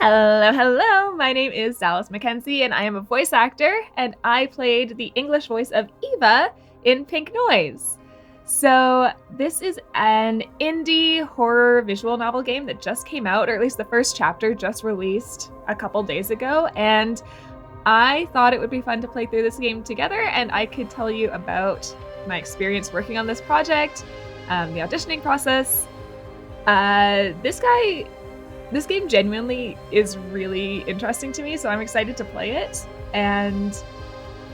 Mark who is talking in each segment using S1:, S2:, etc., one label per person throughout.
S1: Hello, hello. My name is Dallas Mackenzie, and I am a voice actor, and I played the English voice of Eva in Pink Noise. So, this is an indie horror visual novel game that just came out, or at least the first chapter just released a couple days ago, and I thought it would be fun to play through this game together, and I could tell you about my experience working on this project, the auditioning process. This game genuinely is really interesting to me, so I'm excited to play it. And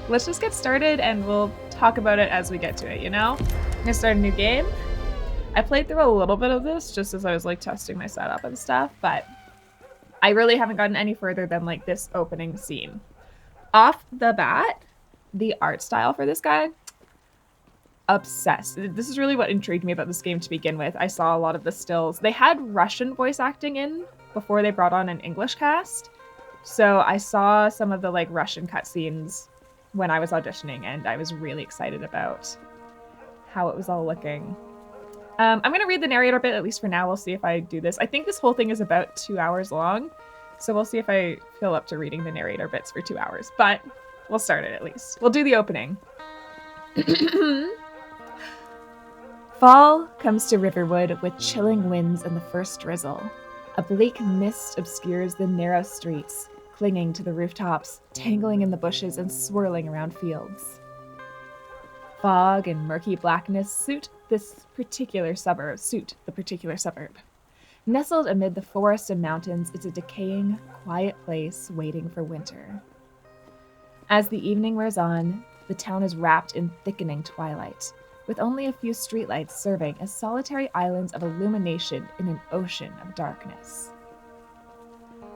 S1: let's just get started and we'll talk about it as we get to it, you know? I'm gonna start a new game. I played through a little bit of this just as I was like testing my setup and stuff, but I really haven't gotten any further than like this opening scene. Off the bat, the art style for this guy, obsessed. This is really what intrigued me about this game to begin with. I saw a lot of the stills. They had Russian voice acting in before they brought on an English cast. So I saw some of the like Russian cutscenes when I was auditioning, and I was really excited about how it was all looking. I'm going to read the narrator bit, at least for now. We'll see if I do this. I think this whole thing is about 2 hours long, so we'll see if I feel up to reading the narrator bits for 2 hours, but we'll start it at least. We'll do the opening. Fall comes to Riverwood with chilling winds and the first drizzle. A bleak mist obscures the narrow streets, clinging to the rooftops, tangling in the bushes and swirling around fields. Fog and murky blackness suit the particular suburb. Nestled amid the forest and mountains, it's a decaying, quiet place waiting for winter. As the evening wears on, the town is wrapped in thickening twilight, with only a few streetlights serving as solitary islands of illumination in an ocean of darkness.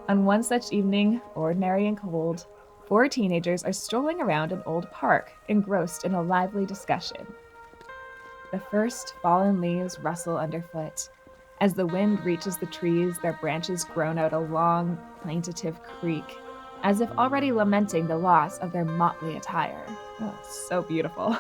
S1: On one such evening, ordinary and cold, 4 teenagers are strolling around an old park, engrossed in a lively discussion. The first fallen leaves rustle underfoot. As the wind reaches the trees, their branches groan out a long, plaintive creak, as if already lamenting the loss of their motley attire. Oh, so beautiful.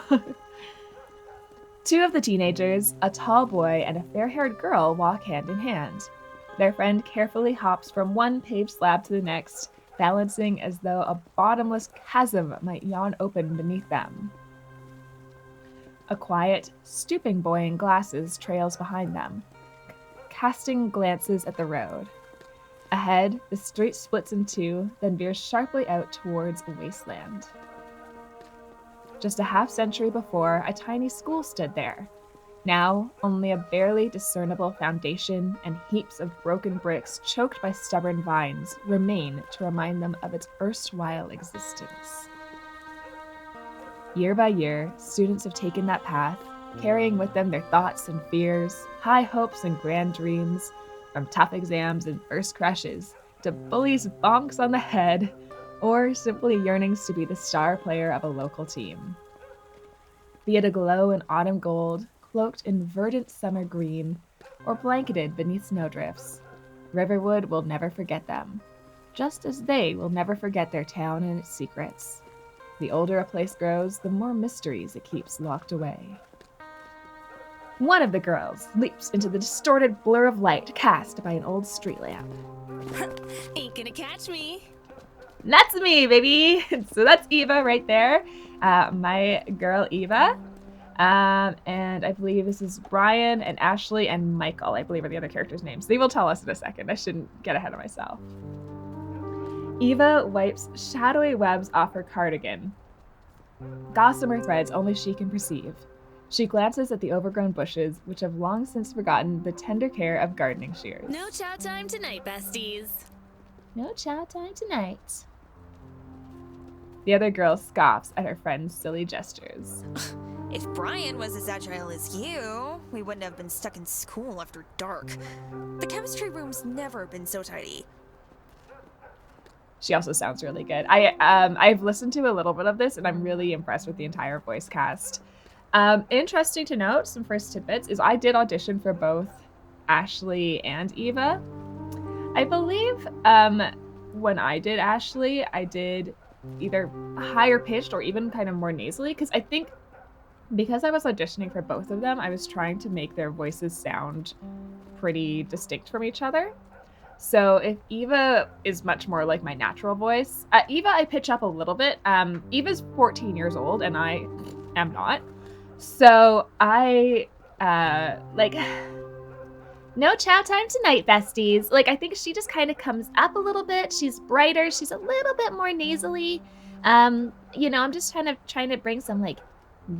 S1: 2 of the teenagers, a tall boy and a fair-haired girl, walk hand in hand. Their friend carefully hops from one paved slab to the next, balancing as though a bottomless chasm might yawn open beneath them. A quiet, stooping boy in glasses trails behind them, casting glances at the road. Ahead, the street splits in 2, then veers sharply out towards a wasteland. Just a half-century before, a tiny school stood there. Now, only a barely discernible foundation and heaps of broken bricks choked by stubborn vines remain to remind them of its erstwhile existence. Year by year, students have taken that path, carrying with them their thoughts and fears, high hopes and grand dreams, from tough exams and first crushes to bullies' bonks on the head, or simply yearnings to be the star player of a local team. Be it aglow in autumn gold, cloaked in verdant summer green, or blanketed beneath snowdrifts, Riverwood will never forget them, just as they will never forget their town and its secrets. The older a place grows, the more mysteries it keeps locked away. One of the girls leaps into the distorted blur of light cast by an old street lamp.
S2: Ain't gonna catch me.
S1: That's me, baby. So that's Eva right there. My girl Eva. And I believe this is Brian and Ashley and Michael, I believe are the other characters' names. They will tell us in a second. I shouldn't get ahead of myself. Eva wipes shadowy webs off her cardigan. Gossamer threads only she can perceive. She glances at the overgrown bushes, which have long since forgotten the tender care of gardening shears.
S2: No chow time tonight, besties.
S1: No chow time tonight. The other girl scoffs at her friend's silly gestures.
S2: If Brian was as agile as you, we wouldn't have been stuck in school after dark. The chemistry room's never been so tidy.
S1: She also sounds really good. I've listened to a little bit of this, and I'm really impressed with the entire voice cast. Interesting to note, some first tidbits, is I did audition for both Ashley and Eva. I believe when I did Ashley, I did either higher pitched or even kind of more nasally, because I think because I was auditioning for both of them, I was trying to make their voices sound pretty distinct from each other. So if Eva is much more like my natural voice, Eva I pitch up a little bit. Eva's 14 years old and I am not. So I like no chow time tonight, besties. Like I think she just kind of comes up a little bit. She's brighter. She's a little bit more nasally. I'm just trying to bring some like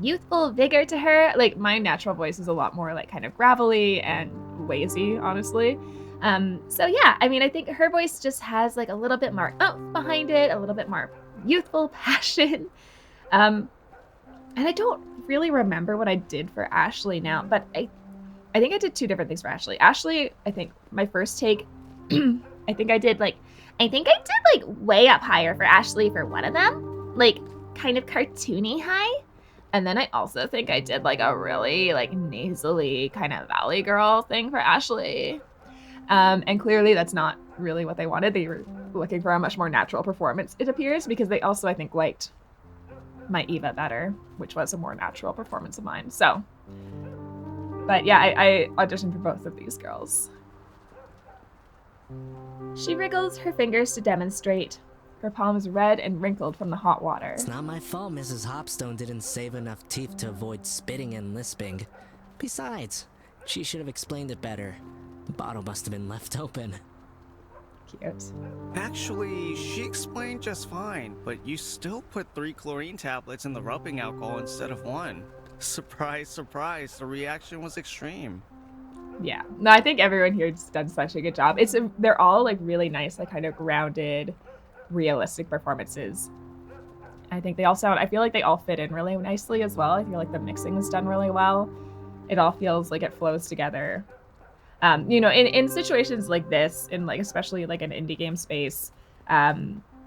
S1: youthful vigor to her. Like my natural voice is a lot more like kind of gravelly and lazy, honestly. So yeah, I mean, I think her voice just has like a little bit more oomph behind it, a little bit more youthful passion. And I don't really remember what I did for Ashley now, but I think I did two different things for Ashley. Ashley, I think my first take, I think I did like way up higher for Ashley for one of them, like kind of cartoony high. And then I also think I did like a really like nasally kind of Valley Girl thing for Ashley. And clearly that's not really what they wanted. They were looking for a much more natural performance, it appears, because they also, I think, liked my Eva better, which was a more natural performance of mine. So, but yeah, I auditioned for both of these girls. She wriggles her fingers to demonstrate, her palms red and wrinkled from the hot water.
S3: It's not my fault Mrs. Hopstone didn't save enough teeth to avoid spitting and lisping. Besides, she should have explained it better. The bottle must have been left open.
S1: Cute.
S4: Actually, she explained just fine, but you still put 3 chlorine tablets in the rubbing alcohol instead of 1. Surprise, surprise, the reaction was extreme.
S1: Yeah, no, I think everyone here has done such a good job. They're all like really nice, like kind of grounded, realistic performances. I think I feel like they all fit in really nicely as well. I feel like the mixing is done really well. It all feels like it flows together. In situations like this, in like especially like an indie game space,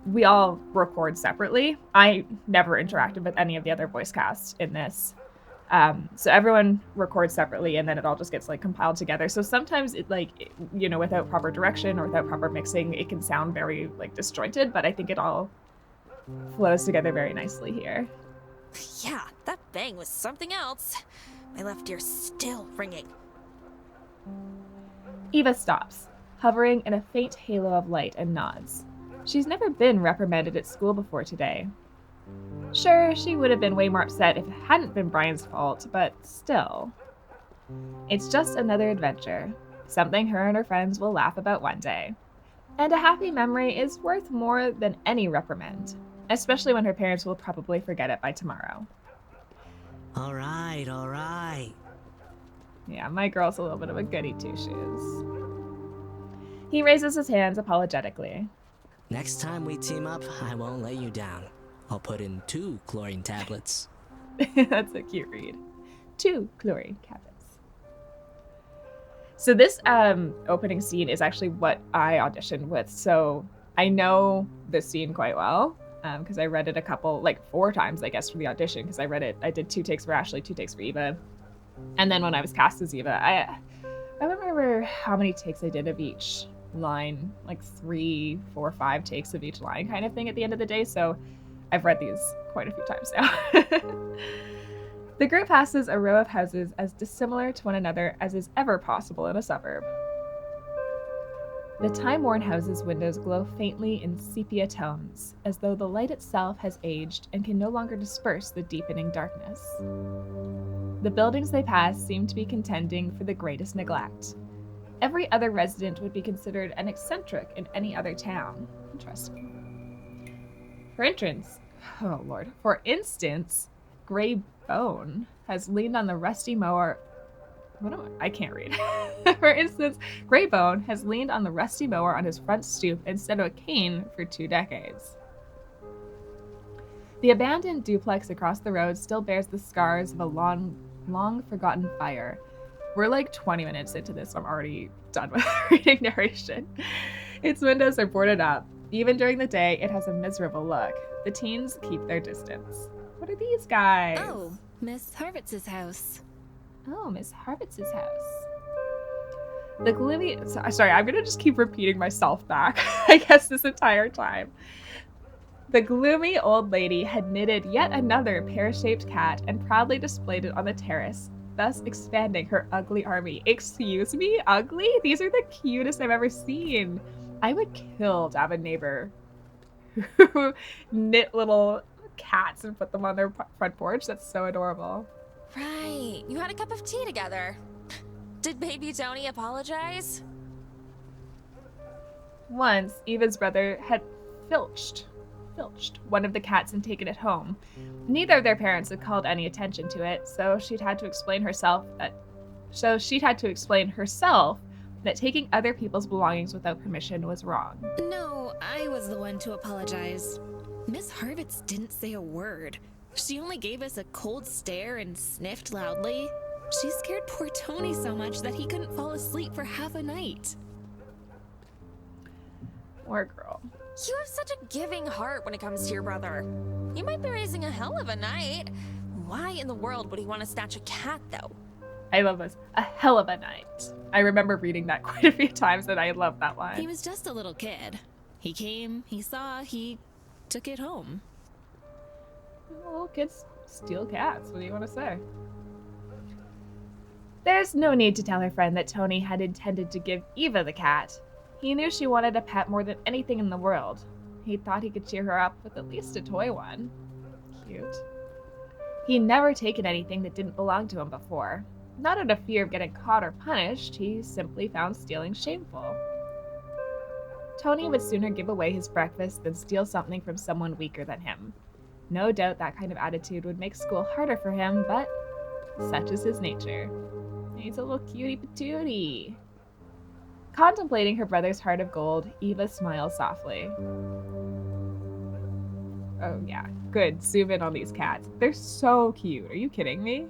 S1: we all record separately. I never interacted with any of the other voice casts in this. So everyone records separately and then it all just gets like compiled together. So sometimes it without proper direction or without proper mixing, it can sound very like disjointed, but I think it all flows together very nicely here.
S2: Yeah, that bang was something else. My left ear's still ringing.
S1: Eva stops, hovering in a faint halo of light, and nods. She's never been reprimanded at school before today. Sure, she would have been way more upset if it hadn't been Brian's fault, but still. It's just another adventure, something her and her friends will laugh about one day. And a happy memory is worth more than any reprimand, especially when her parents will probably forget it by tomorrow.
S3: All right.
S1: Yeah, my girl's a little bit of a goody two-shoes. He raises his hands apologetically.
S3: Next time we team up, I won't let you down. I'll put in 2 chlorine tablets.
S1: That's a cute read. 2 chlorine tablets. So this opening scene is actually what I auditioned with. So I know this scene quite well because I read it 4 times, I guess, for the audition because I read it. I did 2 takes for Ashley, 2 takes for Eva. And then when I was cast as Eva, I don't remember how many takes I did of each line, like 3, 4, 5 takes of each line kind of thing at the end of the day. So I've read these quite a few times now. The group passes a row of houses as dissimilar to one another as is ever possible in a suburb. The time-worn houses' windows glow faintly in sepia tones, as though the light itself has aged and can no longer disperse the deepening darkness. The buildings they pass seem to be contending for the greatest neglect. Every other resident would be considered an eccentric in any other town. Interesting. For instance, Gray Bone has leaned on the rusty mower. I can't read. For instance, Gray Bone has leaned on the rusty mower on his front stoop instead of a cane for 2 decades. The abandoned duplex across the road still bears the scars of a long forgotten fire. We're like 20 minutes into this, so I'm already done with reading narration. Its windows are boarded up. Even during the day, it has a miserable look. The teens keep their distance. What are these guys?
S2: Oh, Miss Harvitz's house.
S1: Oh, Miss Harvitz's house. The gloomy... Sorry, I'm going to just keep repeating myself back, I guess, this entire time. The gloomy old lady had knitted yet another pear-shaped cat and proudly displayed it on the terrace, thus expanding her ugly army. Excuse me? Ugly? These are the cutest I've ever seen. I would kill to have a neighbor who knit little cats and put them on their front porch. That's so adorable.
S2: Right. You had a cup of tea together. Did baby Tony apologize?
S1: Once, Eva's brother had filched one of the cats and taken it home. Neither of their parents had called any attention to it, so she'd had to explain herself that taking other people's belongings without permission was wrong.
S5: No, I was the one to apologize. Miss Harvitz didn't say a word. She only gave us a cold stare and sniffed loudly. She scared poor Tony so much that he couldn't fall asleep for half a night.
S1: Poor girl.
S2: You have such a giving heart when it comes to your brother. You might be raising a hell of a night. Why in the world would he want to snatch a cat, though?
S1: I love this. A hell of a night. I remember reading that quite a few times, and I love that line.
S5: He was just a little kid. He came, he saw, he took it home.
S1: Little kids steal cats. What do you want to say? There's no need to tell her friend that Tony had intended to give Eva the cat. He knew she wanted a pet more than anything in the world. He thought he could cheer her up with at least a toy one. Cute. He'd never taken anything that didn't belong to him before. Not out of fear of getting caught or punished, he simply found stealing shameful. Tony would sooner give away his breakfast than steal something from someone weaker than him. No doubt that kind of attitude would make school harder for him, but such is his nature. He's a little cutie patootie. Contemplating her brother's heart of gold, Eva smiles softly. Oh yeah, good. Zoom in on these cats. They're so cute. Are you kidding me?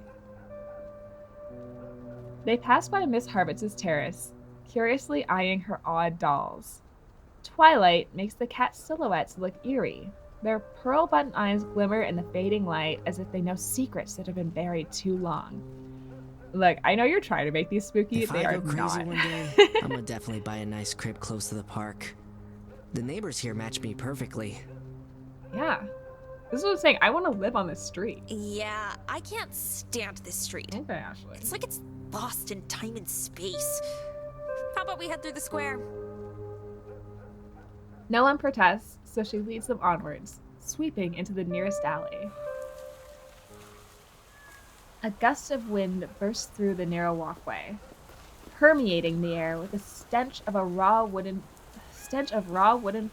S1: They pass by Miss Harvitz's terrace, curiously eyeing her odd dolls. Twilight makes the cat's silhouettes look eerie. Their pearl button eyes glimmer in the fading light as if they know secrets that have been buried too long. Look, I know you're trying to make these spooky.
S3: If
S1: they
S3: I
S1: are
S3: go crazy
S1: not.
S3: one day, I'm gonna definitely buy a nice crib close to the park. The neighbors here match me perfectly.
S1: Yeah. This is what I'm saying. I want to live on this street.
S2: Yeah, I can't stand this street.
S1: Okay, Ashley.
S2: It's like it's lost in time and space. How about we head through the square?
S1: No one protests, so she leads them onwards, sweeping into the nearest alley. A gust of wind bursts through the narrow walkway, permeating the air with a stench of raw wooden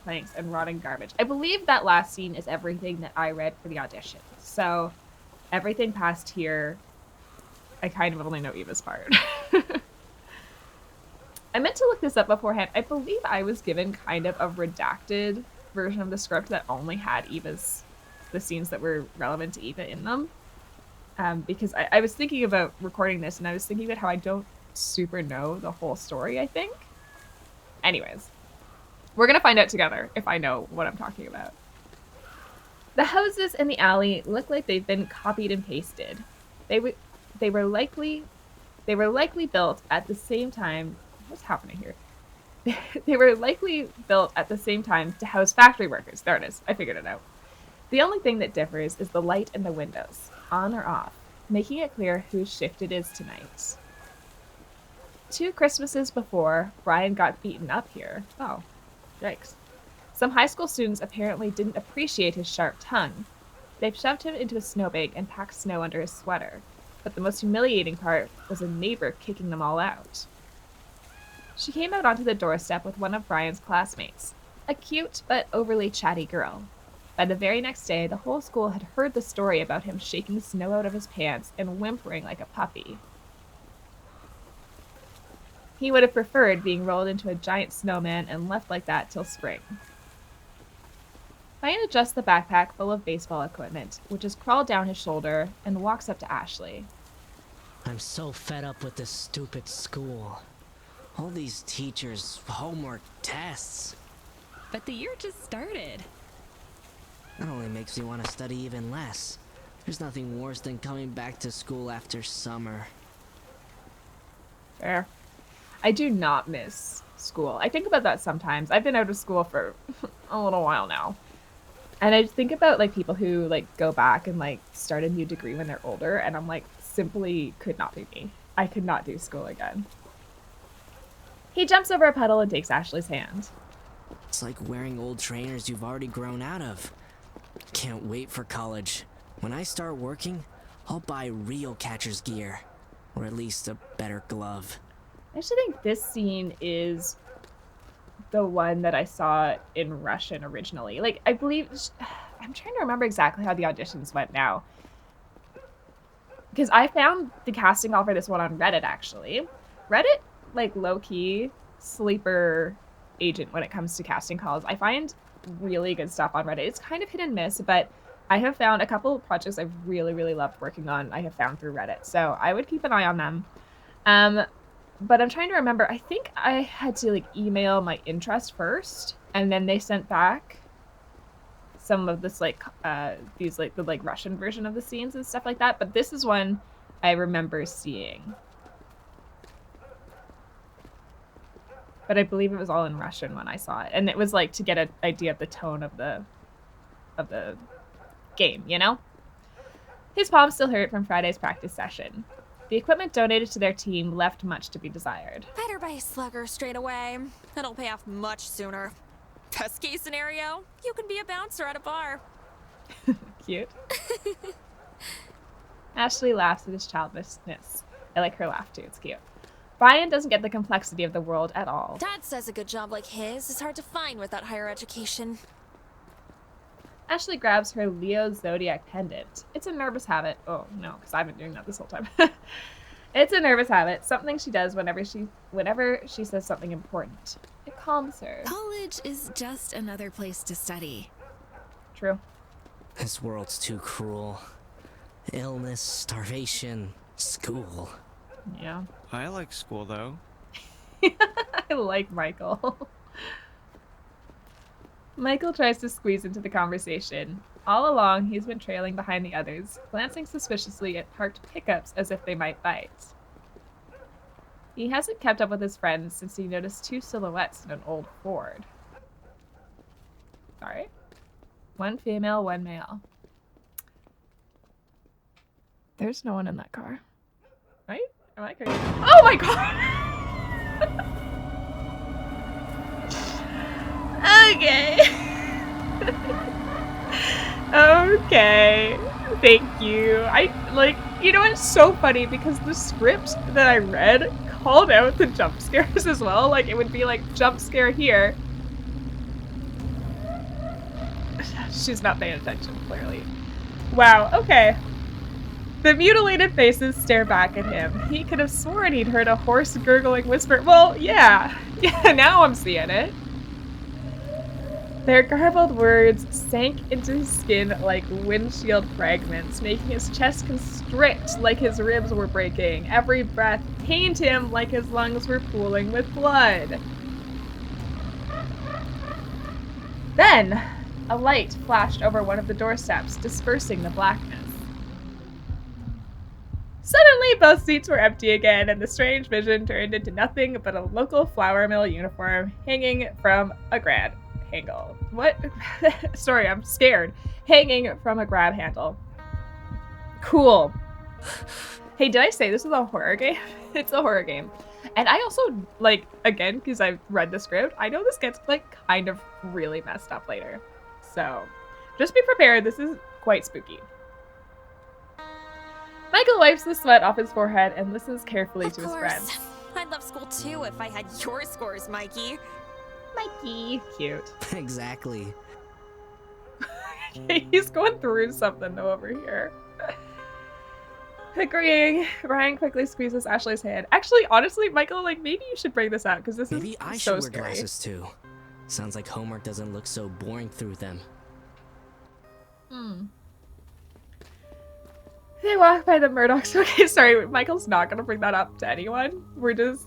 S1: planks and rotting garbage. I believe that last scene is everything that I read for the audition. So everything past here, I kind of only know Eva's part. I meant to look this up beforehand. I believe I was given kind of a redacted version of the script that only had the scenes that were relevant to Eva in them. Because I was thinking about recording this, and I was thinking about how I don't super know the whole story, I think. Anyways, we're going to find out together if I know what I'm talking about. The houses in the alley look like they've been copied and pasted. They were likely built at the same time. What's happening here? They were likely built at the same time to house factory workers. There it is. I figured it out. The only thing that differs is the light in the windows, on or off, making it clear whose shift it is tonight. 2 Christmases before, Brian got beaten up here. Oh, yikes. Some high school students apparently didn't appreciate his sharp tongue. They've shoved him into a snowbank and packed snow under his sweater. But the most humiliating part was a neighbor kicking them all out. She came out onto the doorstep with one of Brian's classmates, a cute but overly chatty girl. By the very next day, the whole school had heard the story about him shaking snow out of his pants and whimpering like a puppy. He would have preferred being rolled into a giant snowman and left like that till spring. Brian adjusts the backpack full of baseball equipment, which is crawled down his shoulder, and walks up to Ashley.
S3: I'm so fed up with this stupid school. All these teachers, homework, tests.
S5: But the year just started.
S3: That only makes me want to study even less. There's nothing worse than coming back to school after summer.
S1: Fair. I do not miss school. I think about that sometimes. I've been out of school for a little while now. And I think about like people who like go back and like start a new degree when they're older, and I'm like, simply could not be me. I could not do school again. He jumps over a puddle and takes Ashley's hand.
S3: It's like wearing old trainers you've already grown out of. Can't wait for college. When I start working, I'll buy real catcher's gear. Or at least a better glove.
S1: I actually think this scene is the one that I saw in Russian originally. Like, I believe... I'm trying to remember exactly how the auditions went now. Because I found the casting call for this one on Reddit, actually. Reddit, like, low-key sleeper agent when it comes to casting calls. I find really good stuff on Reddit. It's kind of hit and miss, but I have found a couple of projects I've really, really loved working on. I have found through Reddit, so I would keep an eye on them. But I'm trying to remember. I think I had to like email my interest first, and then they sent back some of this like these like the like Russian version of the scenes and stuff like that. But this is one I remember seeing. But I believe it was all in Russian when I saw it. And it was like to get an idea of the tone of the game, you know? His palms still hurt from Friday's practice session. The equipment donated to their team left much to be desired.
S2: Better buy a slugger straight away. It'll pay off much sooner. Best case scenario, you can be a bouncer at a bar.
S1: Cute. Ashley laughs at his childishness. I like her laugh too, it's cute. Brian doesn't get the complexity of the world at all.
S2: Dad says a good job like his is hard to find without higher education.
S1: Ashley grabs her Leo Zodiac pendant. It's a nervous habit. Oh, no, because I've been doing that this whole time. It's a nervous habit, something she does whenever she says something important. It calms her.
S5: College is just another place to study.
S1: True.
S3: This world's too cruel. Illness, starvation, school.
S1: Yeah.
S4: I like school, though.
S1: I like Michael. Michael tries to squeeze into the conversation. All along, he's been trailing behind the others, glancing suspiciously at parked pickups as if they might bite. He hasn't kept up with his friends since he noticed two silhouettes in an old Ford. Sorry? One female, one male. There's no one in that car. Right? Am I crazy? Oh my god! Okay. Okay. Thank you. You know, it's so funny because the script that I read called out the jump scares as well. Like, it would be like, jump scare here. She's not paying attention, clearly. Wow, okay. The mutilated faces stare back at him. He could have sworn he'd heard a hoarse, gurgling whisper. Well, yeah. Yeah, now I'm seeing it. Their garbled words sank into his skin like windshield fragments, making his chest constrict like his ribs were breaking. Every breath pained him like his lungs were pooling with blood. Then, a light flashed over one of the doorsteps, dispersing the blackness. Suddenly, both seats were empty again, and the strange vision turned into nothing but a local flour mill uniform hanging from a grab handle. What? Sorry, I'm scared. Hanging from a grab handle. Cool. Hey, did I say this is a horror game? It's a horror game. And I also, like, again, because I've read the script, I know this gets, like, kind of really messed up later. So, just be prepared. This is quite spooky. Michael wipes the sweat off his forehead and listens carefully to his friends.
S2: I'd love school too if I had your scores, Mikey.
S1: Mikey. Cute.
S3: Exactly.
S1: He's going through something though over here. Agreeing, Ryan quickly squeezes Ashley's hand. Actually, honestly, Michael, like, maybe you should bring this out because this
S3: Maybe
S1: is
S3: I
S1: so
S3: should wear
S1: scary.
S3: glasses too. Sounds like homework doesn't look so boring through them.
S1: They walk by the Murdochs. Okay, sorry, Michael's not gonna bring that up to anyone.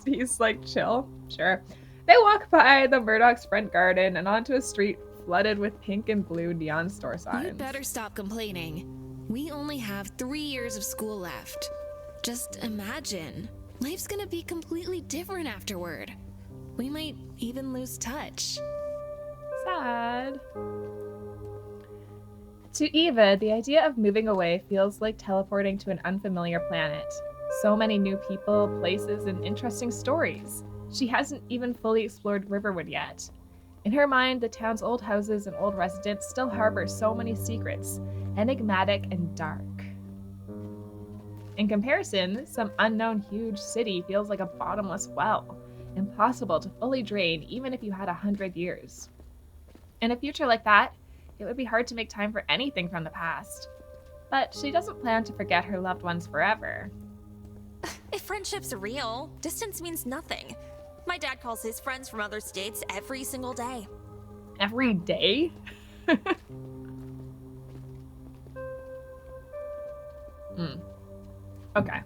S1: He's like, chill. Sure. They walk by the Murdoch's front garden and onto a street flooded with pink and blue neon store signs.
S5: You'd better stop complaining. We only have 3 years of school left. Just imagine. Life's gonna be completely different afterward. We might even lose touch.
S1: Sad. To Eva, the idea of moving away feels like teleporting to an unfamiliar planet. So many new people, places, and interesting stories. She hasn't even fully explored Riverwood yet. In her mind, the town's old houses and old residents still harbor so many secrets, enigmatic and dark. In comparison, some unknown huge city feels like a bottomless well, impossible to fully drain even if you had 100 years. In a future like that, it would be hard to make time for anything from the past. But she doesn't plan to forget her loved ones forever.
S2: If friendship's real, distance means nothing. My dad calls his friends from other states every single day.
S1: Every day? Okay.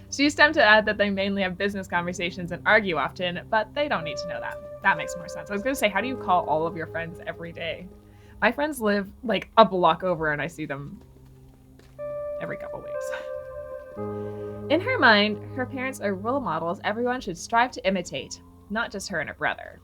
S1: She used time to add that they mainly have business conversations and argue often, but they don't need to know that. That makes more sense. I was going to say, how do you call all of your friends every day? My friends live like a block over and I see them every couple weeks. In her mind, her parents are role models everyone should strive to imitate, not just her and her brother.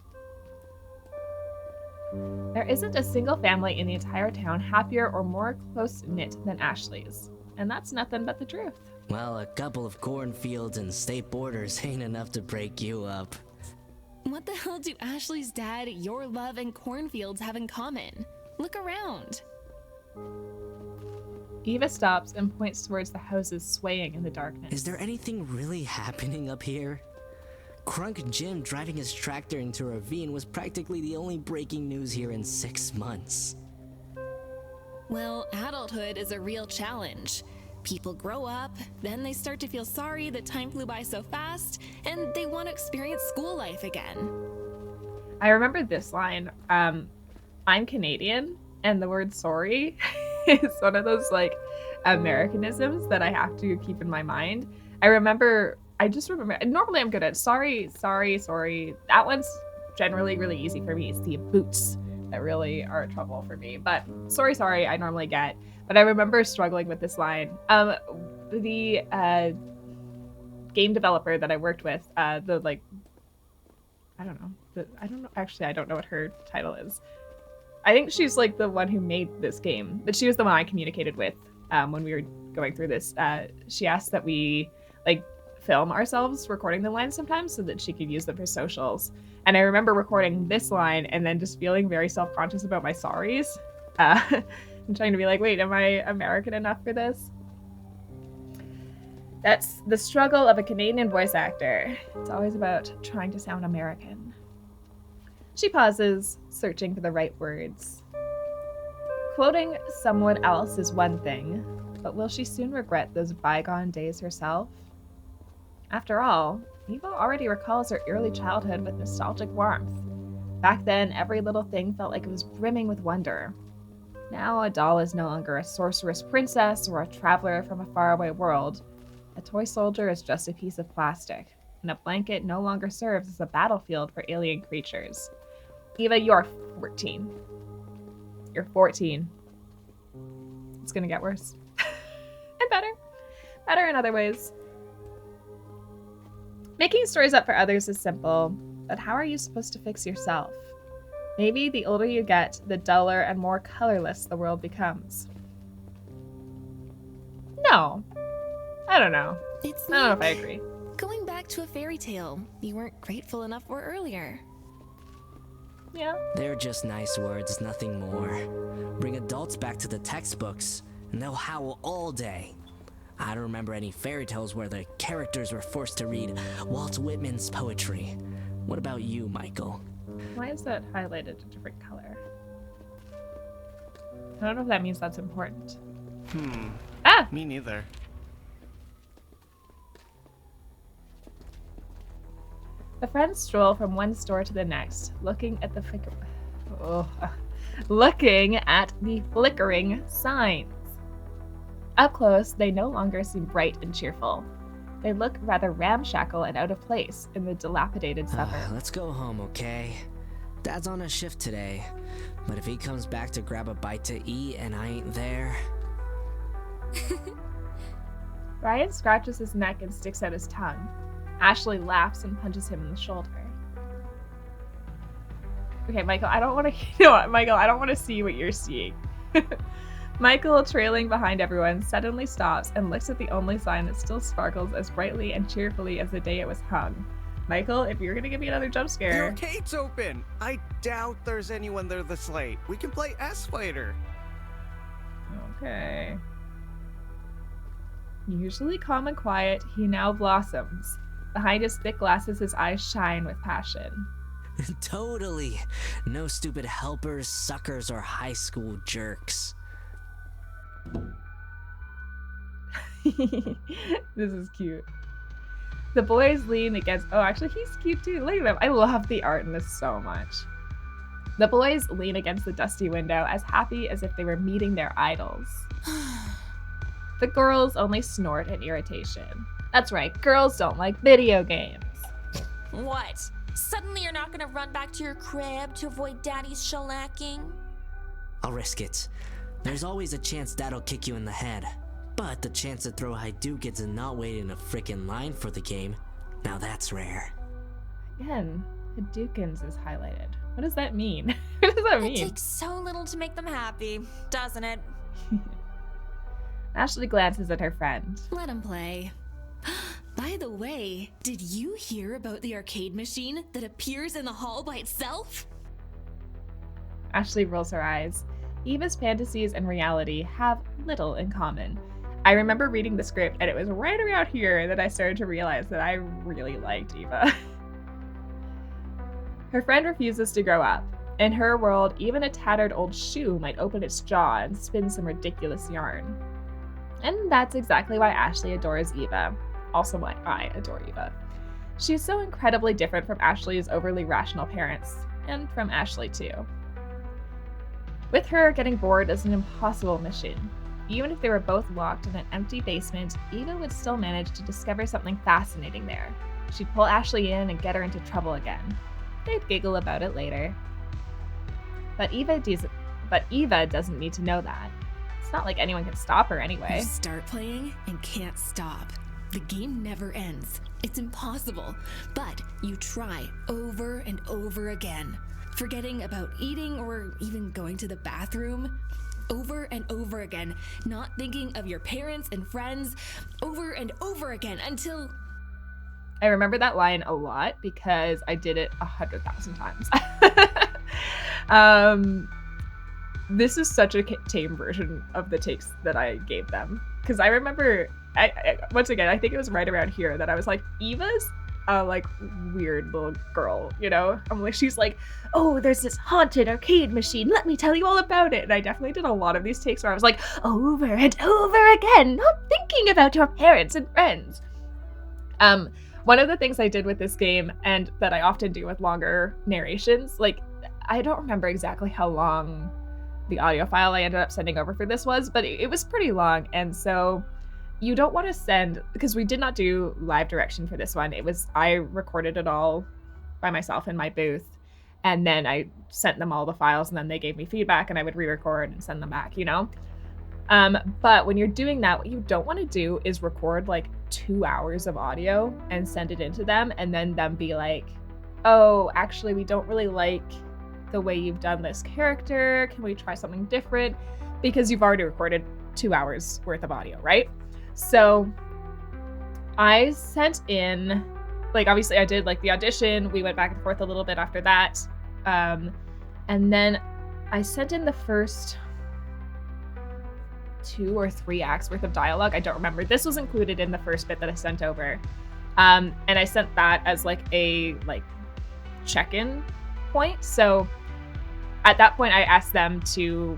S1: There isn't a single family in the entire town happier or more close-knit than Ashley's, and that's nothing but the truth.
S3: Well, a couple of cornfields and state borders ain't enough to break you up.
S5: What the hell do Ashley's dad, your love, and cornfields have in common? Look around.
S1: Eva stops and points towards the houses swaying in the darkness.
S3: Is there anything really happening up here? Crunk Jim driving his tractor into a ravine was practically the only breaking news here in 6 months.
S5: Well, adulthood is a real challenge. People grow up, then they start to feel sorry that time flew by so fast, and they want to experience school life again.
S1: I remember this line. I'm Canadian, and the word sorry is one of those like Americanisms that I have to keep in my mind. I just remember, normally I'm good at sorry. That one's generally really easy for me. It's the boots that really are trouble for me. But sorry, I normally get. But I remember struggling with this line. The game developer that I worked with, I don't know what her title is. I think she's like the one who made this game, but she was the one I communicated with when we were going through this. She asked that we like film ourselves recording the lines sometimes so that she could use them for socials. And I remember recording this line and then just feeling very self-conscious about my sorries. I'm trying to be like, wait, am I American enough for this? That's the struggle of a Canadian voice actor. It's always about trying to sound American. She pauses, searching for the right words. Quoting someone else is one thing, but will she soon regret those bygone days herself? After all, Eva already recalls her early childhood with nostalgic warmth. Back then, every little thing felt like it was brimming with wonder. Now, a doll is no longer a sorceress princess or a traveler from a faraway world. A toy soldier is just a piece of plastic, and a blanket no longer serves as a battlefield for alien creatures. Eva, you're 14. You're 14. It's gonna get worse. And better. Better in other ways. Making stories up for others is simple, but how are you supposed to fix yourself? Maybe the older you get, the duller and more colorless the world becomes. No. I don't know. I don't know if I agree.
S5: Going back to a fairy tale you weren't grateful enough for earlier.
S1: Yeah.
S3: They're just nice words, nothing more. Bring adults back to the textbooks, and they'll howl all day. I don't remember any fairy tales where the characters were forced to read Walt Whitman's poetry. What about you, Michael?
S1: Why is that highlighted a different color? I don't know if that means that's important. Ah!
S4: Me neither.
S1: The friends stroll from one store to the next, looking at the flickering signs. Up close, they no longer seem bright and cheerful. They look rather ramshackle and out of place in the dilapidated suburb.
S3: Let's go home, okay? Dad's on a shift today, but if he comes back to grab a bite to eat and I ain't there...
S1: Ryan scratches his neck and sticks out his tongue. Ashley laughs and punches him in the shoulder. Okay, Michael, I don't want to... You know what, Michael, I don't want to see what you're seeing. Michael, trailing behind everyone, suddenly stops and looks at the only sign that still sparkles as brightly and cheerfully as the day it was hung. Michael, if you're gonna give me another jump
S4: The
S1: scare.
S4: arcade's open! I doubt there's anyone there this late. We can play S-Fighter.
S1: Okay. Usually calm and quiet, he now blossoms. Behind his thick glasses, his eyes shine with passion.
S3: Totally. No stupid helpers, suckers, or high school jerks.
S1: This is cute. The boys lean against... Oh, actually, he's cute too. Look at him. I love the art in this so much. The boys lean against the dusty window, as happy as if they were meeting their idols. The girls only snort in irritation. That's right, girls don't like video games.
S2: What? Suddenly you're not gonna run back to your crib to avoid Daddy's shellacking?
S3: I'll risk it. There's always a chance Dad'll kick you in the head. But the chance to throw Hadoukens and not wait in a frickin' line for the game, now that's rare.
S1: Again, Hadoukens is highlighted. What does that mean? What does that
S2: It
S1: mean?
S2: takes so little to make them happy, doesn't it?
S1: Ashley glances at her friend.
S5: Let him play. By the way, did you hear about the arcade machine that appears in the hall by itself?
S1: Ashley rolls her eyes. Eva's fantasies and reality have little in common. I remember reading the script, and it was right around here that I started to realize that I really liked Eva. Her friend refuses to grow up. In her world, even a tattered old shoe might open its jaw and spin some ridiculous yarn. And that's exactly why Ashley adores Eva. Also why I adore Eva. She's so incredibly different from Ashley's overly rational parents, and from Ashley too. With her, getting bored is an impossible mission. Even if they were both locked in an empty basement, Eva would still manage to discover something fascinating there. She'd pull Ashley in and get her into trouble again. They'd giggle about it later. But Eva doesn't need to know that. It's not like anyone can stop her anyway.
S5: You start playing and can't stop. The game never ends. It's impossible. But you try over and over again, forgetting about eating or even going to the bathroom. Over and over again, not thinking of your parents and friends. Over and over again until...
S1: I remember that line a lot because I did it 100,000 times. This is such a tame version of the takes that I gave them. Because I remember, once again, I think it was right around here that I was like, Eva's a like weird little girl, you know? I'm like, she's like, oh, there's this haunted arcade machine. Let me tell you all about it. And I definitely did a lot of these takes where I was like, over and over again, not thinking about your parents and friends. One of the things I did with this game, and that I often do with longer narrations, like, I don't remember exactly how long the audio file I ended up sending over for this was, but it was pretty long. And so you don't want to send, because we did not do live direction for this one. I recorded it all by myself in my booth, and then I sent them all the files, and then they gave me feedback, and I would re-record and send them back, you know? But when you're doing that, what you don't want to do is record like 2 hours of audio and send it into them, and then them be like, oh, actually, we don't really like the way you've done this character. Can we try something different? Because you've already recorded 2 hours worth of audio, right? So I sent in, like, obviously I did like the audition. We went back and forth a little bit after that. And then I sent in the first 2 or 3 acts worth of dialogue. I don't remember. This was included in the first bit that I sent over. And I sent that as like a check-in point. So at that point I asked them to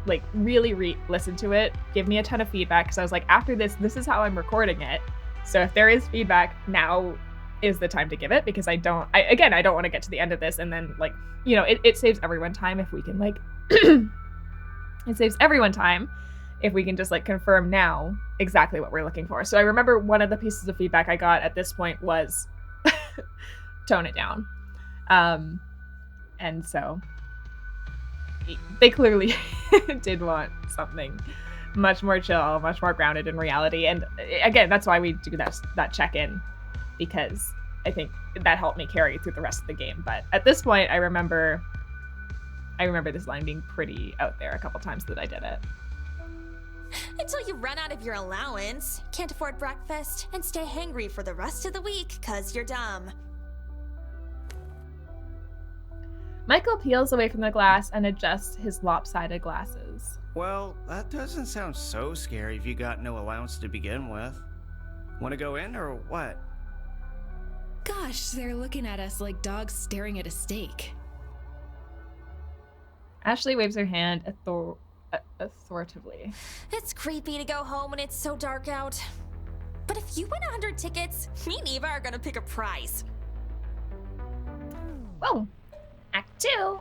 S1: like really listen to it, give me a ton of feedback, because I was like, after this is how I'm recording it. So if there is feedback, now is the time to give it, because I don't want to get to the end of this and then like, you know, it saves everyone time if we can like it saves everyone time if we can just like confirm now exactly what we're looking for. So I remember one of the pieces of feedback I got at this point was tone it down. And so they clearly did want something much more chill, much more grounded in reality. And again, that's why we do that check-in, because I think that helped me carry through the rest of the game. But at this point, I remember this line being pretty out there a couple times that I did it.
S2: Until you run out of your allowance, can't afford breakfast, and stay hangry for the rest of the week 'cause you're dumb.
S1: Michael peels away from the glass and adjusts his lopsided glasses.
S4: Well, that doesn't sound so scary if you got no allowance to begin with. Want to go in or what?
S5: Gosh, they're looking at us like dogs staring at a steak.
S1: Ashley waves her hand authoritatively.
S2: It's creepy to go home when it's so dark out. But if you win 100 tickets, me and Eva are gonna pick a prize.
S1: Whoa! Act 2!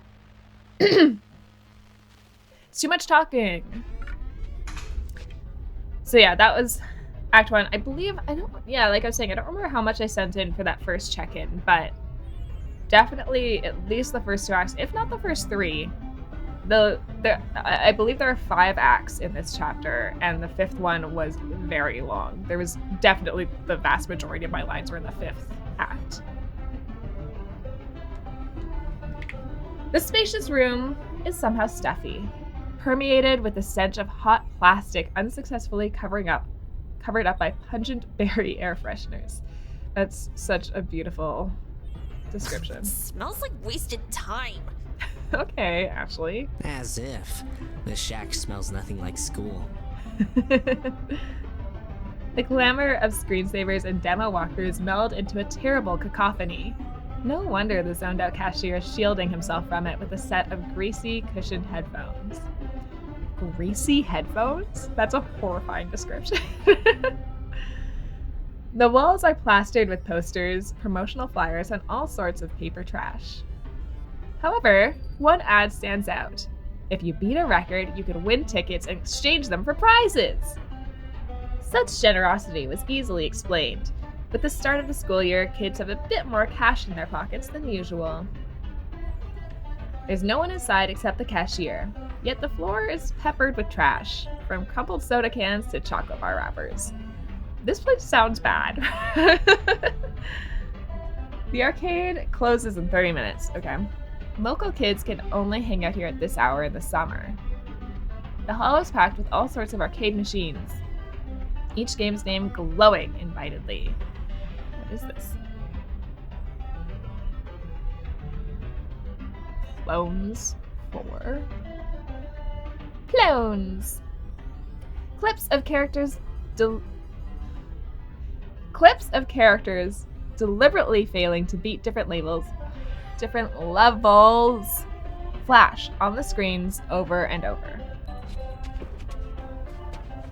S1: It's too much talking. So yeah, that was Act 1. I believe, like I was saying, I don't remember how much I sent in for that first check-in, but definitely at least the first 2 acts, if not the first 3. I believe there are 5 acts in this chapter, and the 5th one was very long. There was definitely the vast majority of my lines were in the 5th act. The spacious room is somehow stuffy, permeated with the stench of hot plastic unsuccessfully covered up by pungent berry air fresheners. That's such a beautiful description.
S2: Smells like wasted time.
S1: Okay, Ashley.
S3: As if. This shack smells nothing like school.
S1: The clamor of screensavers and demo walkthroughs meld into a terrible cacophony. No wonder the zoned-out cashier is shielding himself from it with a set of greasy, cushioned headphones. Greasy headphones? That's a horrifying description. The walls are plastered with posters, promotional flyers, and all sorts of paper trash. However, one ad stands out. If you beat a record, you could win tickets and exchange them for prizes. Such generosity was easily explained. With the start of the school year, kids have a bit more cash in their pockets than usual. There's no one inside except the cashier, yet the floor is peppered with trash, from crumpled soda cans to chocolate bar wrappers. This place sounds bad. The arcade closes in 30 minutes, okay? Local kids can only hang out here at this hour in the summer. The hall is packed with all sorts of arcade machines, each game's name glowing invitedly. What is this? Clones 4. Clones! Clips of characters deliberately failing to beat different levels flash on the screens over and over.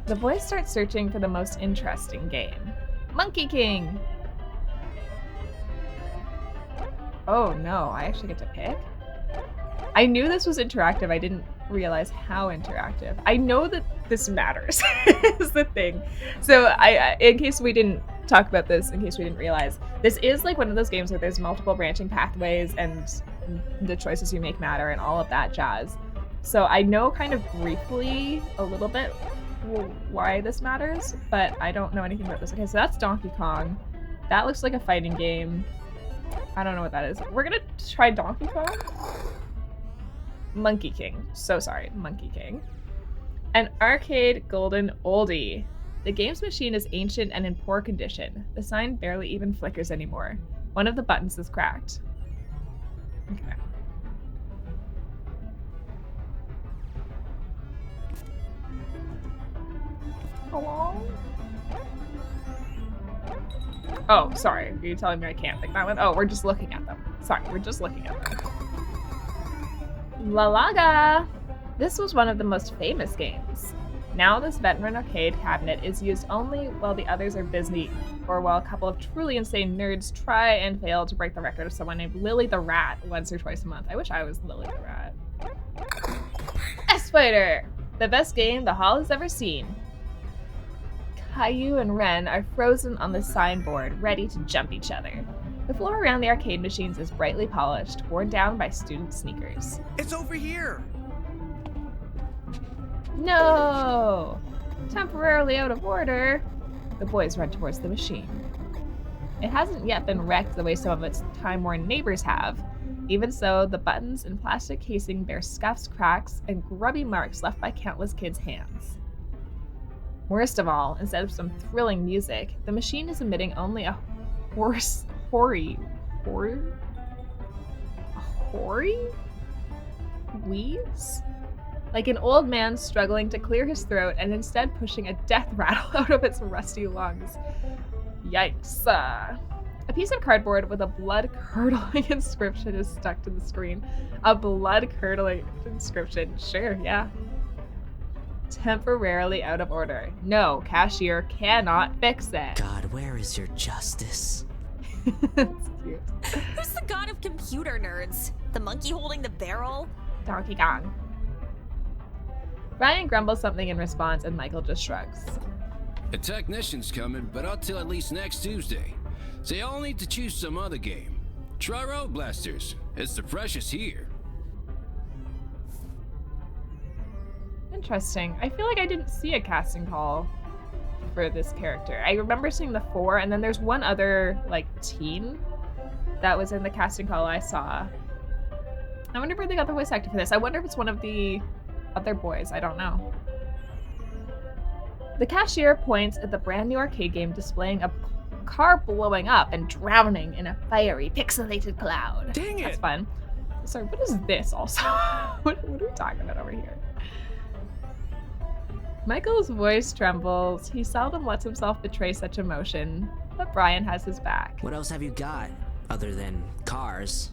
S1: The boys start searching for the most interesting game. Monkey King! Oh no, I actually get to pick? I knew this was interactive, I didn't realize how interactive. I know that this matters, is the thing. So in case we didn't talk about this, in case we didn't realize, this is like one of those games where there's multiple branching pathways and the choices you make matter and all of that jazz. So I know kind of briefly a little bit why this matters, but I don't know anything about this. Okay, so that's Donkey Kong. That looks like a fighting game. I don't know what that is. We're gonna try Donkey Kong. Monkey King. So sorry, Monkey King. An arcade golden oldie. The game's machine is ancient and in poor condition. The sign barely even flickers anymore. One of the buttons is cracked. Okay. Hello? Oh, sorry. Are you telling me I can't pick that one? Oh, we're just looking at them. Sorry, we're just looking at them. La Laga! This was one of the most famous games. Now this veteran arcade cabinet is used only while the others are busy, or while a couple of truly insane nerds try and fail to break the record of someone named Lily the Rat once or twice a month. I wish I was Lily the Rat. S-Fighter! The best game the hall has ever seen. Caillou and Ren are frozen on the signboard, ready to jump each other. The floor around the arcade machines is brightly polished, worn down by student sneakers.
S4: It's over here!
S1: No! Temporarily out of order. The boys run towards the machine. It hasn't yet been wrecked the way some of its time-worn neighbors have. Even so, the buttons and plastic casing bear scuffs, cracks, and grubby marks left by countless kids' hands. Worst of all, instead of some thrilling music, the machine is emitting only a hoary wheeze? Like an old man struggling to clear his throat and instead pushing a death rattle out of its rusty lungs. Yikes. A piece of cardboard with a blood-curdling inscription is stuck to the screen. A blood-curdling inscription. Sure, yeah. Temporarily out of order. No, cashier cannot fix it.
S3: God, where is your justice?
S1: That's cute.
S2: Who's the god of computer nerds? The monkey holding the barrel?
S1: Donkey Kong. Brian grumbles something in response and Michael just shrugs.
S6: A technician's coming, but not till at least next Tuesday. So y'all need to choose some other game. Try Road Blasters. It's the freshest here.
S1: Interesting. I feel like I didn't see a casting call for this character. I remember seeing the 4, and then there's one other, like, teen that was in the casting call I saw. I wonder where they got the voice actor for this. I wonder if it's one of the other boys. I don't know. The cashier points at the brand new arcade game displaying a car blowing up and drowning in a fiery, pixelated cloud.
S4: Dang it!
S1: That's fun. Sorry, what is this also? what are we talking about over here? Michael's voice trembles. He seldom lets himself betray such emotion, but Brian has his back.
S3: What else have you got, other than cars?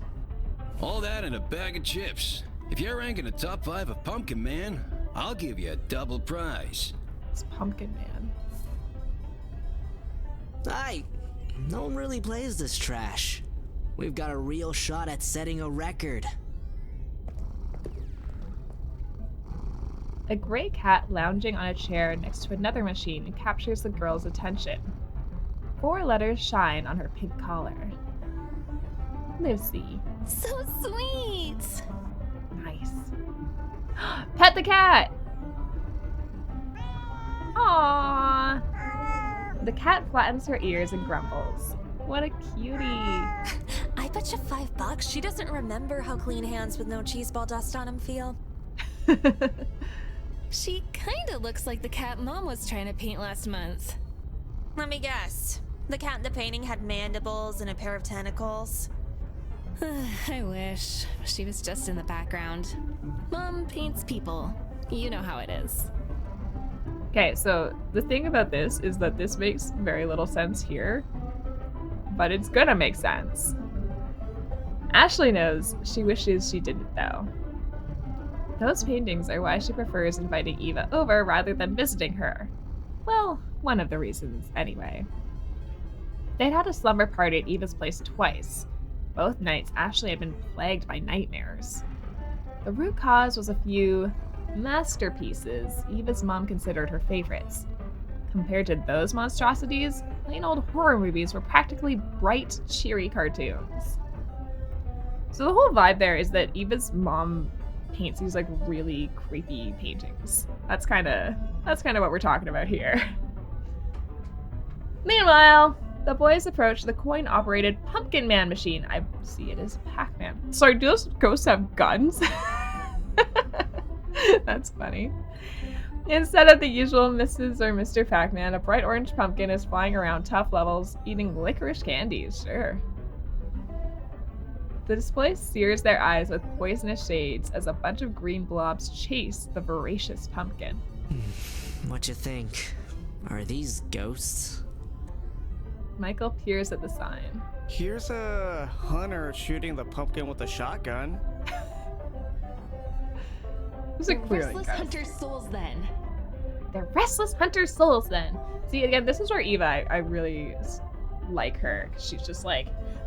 S6: All that and a bag of chips. If you're ranking a top 5 of Pumpkin Man, I'll give you a double prize.
S1: It's Pumpkin Man.
S3: No one really plays this trash. We've got a real shot at setting a record.
S1: A gray cat lounging on a chair next to another machine captures the girl's attention. 4 letters shine on her pink collar. Livesey.
S5: So sweet!
S1: Nice. Pet the cat! Aww. The cat flattens her ears and grumbles. What a cutie.
S2: I bet you $5 she doesn't remember how clean hands with no cheese ball dust on them feel.
S5: She kinda looks like the cat Mom was trying to paint last month.
S2: Let me guess. The cat in the painting had mandibles and a pair of tentacles.
S5: I wish. She was just in the background. Mom paints people. You know how it is.
S1: Okay, so the thing about this is that this makes very little sense here, but it's gonna make sense. Ashley knows. She wishes she didn't, though. Those paintings are why she prefers inviting Eva over rather than visiting her. Well, one of the reasons, anyway. They'd had a slumber party at Eva's place twice. Both nights, Ashley had been plagued by nightmares. The root cause was a few masterpieces Eva's mom considered her favorites. Compared to those monstrosities, plain old horror movies were practically bright, cheery cartoons. So the whole vibe there is that Eva's mom paints these like really creepy paintings. That's kind of what we're talking about here. Meanwhile, the boys approach the coin-operated Pumpkin Man machine. I see it as Pac-Man. Sorry, do those ghosts have guns? That's funny. Instead of the usual Mrs. or Mr. Pac-Man, a bright orange pumpkin is flying around tough levels, eating licorice candies. Sure. The display sears their eyes with poisonous shades as a bunch of green blobs chase the voracious pumpkin.
S3: What you think? Are these ghosts?
S1: Michael peers at the sign.
S4: Here's a hunter shooting the pumpkin with a shotgun.
S1: Those are clearly
S5: Restless
S1: ghosts.
S5: hunter's souls, then.
S1: They're restless hunter souls, then. See, again, this is where Eva, I really like her. She's just like,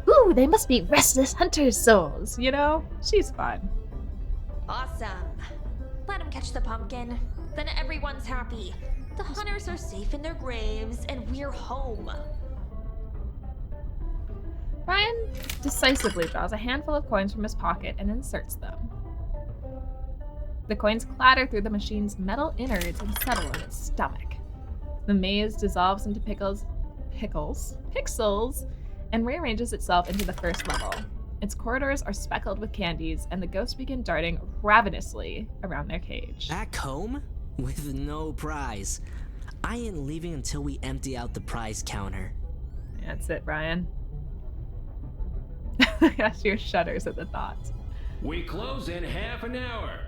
S1: ooh, they must be restless hunter souls, you know? She's fun.
S2: Awesome. Let him catch the pumpkin. Then everyone's happy. The hunters are safe in their graves, and we're home.
S1: Brian decisively draws a handful of coins from his pocket and inserts them. The coins clatter through the machine's metal innards and settle in its stomach. The maze dissolves into pixels, and rearranges itself into the first level. Its corridors are speckled with candies, and the ghosts begin darting ravenously around their cage.
S3: Back home? With no prize. I ain't leaving until we empty out the prize counter.
S1: That's it, Brian. She shudders at the thought.
S6: We close in half an hour.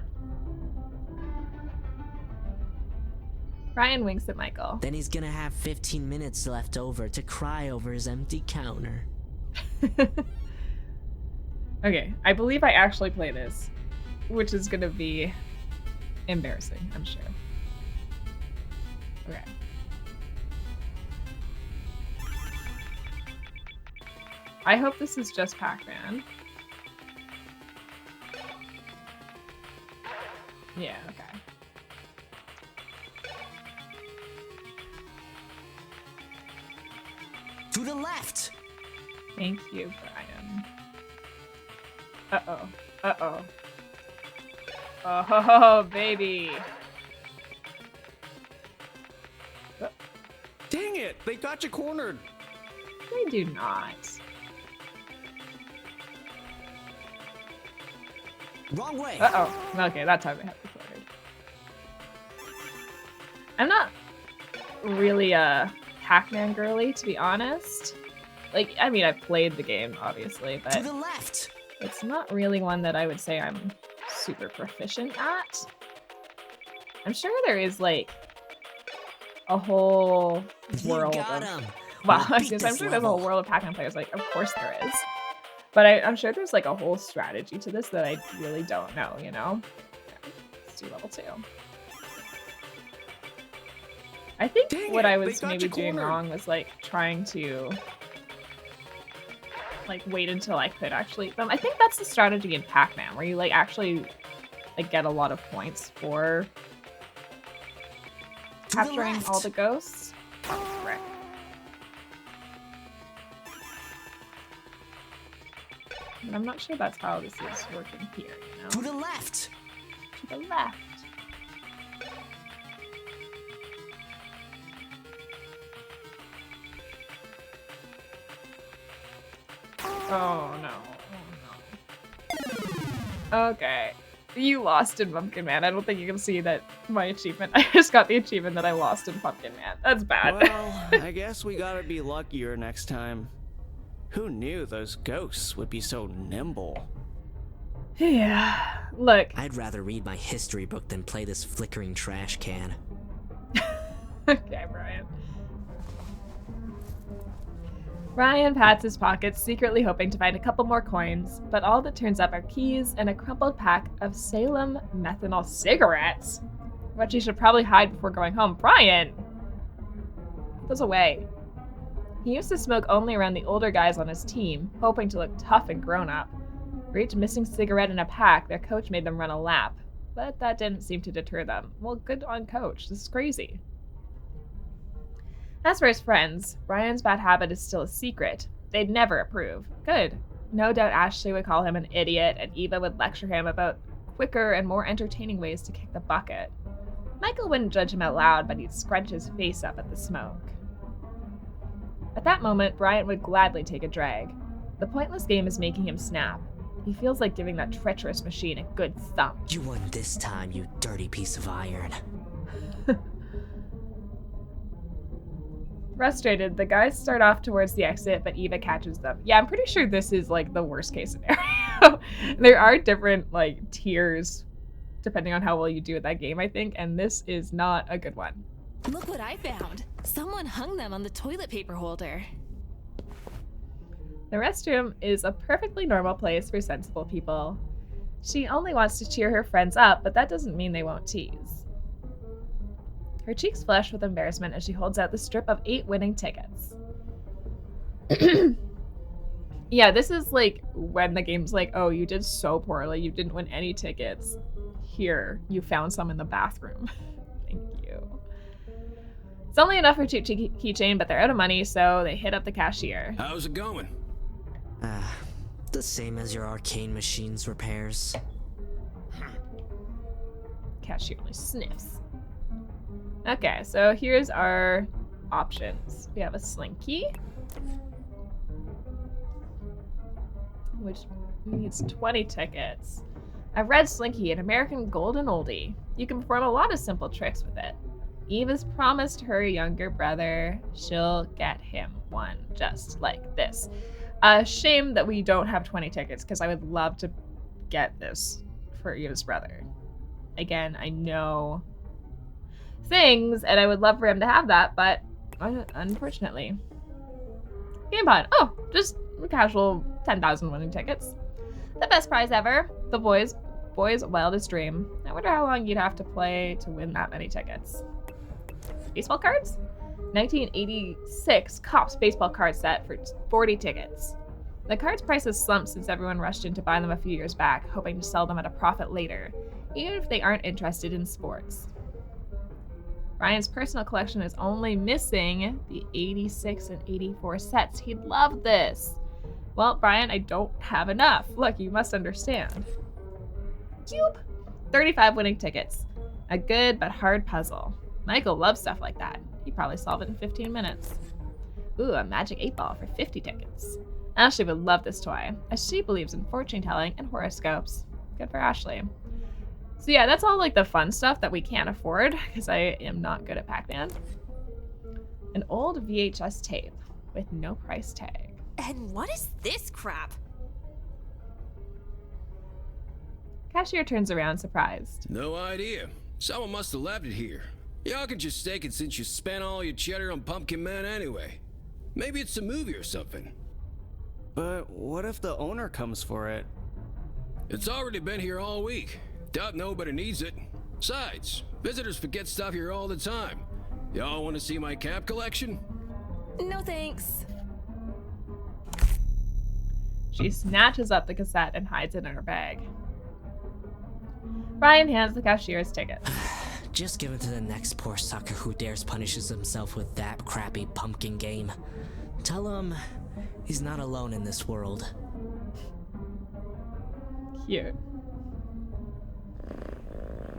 S1: Brian winks at Michael.
S3: Then he's gonna have 15 minutes left over to cry over his empty counter.
S1: Okay, I believe I actually play this, which is gonna be embarrassing, I'm sure. Okay. I hope this is just Pac-Man. Yeah, okay.
S3: To the left!
S1: Thank you, Brian. Uh-oh. Uh-oh. Oh, baby.
S4: Dang it! They got you cornered!
S1: They do not.
S3: Wrong way!
S1: Uh-oh. Okay, that time I have to play. I'm not really a Pac-Man girly, to be honest. Like, I mean, I've played the game, obviously,
S3: To the
S1: but
S3: left!
S1: it's not really one that I would say I'm super proficient at. I'm sure there is, like, a whole world
S3: You got
S1: of...
S3: him!
S1: Well,
S3: We'll
S1: I
S3: beat
S1: guess I'm
S3: this
S1: sure there's a
S3: level.
S1: whole world of Pac-Man players. Like, of course there is. But I'm sure there's, like, a whole strategy to this that I really don't know, you know? Yeah, let's do level 2. I think
S4: Dang
S1: what
S4: it,
S1: I
S4: they
S1: was
S4: got
S1: maybe
S4: you
S1: doing
S4: cornered.
S1: wrong was, like, trying to, like, wait until I could actually... I think that's the strategy in Pac-Man, where you, like, actually, like, get a lot of points for
S3: To the
S1: capturing
S3: left.
S1: all the ghosts. Oh, frick. But I'm not sure that's how this is working here, you
S3: To
S1: know?
S3: the left!
S1: To the left. Oh no. Oh no. Okay. You lost in Pumpkin Man. I don't think you can see that my achievement. I just got the achievement that I lost in Pumpkin Man. That's bad.
S4: Well, I guess we gotta be luckier next time. Who knew those ghosts would be so nimble?
S1: Yeah. Look.
S3: I'd rather read my history book than play this flickering trash can.
S1: Okay, Brian. Brian pats his pockets, secretly hoping to find a couple more coins, but all that turns up are keys and a crumpled pack of Salem methanol cigarettes, which he should probably hide before going home. Brian! Put those away. He used to smoke only around the older guys on his team, hoping to look tough and grown up. For each missing cigarette in a pack, their coach made them run a lap, but that didn't seem to deter them. Well, good on coach. This is crazy. As for his friends, Brian's bad habit is still a secret. They'd never approve. Good. No doubt Ashley would call him an idiot, and Eva would lecture him about quicker and more entertaining ways to kick the bucket. Michael wouldn't judge him out loud, but he'd scrunch his face up at the smoke. At that moment, Brian would gladly take a drag. The pointless game is making him snap. He feels like giving that treacherous machine a good thump.
S3: You won this time, you dirty piece of iron.
S1: Frustrated, the guys start off towards the exit, but Eva catches them. Yeah, I'm pretty sure this is, like, the worst case scenario. There are different, like, tiers depending on how well you do at that game, I think, and this is not a good one.
S5: Look what I found. Someone hung them on the toilet paper holder.
S1: The restroom is a perfectly normal place for sensible people. She only wants to cheer her friends up, but that doesn't mean they won't tease. Her cheeks flush with embarrassment as she holds out the strip of 8 winning tickets. Yeah, this is like when the game's like, oh, you did so poorly, you didn't win any tickets. Here, you found some in the bathroom. Thank you. It's only enough for a cheap keychain, but they're out of money, so they hit up the cashier.
S6: How's it going?
S3: The same as your arcane machine's repairs.
S1: Cashier only sniffs. Okay, so here's our options. We have a slinky, which needs 20 tickets. A red slinky, an American golden oldie. You can perform a lot of simple tricks with it. Eva's promised her younger brother she'll get him one just like this. Shame that we don't have 20 tickets because I would love to get this for Eva's brother. Again, I know things and I would love for him to have that, but unfortunately. Game Pod. Oh, just casual 10,000 winning tickets. The best prize ever. The boys' wildest dream. I wonder how long you'd have to play to win that many tickets. Baseball cards? 1986 Cops baseball card set for 40 tickets. The card's price has slumped since everyone rushed in to buy them a few years back, hoping to sell them at a profit later, even if they aren't interested in sports. Brian's personal collection is only missing the 86 and 84 sets. He'd love this. Well, Brian, I don't have enough. Look, you must understand. Cube. 35 winning tickets. A good but hard puzzle. Michael loves stuff like that. He'd probably solve it in 15 minutes. Ooh, a magic 8-ball for 50 tickets. Ashley would love this toy, as she believes in fortune telling and horoscopes. Good for Ashley. So yeah, that's all like the fun stuff that we can't afford, because I am not good at Pac-Man. An old VHS tape with no price tag.
S2: And what is this crap?
S1: Cashier turns around, surprised.
S6: No idea. Someone must have left it here. Y'all can just take it since you spent all your cheddar on Pumpkin Man anyway. Maybe it's a movie or something.
S4: But what if the owner comes for it?
S6: It's already been here all week. Doubt nobody needs it. Besides, visitors forget stuff here all the time. Y'all want to see my cap collection?
S2: No thanks.
S1: She snatches up the cassette and hides it in her bag. Brian hands the cashier his ticket.
S3: Just give it to the next poor sucker who dares punishes himself with that crappy pumpkin game. Tell him he's not alone in this world.
S1: Cute.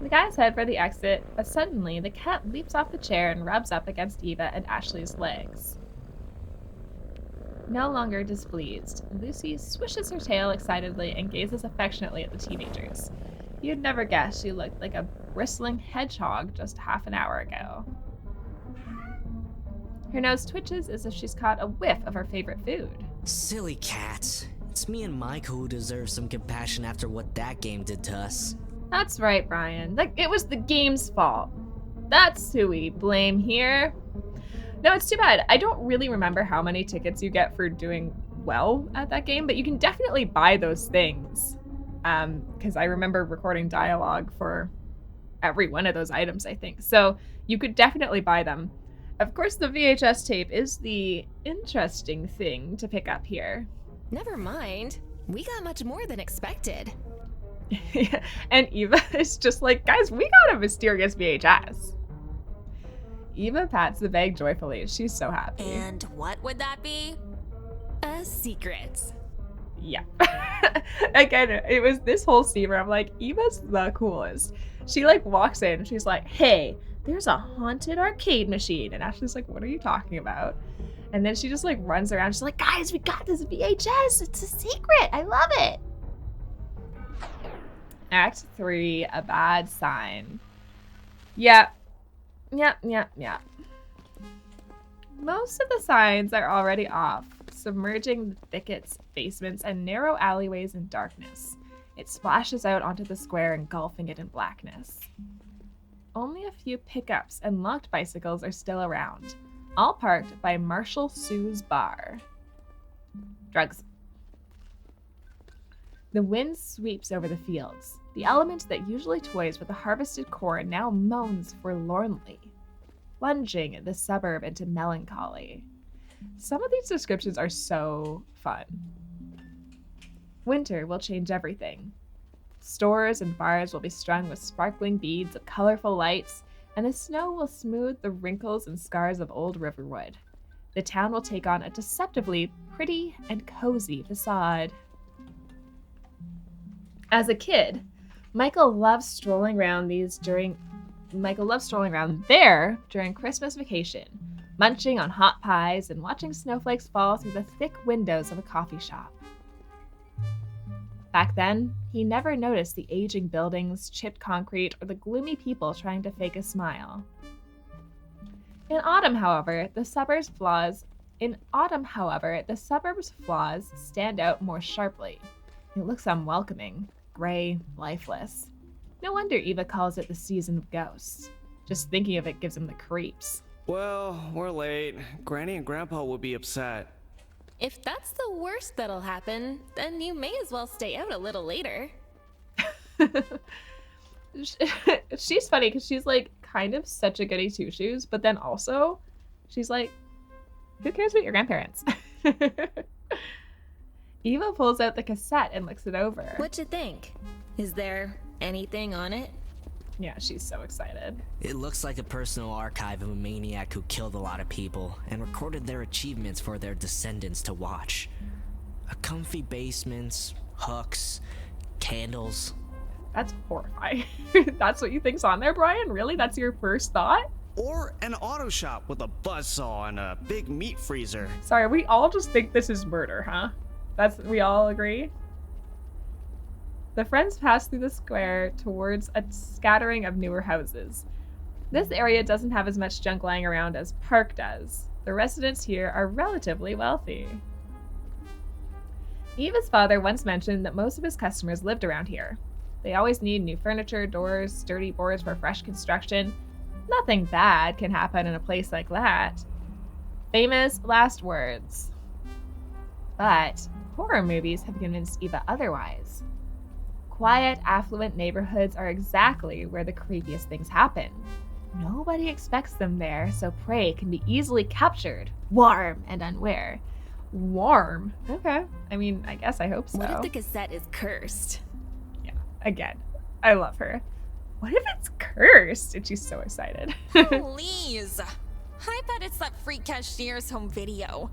S1: The guys head for the exit, but suddenly the cat leaps off the chair and rubs up against Eva and Ashley's legs. No longer displeased, Lucy swishes her tail excitedly and gazes affectionately at the teenagers. You'd never guess she looked like a bristling hedgehog just half an hour ago. Her nose twitches as if she's caught a whiff of her favorite food.
S3: Silly cat. It's me and Mike who deserve some compassion after what that game did to us.
S1: That's right, Brian. It was the game's fault. That's who we blame here. No, it's too bad. I don't really remember how many tickets you get for doing well at that game, but you can definitely buy those things. Because I remember recording dialogue for every one of those items, I think. So you could definitely buy them. Of course, the VHS tape is the interesting thing to pick up here.
S5: Never mind. We got much more than expected.
S1: And Eva is just like, guys, we got a mysterious VHS. Eva pats the bag joyfully. She's so happy.
S2: And what would that be?
S5: A secret.
S1: Yeah. Again, it was this whole scene where I'm like, Eva's the coolest. She walks in, she's like, hey, there's a haunted arcade machine. And Ashley's like, what are you talking about? And then she just runs around. She's like, guys, we got this VHS. It's a secret. I love it. Act 3, a bad sign. Yep. Most of the signs are already off, submerging the thickets, basements, and narrow alleyways in darkness. It splashes out onto the square, engulfing it in blackness. Only a few pickups and locked bicycles are still around, all parked by Marshall Sue's bar. Drugs. The wind sweeps over the fields. The element that usually toys with the harvested corn now moans forlornly, plunging the suburb into melancholy. Some of these descriptions are so fun. Winter will change everything. Stores and bars will be strung with sparkling beads of colorful lights, and the snow will smooth the wrinkles and scars of old Riverwood. The town will take on a deceptively pretty and cozy facade. As a kid, Michael loved strolling around there during Christmas vacation, munching on hot pies and watching snowflakes fall through the thick windows of a coffee shop. Back then, he never noticed the aging buildings, chipped concrete, or the gloomy people trying to fake a smile. In autumn, however, the suburbs' flaws stand out more sharply. It looks unwelcoming, gray, lifeless. No wonder Eva calls it the season of ghosts. Just thinking of it gives him the creeps.
S4: Well, we're late. Granny and Grandpa will be upset.
S5: If that's the worst that'll happen, then you may as well stay out a little later.
S1: She's funny because she's like kind of such a goody two shoes, but then also she's like, who cares about your grandparents? Eva pulls out the cassette and looks it over.
S5: What'd you think? Is there anything on it?
S1: Yeah, she's so excited.
S3: It looks like a personal archive of a maniac who killed a lot of people and recorded their achievements for their descendants to watch. A comfy basement, hooks, candles.
S1: That's horrifying. That's what you think's on there, Brian? Really? That's your first thought?
S4: Or an auto shop with a buzzsaw and a big meat freezer.
S1: Sorry, we all just think this is murder, huh? We all agree? The friends pass through the square towards a scattering of newer houses. This area doesn't have as much junk lying around as Park does. The residents here are relatively wealthy. Eva's father once mentioned that most of his customers lived around here. They always need new furniture, doors, sturdy boards for fresh construction. Nothing bad can happen in a place like that. Famous last words. But horror movies have convinced Eva otherwise. Quiet, affluent neighborhoods are exactly where the creepiest things happen. Nobody expects them there, so prey can be easily captured, warm and unaware. Warm? Okay. I mean, I guess I hope so.
S5: What if the cassette is cursed?
S1: Yeah, again, I love her. What if it's cursed? And she's so excited.
S2: Please. I bet it's that freak cashier's home video.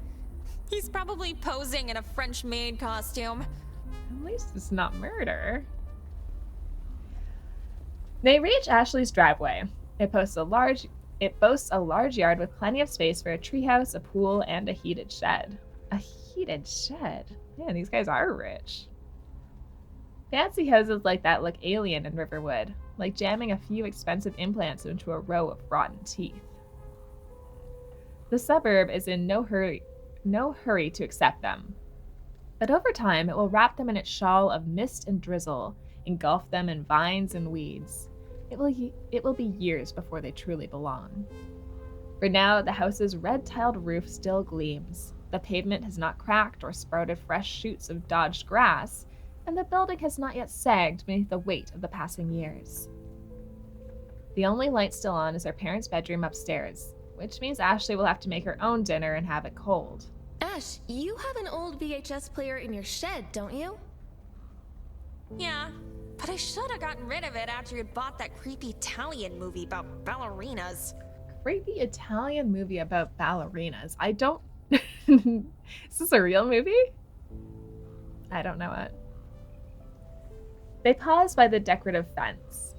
S2: He's probably posing in a French maid costume.
S1: At least it's not murder. They reach Ashley's driveway. It boasts a large yard with plenty of space for a treehouse, a pool, and a heated shed. A heated shed? Man, these guys are rich. Fancy houses like that look alien in Riverwood, like jamming a few expensive implants into a row of rotten teeth. The suburb is in no hurry to accept them. But over time, it will wrap them in its shawl of mist and drizzle, engulf them in vines and weeds. It will be years before they truly belong. For now, the house's red-tiled roof still gleams. The pavement has not cracked or sprouted fresh shoots of dodged grass, and the building has not yet sagged beneath the weight of the passing years. The only light still on is our parents' bedroom upstairs, which means Ashley will have to make her own dinner and have it cold.
S5: Ash, you have an old VHS player in your shed, don't you?
S2: Yeah, but I should have gotten rid of it after you'd bought that creepy Italian movie about ballerinas.
S1: Creepy Italian movie about ballerinas. I don't... Is this a real movie? I don't know it. They pause by the decorative fence.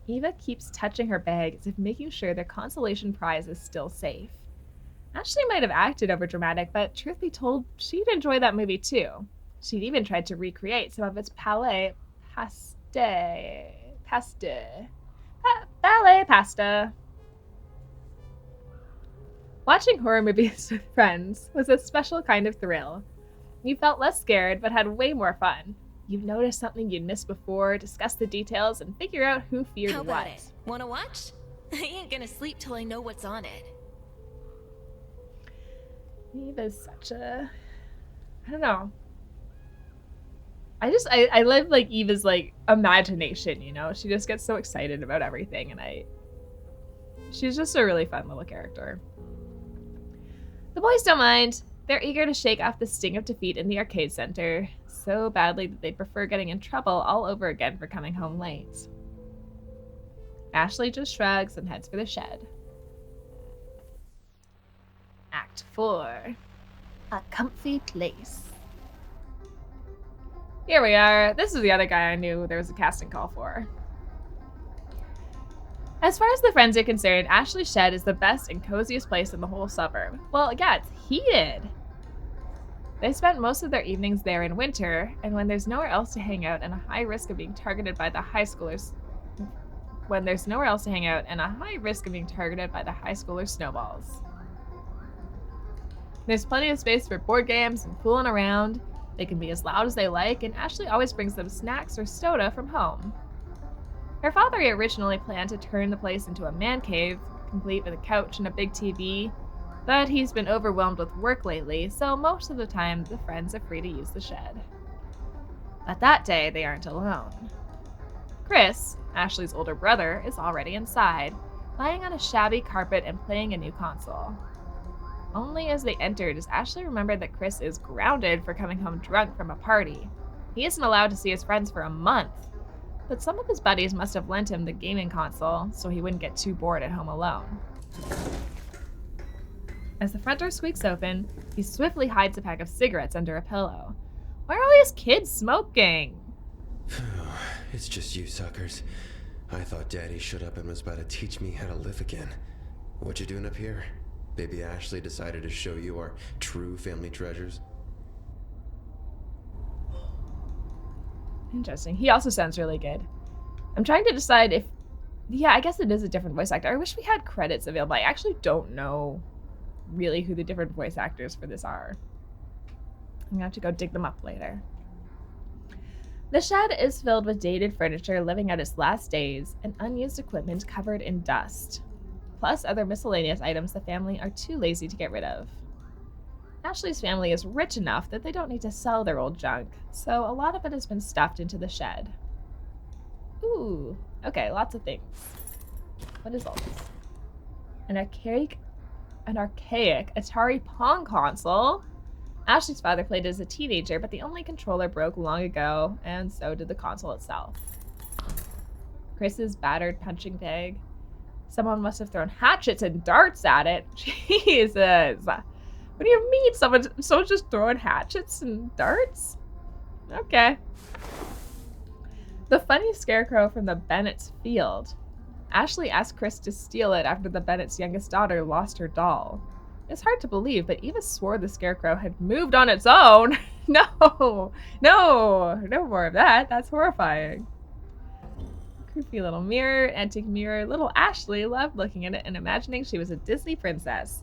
S1: Eva keeps touching her bag as if making sure their consolation prize is still safe. Ashley might have acted overdramatic, but truth be told, she'd enjoy that movie too. She'd even tried to recreate some of its ballet pasta. Watching horror movies with friends was a special kind of thrill. You felt less scared, but had way more fun. You'd notice something you'd missed before, discuss the details, and figure out who feared
S5: How
S1: what.
S5: about it? Wanna watch? I ain't gonna sleep till I know what's on it.
S1: Eva's such a... I don't know. I love, like, Eva's, like, imagination, you know? She just gets so excited about everything, and she's just a really fun little character. The boys don't mind. They're eager to shake off the sting of defeat in the arcade center so badly that they'd prefer getting in trouble all over again for coming home late. Ashley just shrugs and heads for the shed. Act 4. A comfy place. Here we are. This is the other guy I knew there was a casting call for. As far as the friends are concerned, Ashley's shed is the best and coziest place in the whole suburb. Well, yeah, it's heated. They spent most of their evenings there in winter, and when there's nowhere else to hang out and a high risk of being targeted by the high schoolers when there's nowhere else to hang out and a high risk of being targeted by the high schooler snowballs. There's plenty of space for board games and fooling around. They can be as loud as they like, and Ashley always brings them snacks or soda from home. Her father originally planned to turn the place into a man cave, complete with a couch and a big TV, but he's been overwhelmed with work lately, so most of the time the friends are free to use the shed. But that day, they aren't alone. Chris, Ashley's older brother, is already inside, lying on a shabby carpet and playing a new console. Only as they entered does Ashley remember that Chris is grounded for coming home drunk from a party. He isn't allowed to see his friends for a month, but some of his buddies must have lent him the gaming console so he wouldn't get too bored at home alone. As the front door squeaks open, he swiftly hides a pack of cigarettes under a pillow. Why are all these kids smoking?
S7: It's just you suckers. I thought Daddy showed up and was about to teach me how to live again. What you doing up here? Baby Ashley decided to show you our true family treasures.
S1: Interesting. He also sounds really good. I'm trying to decide if... Yeah, I guess it is a different voice actor. I wish we had credits available. I actually don't know really who the different voice actors for this are. I'm gonna have to go dig them up later. The shed is filled with dated furniture living out its last days and unused equipment covered in dust, plus other miscellaneous items the family are too lazy to get rid of. Ashley's family is rich enough that they don't need to sell their old junk, so a lot of it has been stuffed into the shed. Ooh, okay, lots of things. What is all this? An archaic Atari Pong console. Ashley's father played it as a teenager, but the only controller broke long ago, and so did the console itself. Chris's battered punching bag. Someone must have thrown hatchets and darts at it. Jesus. What do you mean someone's just throwing hatchets and darts? Okay. The funny scarecrow from the Bennett's field. Ashley asked Chris to steal it after the Bennett's youngest daughter lost her doll. It's hard to believe, but Eva swore the scarecrow had moved on its own. No more of that. That's horrifying. Creepy little mirror, antique mirror. Little Ashley loved looking at it and imagining she was a Disney princess.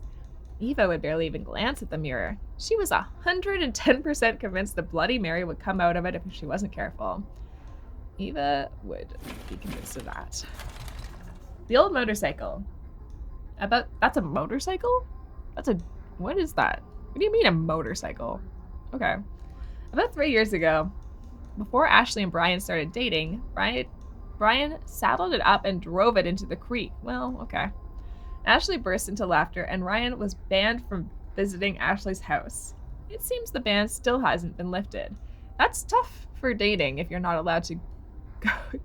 S1: Eva would barely even glance at the mirror. She was 110% convinced the Bloody Mary would come out of it if she wasn't careful. Eva would be convinced of that. The old motorcycle. That's a motorcycle? What is that? What do you mean a motorcycle? Okay. About 3 years ago, before Ashley and Brian started dating, Brian saddled it up and drove it into the creek. Well, okay. Ashley burst into laughter, and Ryan was banned from visiting Ashley's house. It seems the ban still hasn't been lifted. That's tough for dating if you're not allowed to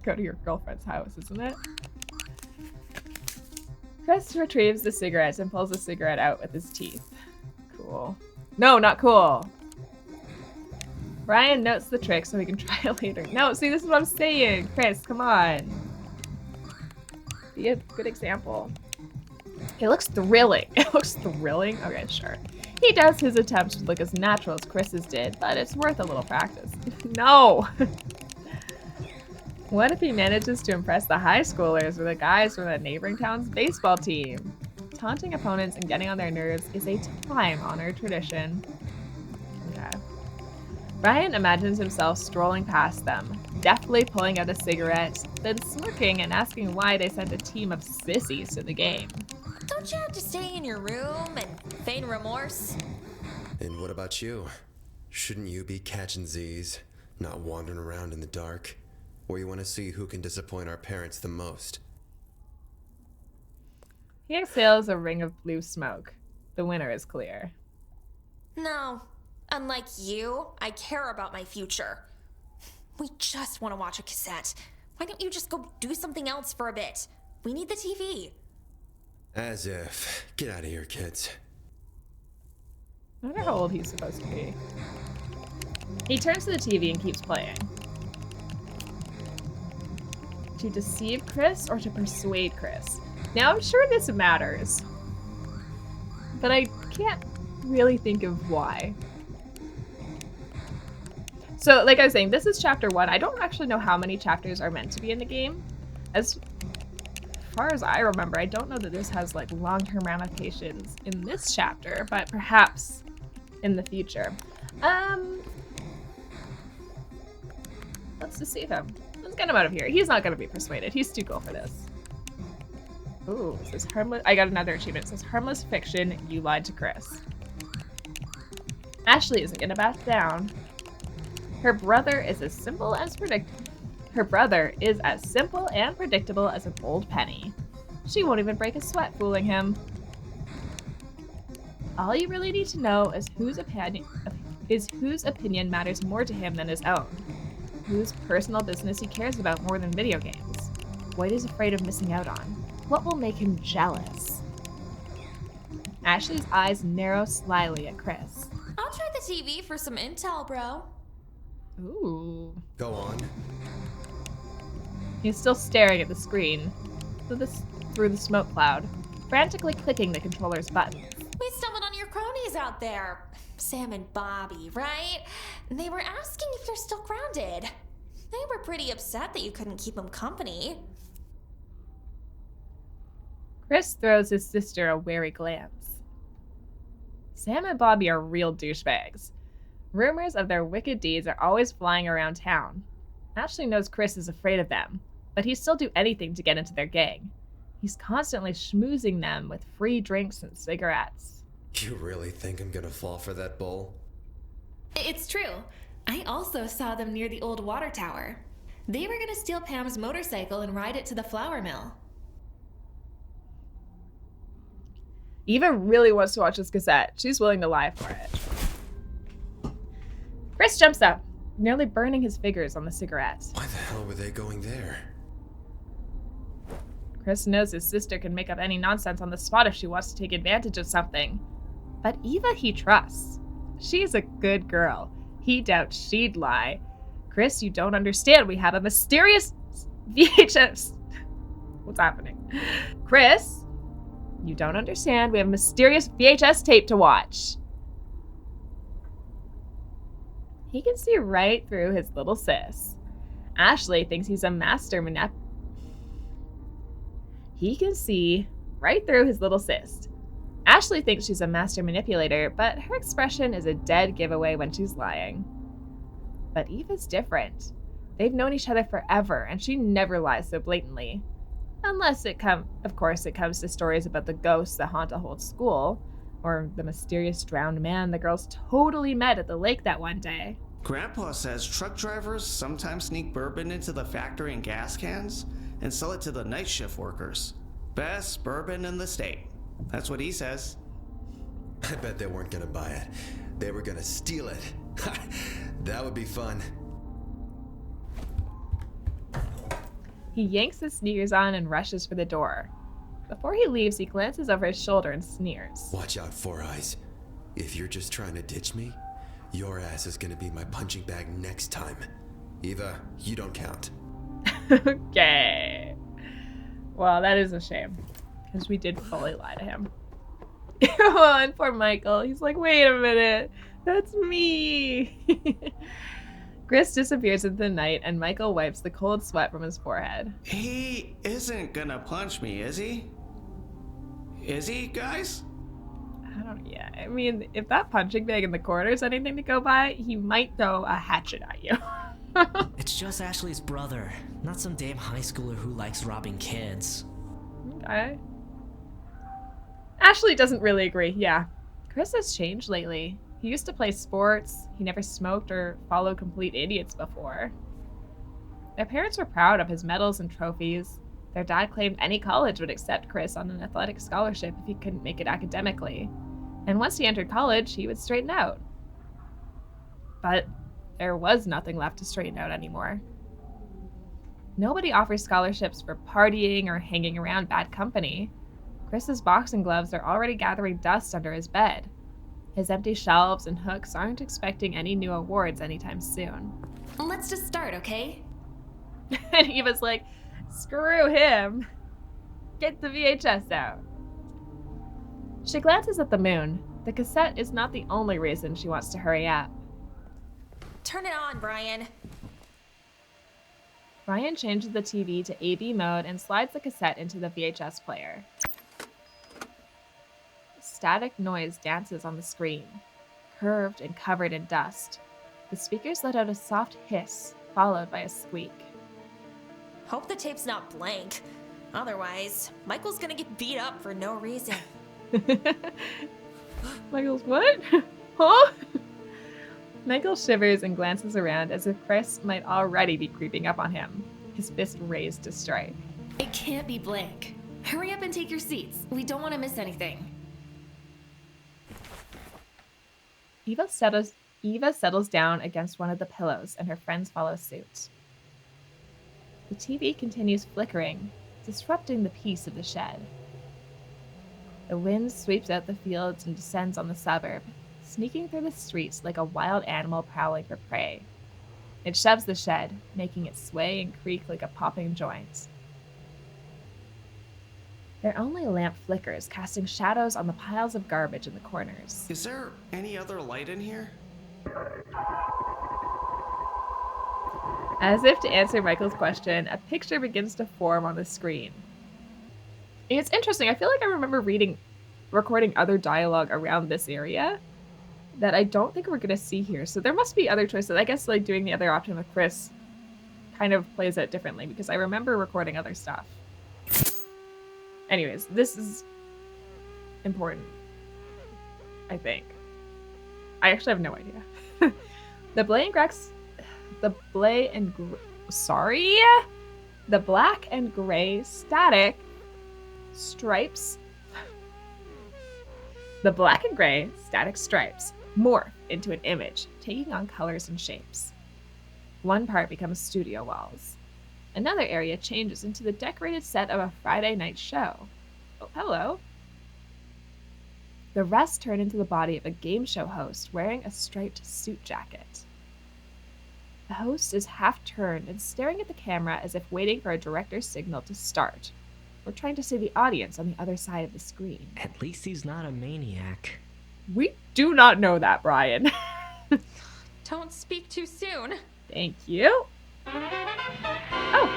S1: go to your girlfriend's house, isn't it? Chris retrieves the cigarettes and pulls the cigarette out with his teeth. Cool. No, not cool. Brian notes the trick so he can try it later. No, see, this is what I'm saying. Chris, come on. Be a good example. It looks thrilling. It looks thrilling? Okay, sure. He does his attempts to look as natural as Chris's did, but it's worth a little practice. No! What if he manages to impress the high schoolers or the guys from the neighboring town's baseball team? Taunting opponents and getting on their nerves is a time-honored tradition. Okay. Brian imagines himself strolling past them, deftly pulling out a cigarette, then smirking and asking why they sent a team of sissies to the game.
S2: Don't you have to stay in your room and feign remorse?
S7: And what about you? Shouldn't you be catching Z's, not wandering around in the dark? Or you want to see who can disappoint our parents the most?
S1: He exhales a ring of blue smoke. The winner is clear.
S2: No. Unlike you, I care about my future. We just want to watch a cassette. Why don't you just go do something else for a bit? We need the TV.
S7: As if. Get out of here, kids.
S1: I wonder how old he's supposed to be. He turns to the TV and keeps playing. To deceive Chris or to persuade Chris? Now, I'm sure this matters, but I can't really think of why. So, like I was saying, this is chapter 1. I don't actually know how many chapters are meant to be in the game. As far as I remember, I don't know that this has like long-term ramifications in this chapter, but perhaps in the future. Let's deceive him. Let's get him out of here. He's not going to be persuaded. He's too cool for this. Ooh, it says harmless. I got another achievement. It says harmless fiction. You lied to Chris. Ashley isn't going to back down. Her brother is as simple and predictable as an old penny. She won't even break a sweat fooling him. All you really need to know is whose opinion matters more to him than his own. Whose personal business he cares about more than video games. What he's afraid of missing out on. What will make him jealous. Ashley's eyes narrow slyly at Chris.
S2: I'll try the TV for some intel, bro.
S1: Ooh.
S7: Go on.
S1: He's still staring at the screen through the smoke cloud, frantically clicking the controller's buttons.
S2: We stumbled on your cronies out there. Sam and Bobby, right? They were asking if you're still grounded. They were pretty upset that you couldn't keep them company.
S1: Chris throws his sister a wary glance. Sam and Bobby are real douchebags. Rumors of their wicked deeds are always flying around town. Ashley knows Chris is afraid of them, but he'd still do anything to get into their gang. He's constantly schmoozing them with free drinks and cigarettes.
S7: You really think I'm gonna fall for that bull?
S5: It's true. I also saw them near the old water tower. They were gonna steal Pam's motorcycle and ride it to the flour mill.
S1: Eva really wants to watch this cassette. She's willing to lie for it. Chris jumps up, nearly burning his fingers on the cigarette.
S7: Why the hell were they going there?
S1: Chris knows his sister can make up any nonsense on the spot if she wants to take advantage of something. But Eva he trusts. She's a good girl. He doubts she'd lie. Chris, you don't understand. We have a mysterious VHS. What's happening? Chris, you don't understand. We have a mysterious VHS tape to watch. He can see right through his little sis. Ashley thinks he's a master He can see right through his little sis. Ashley thinks she's a master manipulator, but her expression is a dead giveaway when she's lying. But Eva's different. They've known each other forever, and she never lies so blatantly. Unless it comes to stories about the ghosts that haunt a whole school, or the mysterious drowned man the girls totally met at the lake that one day.
S4: Grandpa says truck drivers sometimes sneak bourbon into the factory in gas cans and sell it to the night shift workers. Best bourbon in the state. That's what he says.
S7: I bet they weren't gonna buy it. They were gonna steal it. That would be fun.
S1: He yanks his sneakers on and rushes for the door. Before he leaves, he glances over his shoulder and sneers.
S7: Watch out, Four Eyes. If you're just trying to ditch me, your ass is gonna be my punching bag next time. Eva, you don't count.
S1: Okay. Well, that is a shame, because we did fully lie to him. Oh, and poor Michael. He's like, wait a minute. That's me. Chris disappears into the night, and Michael wipes the cold sweat from his forehead.
S4: He isn't gonna punch me, is he? Is he, guys?
S1: Yeah, I mean, if that punching bag in the corner is anything to go by, he might throw a hatchet at you.
S3: It's just Ashley's brother, not some damn high schooler who likes robbing kids.
S1: Okay. Ashley doesn't really agree, yeah. Chris has changed lately. He used to play sports. He never smoked or followed complete idiots before. Their parents were proud of his medals and trophies. Their dad claimed any college would accept Chris on an athletic scholarship if he couldn't make it academically. And once he entered college, he would straighten out. But there was nothing left to straighten out anymore. Nobody offers scholarships for partying or hanging around bad company. Chris's boxing gloves are already gathering dust under his bed. His empty shelves and hooks aren't expecting any new awards anytime soon.
S5: Let's just start, okay?
S1: And Eva's like, screw him. Get the VHS out. She glances at the moon. The cassette is not the only reason she wants to hurry up.
S2: Turn it on, Brian.
S1: Brian changes the TV to AV mode and slides the cassette into the VHS player. Static noise dances on the screen, curved and covered in dust. The speakers let out a soft hiss, followed by a squeak.
S2: Hope the tape's not blank. Otherwise, Michael's gonna get beat up for no reason.
S1: Michael's what? Huh? Michael shivers and glances around as if Chris might already be creeping up on him, his fist raised to strike.
S5: It can't be blank. Hurry up and take your seats. We don't want to miss anything.
S1: Eva settles down against one of the pillows, and her friends follow suit. The TV continues flickering, disrupting the peace of the shed. The wind sweeps out the fields and descends on the suburb, sneaking through the streets like a wild animal prowling for prey. It shoves the shed, making it sway and creak like a popping joint. Their only lamp flickers, casting shadows on the piles of garbage in the corners.
S4: Is there any other light in here?
S1: As if to answer Michael's question, a picture begins to form on the screen. It's interesting. I feel like I remember recording other dialogue around this area that I don't think we're going to see here. So there must be other choices. I guess like doing the other option with Chris kind of plays out differently because I remember recording other stuff. Anyways, this is important, I think. I actually have no idea. The black and gray static stripes. The black and gray static stripes morph into an image, taking on colors and shapes. One part becomes studio walls. Another area changes into the decorated set of a Friday night show. Oh, hello. The rest turn into the body of a game show host wearing a striped suit jacket. The host is half turned and staring at the camera as if waiting for a director's signal to start, or trying to see the audience on the other side of the screen.
S3: At least he's not a maniac.
S1: We do not know that, Brian.
S2: Don't speak too soon.
S1: Thank you. Oh.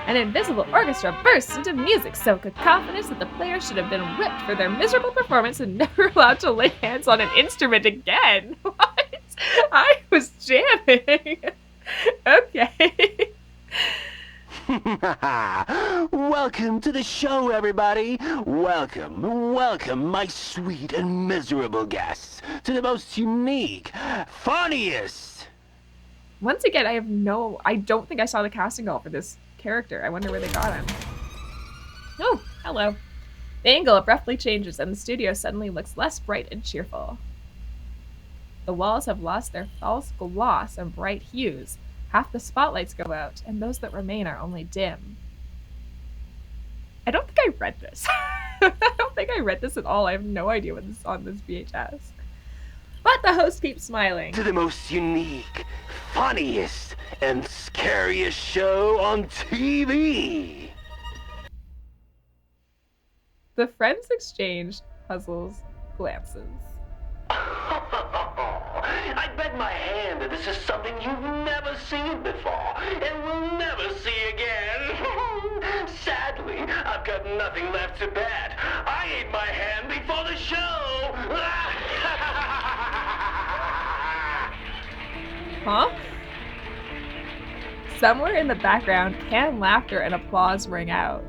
S1: An invisible orchestra bursts into music so cacophonous that the players should have been whipped for their miserable performance and never allowed to lay hands on an instrument again. What? I was jamming. Okay.
S8: Welcome to the show, everybody. Welcome, my sweet and miserable guests, to the most unique, funniest.
S1: Once again, I don't think I saw the casting call for this character. I wonder where they got him. Oh, hello. The angle abruptly changes and the studio suddenly looks less bright and cheerful. The walls have lost their false gloss and bright hues. Half the spotlights go out, and those that remain are only dim. I don't think I read this. I don't think I read this at all. I have no idea what is on this VHS. But the host keeps smiling.
S8: To the most unique, funniest, and scariest show on TV.
S1: The friends exchange puzzles glances.
S8: I bet my hand that this is something you've never seen before and will never see again. Sadly, I've got nothing left to bet. I ate my hand before the show.
S1: Huh? Somewhere in the background, canned laughter and applause ring out.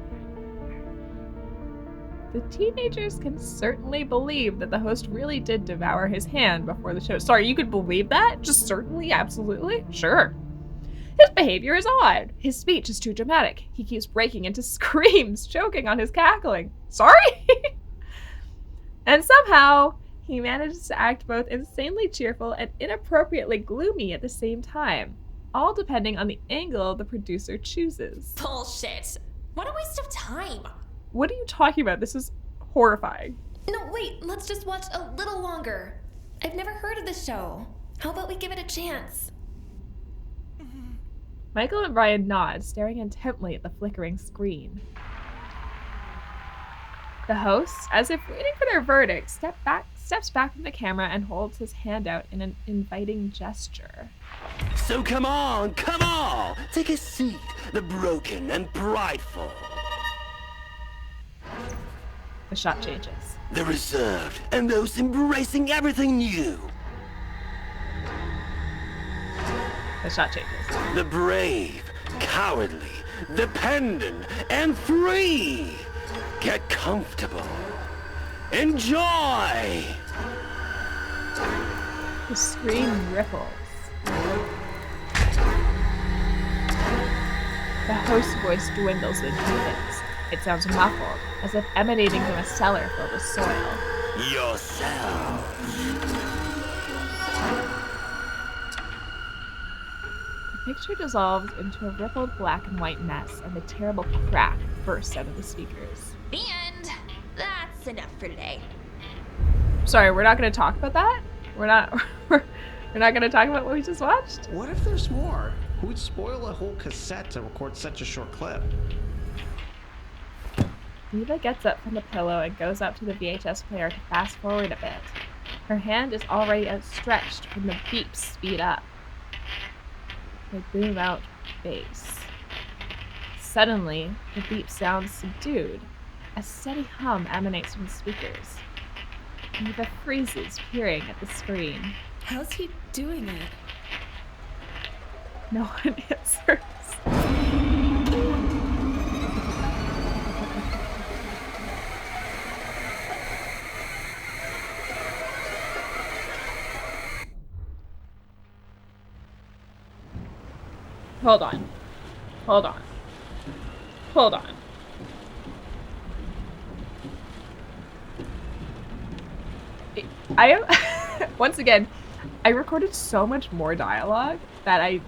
S1: The teenagers can certainly believe that the host really did devour his hand before the show. Sorry, you could believe that? Just certainly? Absolutely? Sure. His behavior is odd. His speech is too dramatic. He keeps breaking into screams, choking on his cackling. Sorry? And somehow, he manages to act both insanely cheerful and inappropriately gloomy at the same time, all depending on the angle the producer chooses.
S2: Bullshit. What a waste of time.
S1: What are you talking about? This is horrifying.
S5: No, wait, let's just watch a little longer. I've never heard of this show. How about we give it a chance?
S1: Michael and Brian nod, staring intently at the flickering screen. The hosts, as if waiting for their verdict, step back steps back from the camera and holds his hand out in an inviting gesture.
S8: So come on, take a seat, the broken and prideful.
S1: The shot changes.
S8: The reserved and those embracing everything new.
S1: The shot changes.
S8: The brave, cowardly, dependent, and free. Get comfortable. Enjoy!
S1: The screen ripples. The host's voice dwindles and deepens. It sounds muffled, as if emanating from a cellar filled with soil.
S8: Yourself.
S1: The picture dissolves into a rippled black and white mess, and a terrible crack bursts out of the speakers.
S2: The end. That's enough for today.
S1: Sorry, we're not going to talk about that? We're not going to talk about what we just watched?
S4: What if there's more? Who'd spoil a whole cassette to record such a short clip?
S1: Eva gets up from the pillow and goes up to the VHS player to fast forward a bit. Her hand is already outstretched when the beeps speed up. They boom out bass. Suddenly, the beep sounds subdued. A steady hum emanates from the speakers. Eva freezes, peering at the screen.
S5: How's he doing it?
S1: No one answers. Hold on. Hold on. Hold on. I am once again, I recorded so much more dialogue that I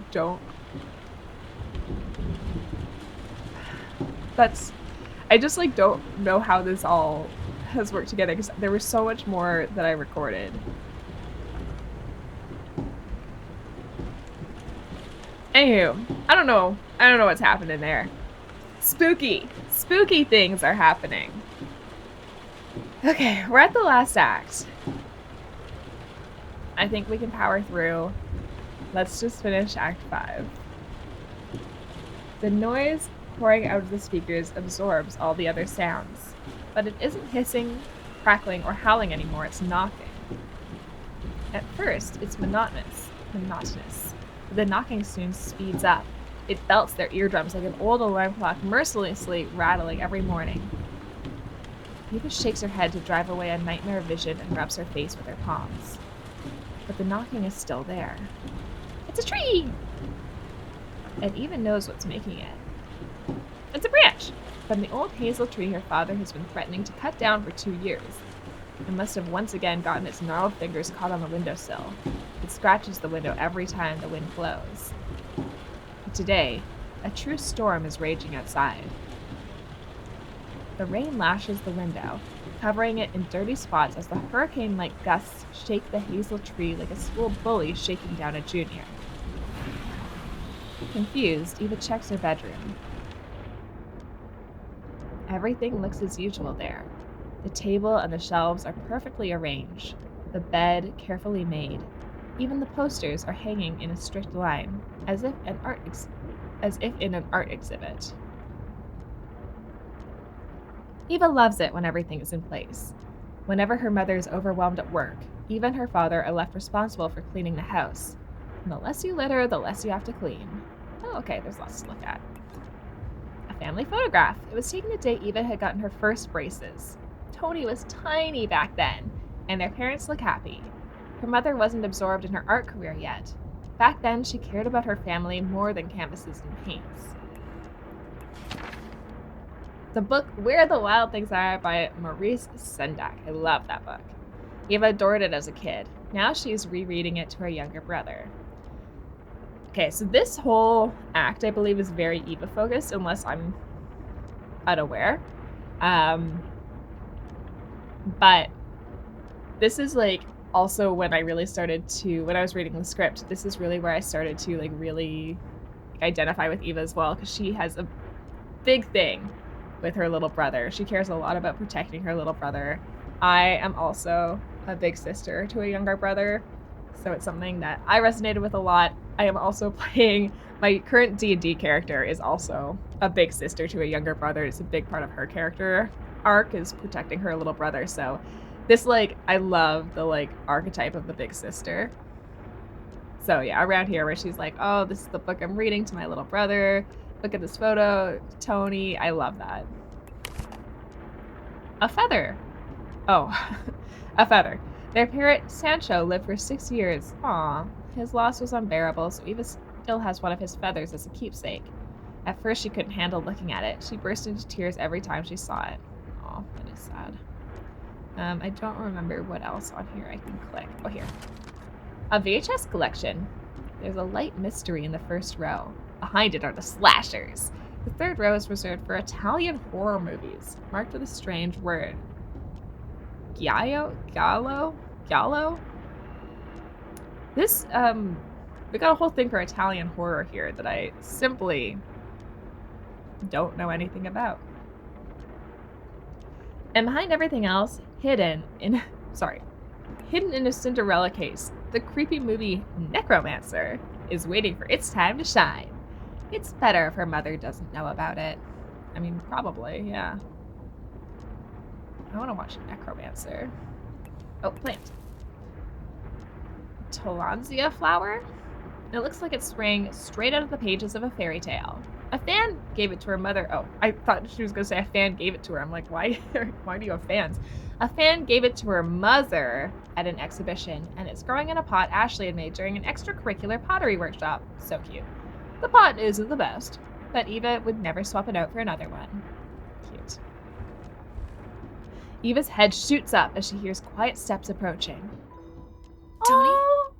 S1: just like don't know how this all has worked together because there was so much more that I recorded. Anywho, I don't know what's happening there. Spooky things are happening. Okay, we're at the last act. I think we can power through. Let's just finish Act 5. The noise pouring out of the speakers absorbs all the other sounds, but it isn't hissing, crackling, or howling anymore, it's knocking. At first, it's monotonous. The knocking soon speeds up. It belts their eardrums like an old alarm clock mercilessly rattling every morning. Eva shakes her head to drive away a nightmare vision and rubs her face with her palms. But the knocking is still there. It's a tree! And Eva knows what's making it. It's a branch from the old hazel tree her father has been threatening to cut down for 2 years. It must have once again gotten its gnarled fingers caught on the windowsill. It scratches the window every time the wind blows. But today, a true storm is raging outside. The rain lashes the window, covering it in dirty spots as the hurricane-like gusts shake the hazel tree like a school bully shaking down a junior. Confused, Eva checks her bedroom. Everything looks as usual there. The table and the shelves are perfectly arranged, the bed carefully made. Even the posters are hanging in a strict line, as if in an art exhibit. Eva loves it when everything is in place. Whenever her mother is overwhelmed at work, Eva and her father are left responsible for cleaning the house. And the less you litter, the less you have to clean. Oh, okay, there's lots to look at. A family photograph. It was taken the day Eva had gotten her first braces. Tony was tiny back then, and their parents look happy. Her mother wasn't absorbed in her art career yet. Back then, she cared about her family more than canvases and paints. The book Where the Wild Things Are by Maurice Sendak. I love that book. Eva adored it as a kid. Now she's rereading it to her younger brother. Okay, so this whole act, I believe, is very Eva-focused, unless I'm unaware. But this is like also when I really started to, when I was reading the script, this is really where I started to like really identify with Eva as well, because she has a big thing with her little brother. She cares a lot about protecting her little brother. I am also a big sister to a younger brother, so it's something that I resonated with a lot. I am also playing, my current D&D character is also a big sister to a younger brother. It's a big part of her character arc is protecting her little brother, so this, like, I love the, like, archetype of the big sister. So yeah, around here where she's like, oh, this is the book I'm reading to my little brother. Look at this photo, Tony. I love that. A feather. Oh, a feather. Their parrot, Sancho, lived for 6 years. Aw, his loss was unbearable, so Eva still has one of his feathers as a keepsake. At first, she couldn't handle looking at it. She burst into tears every time she saw it. Aw, that is sad. I don't remember what else on here I can click. Oh, here. A VHS collection. There's a light mystery in the first row. Behind it are the slashers. The third row is reserved for Italian horror movies, marked with a strange word. Giallo? This, we got a whole thing for Italian horror here that I simply don't know anything about. And behind everything else, hidden in a Cinderella case, the creepy movie Necromancer is waiting for its time to shine. It's better if her mother doesn't know about it. I mean, probably, yeah. I want to watch Necromancer. Oh, plant. Tillandsia flower? It looks like it's sprang straight out of the pages of a fairy tale. A fan gave it to her mother. Oh, I thought she was going to say a fan gave it to her. I'm like, why do you have fans? A fan gave it to her mother at an exhibition, and it's growing in a pot Ashley had made during an extracurricular pottery workshop. So cute. The pot isn't the best, but Eva would never swap it out for another one. Cute. Eva's head shoots up as she hears quiet steps approaching.
S5: Tony?
S1: Oh,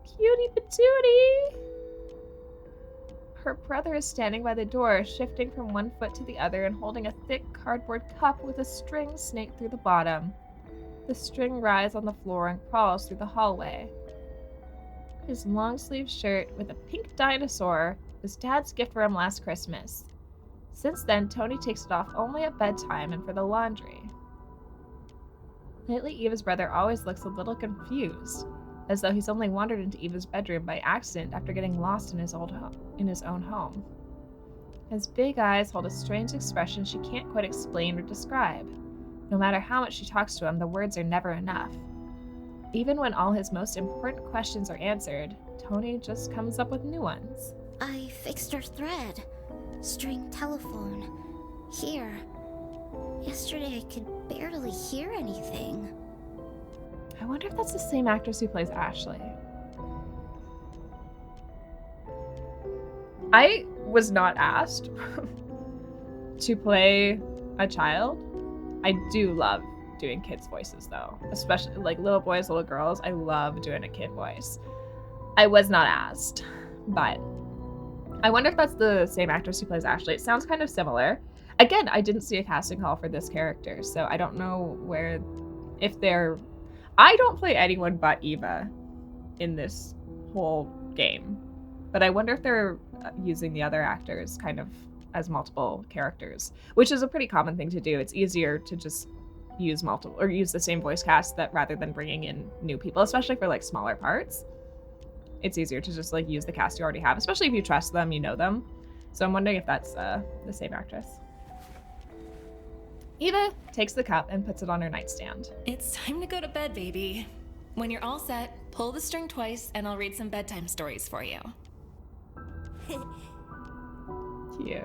S1: cutie patootie! Her brother is standing by the door, shifting from one foot to the other and holding a thick cardboard cup with a string snaked through the bottom. The string rises on the floor and crawls through the hallway. His long-sleeved shirt with a pink dinosaur was Dad's gift for him last Christmas. Since then, Tony takes it off only at bedtime and for the laundry. Lately, Eva's brother always looks a little confused, as though he's only wandered into Eva's bedroom by accident after getting lost in his own home. His big eyes hold a strange expression she can't quite explain or describe. No matter how much she talks to him, the words are never enough. Even when all his most important questions are answered, Tony just comes up with new ones.
S9: I fixed her thread. String telephone. Here. Yesterday I could barely hear anything.
S1: I wonder if that's the same actress who plays Ashley. I was not asked to play a child. I do love doing kids' voices though, especially like little boys, little girls. I love doing a kid voice. I was not asked, but I wonder if that's the same actress who plays Ashley. It sounds kind of similar. Again, I didn't see a casting call for this character, so I don't know I don't play anyone but Eva in this whole game, but I wonder if they're using the other actors kind of as multiple characters, which is a pretty common thing to do. It's easier to just use the same voice cast that rather than bringing in new people, especially for like smaller parts. It's easier to just like use the cast you already have, especially if you trust them, you know them. So I'm wondering if that's the same actress. Eva takes the cup and puts it on her nightstand.
S5: It's time to go to bed, baby. When you're all set, pull the string twice and I'll read some bedtime stories for you.
S1: Cute.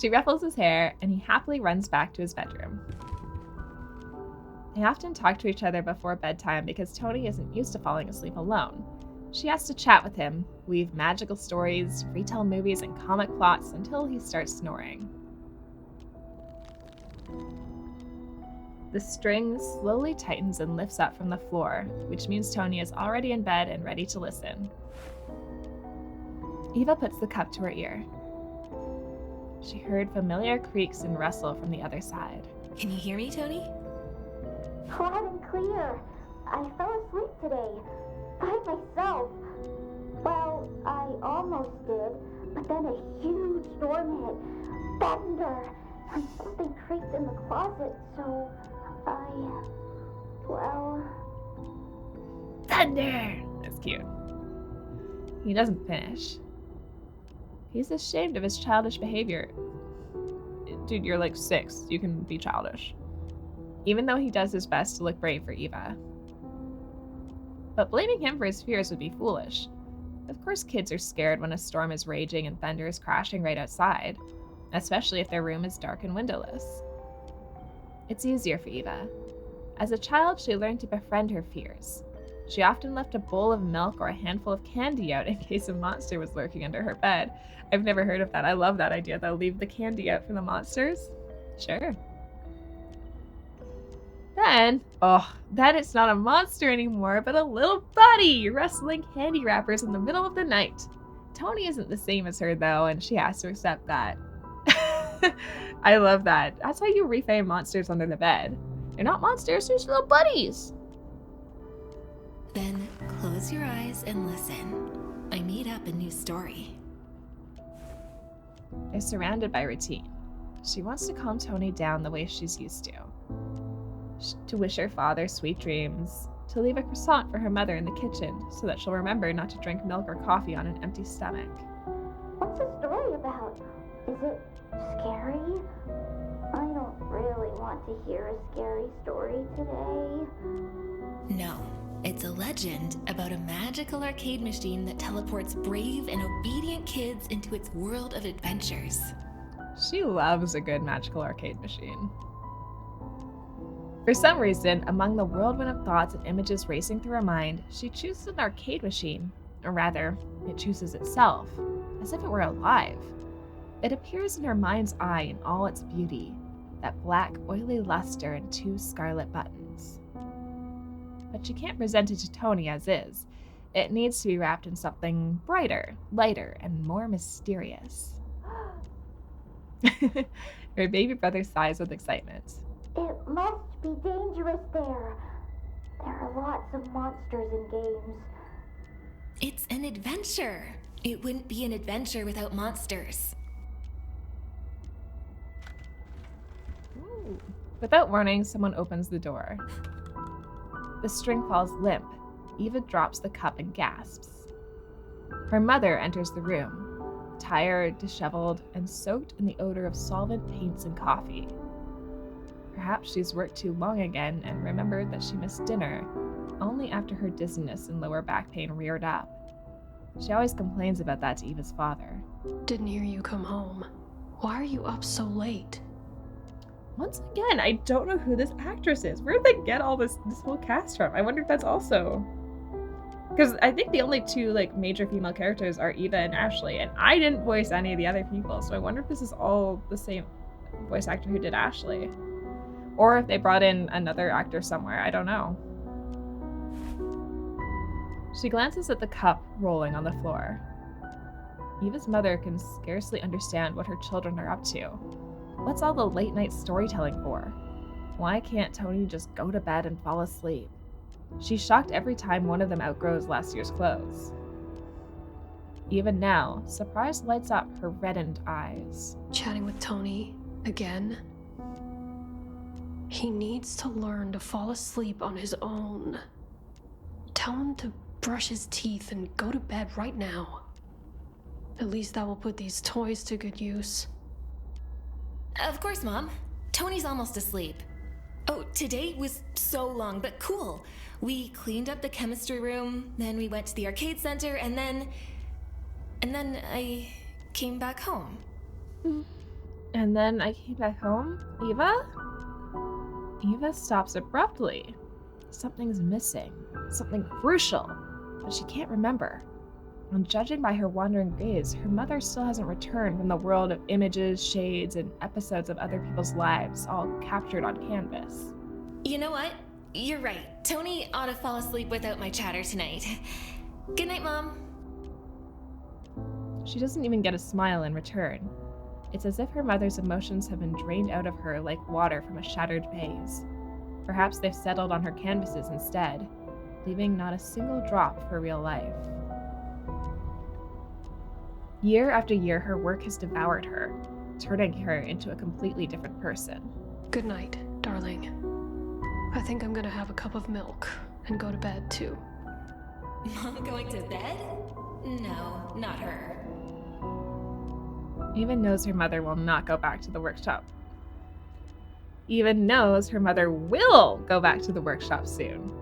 S1: She ruffles his hair and he happily runs back to his bedroom. They often talk to each other before bedtime because Tony isn't used to falling asleep alone. She has to chat with him, weave magical stories, retell movies and comic plots until he starts snoring. The string slowly tightens and lifts up from the floor, which means Tony is already in bed and ready to listen. Eva puts the cup to her ear. She heard familiar creaks and rustle from the other side.
S5: Can you hear me, Tony?
S9: Loud and clear. I fell asleep today. By myself. Well, I almost did, but then a huge storm hit. Thunder. And something creaked in the closet, so well...
S1: Thunder! That's cute. He doesn't finish. He's ashamed of his childish behavior. Dude, you're like 6. You can be childish. Even though he does his best to look brave for Eva. But blaming him for his fears would be foolish. Of course kids are scared when a storm is raging and thunder is crashing right outside, especially if their room is dark and windowless. It's easier for Eva. As a child, she learned to befriend her fears. She often left a bowl of milk or a handful of candy out in case a monster was lurking under her bed. I've never heard of that. I love that idea. They'll leave the candy out for the monsters. Sure. Then it's not a monster anymore, but a little buddy wrestling candy wrappers in the middle of the night. Tony isn't the same as her, though, and she has to accept that. I love that. That's how you reframe monsters under the bed. They're not monsters, they're just little buddies.
S5: Then close your eyes and listen. I made up a new story.
S1: They're surrounded by routine. She wants to calm Tony down the way she's used to wish her father sweet dreams, to leave a croissant for her mother in the kitchen so that she'll remember not to drink milk or coffee on an empty stomach.
S9: What's the story about? Is it scary? I don't really want to hear a scary story today.
S5: No, it's a legend about a magical arcade machine that teleports brave and obedient kids into its world of adventures.
S1: She loves a good magical arcade machine. For some reason, among the whirlwind of thoughts and images racing through her mind, she chooses an arcade machine, or rather, it chooses itself, as if it were alive. It appears in her mind's eye in all its beauty, that black, oily luster and 2 scarlet buttons. But she can't present it to Tony as is. It needs to be wrapped in something brighter, lighter, and more mysterious. Her baby brother sighs with excitement.
S9: It must be dangerous there. There are lots of monsters in games.
S5: It's an adventure. It wouldn't be an adventure without monsters.
S1: Ooh. Without warning, someone opens the door. The string falls limp. Eva drops the cup and gasps. Her mother enters the room, tired, disheveled, and soaked in the odor of solvent paints and coffee. Perhaps she's worked too long again and remembered that she missed dinner, only after her dizziness and lower back pain reared up. She always complains about that to Eva's father.
S10: Didn't hear you come home. Why are you up so late?
S1: Once again, I don't know who this actress is. Where did they get all this whole cast from? I wonder if that's also... Because I think the only 2 major female characters are Eva and Ashley, and I didn't voice any of the other people, so I wonder if this is all the same voice actor who did Ashley. Or if they brought in another actor somewhere, I don't know. She glances at the cup rolling on the floor. Eva's mother can scarcely understand what her children are up to. What's all the late night storytelling for? Why can't Tony just go to bed and fall asleep? She's shocked every time one of them outgrows last year's clothes. Even now, surprise lights up her reddened eyes.
S10: Chatting with Tony again? He needs to learn to fall asleep on his own. Tell him to brush his teeth and go to bed right now. At least that will put these toys to good use.
S5: Of course, Mom. Tony's almost asleep. Oh, today was so long, but cool. We cleaned up the chemistry room, then we went to the arcade center, and then I came back home.
S1: And then I came back home? Eva? Eva stops abruptly. Something's missing. Something crucial. But she can't remember. And judging by her wandering gaze, her mother still hasn't returned from the world of images, shades, and episodes of other people's lives, all captured on canvas.
S5: You know what? You're right. Tony ought to fall asleep without my chatter tonight. Good night, Mom.
S1: She doesn't even get a smile in return. It's as if her mother's emotions have been drained out of her like water from a shattered vase. Perhaps they've settled on her canvases instead, leaving not a single drop for real life. Year after year, her work has devoured her, turning her into a completely different person.
S10: Good night, darling. I think I'm gonna have a cup of milk and go to bed too.
S2: Mom going to bed? No, not her.
S1: Eva knows her mother will not go back to the workshop. Eva knows her mother will go back to the workshop soon.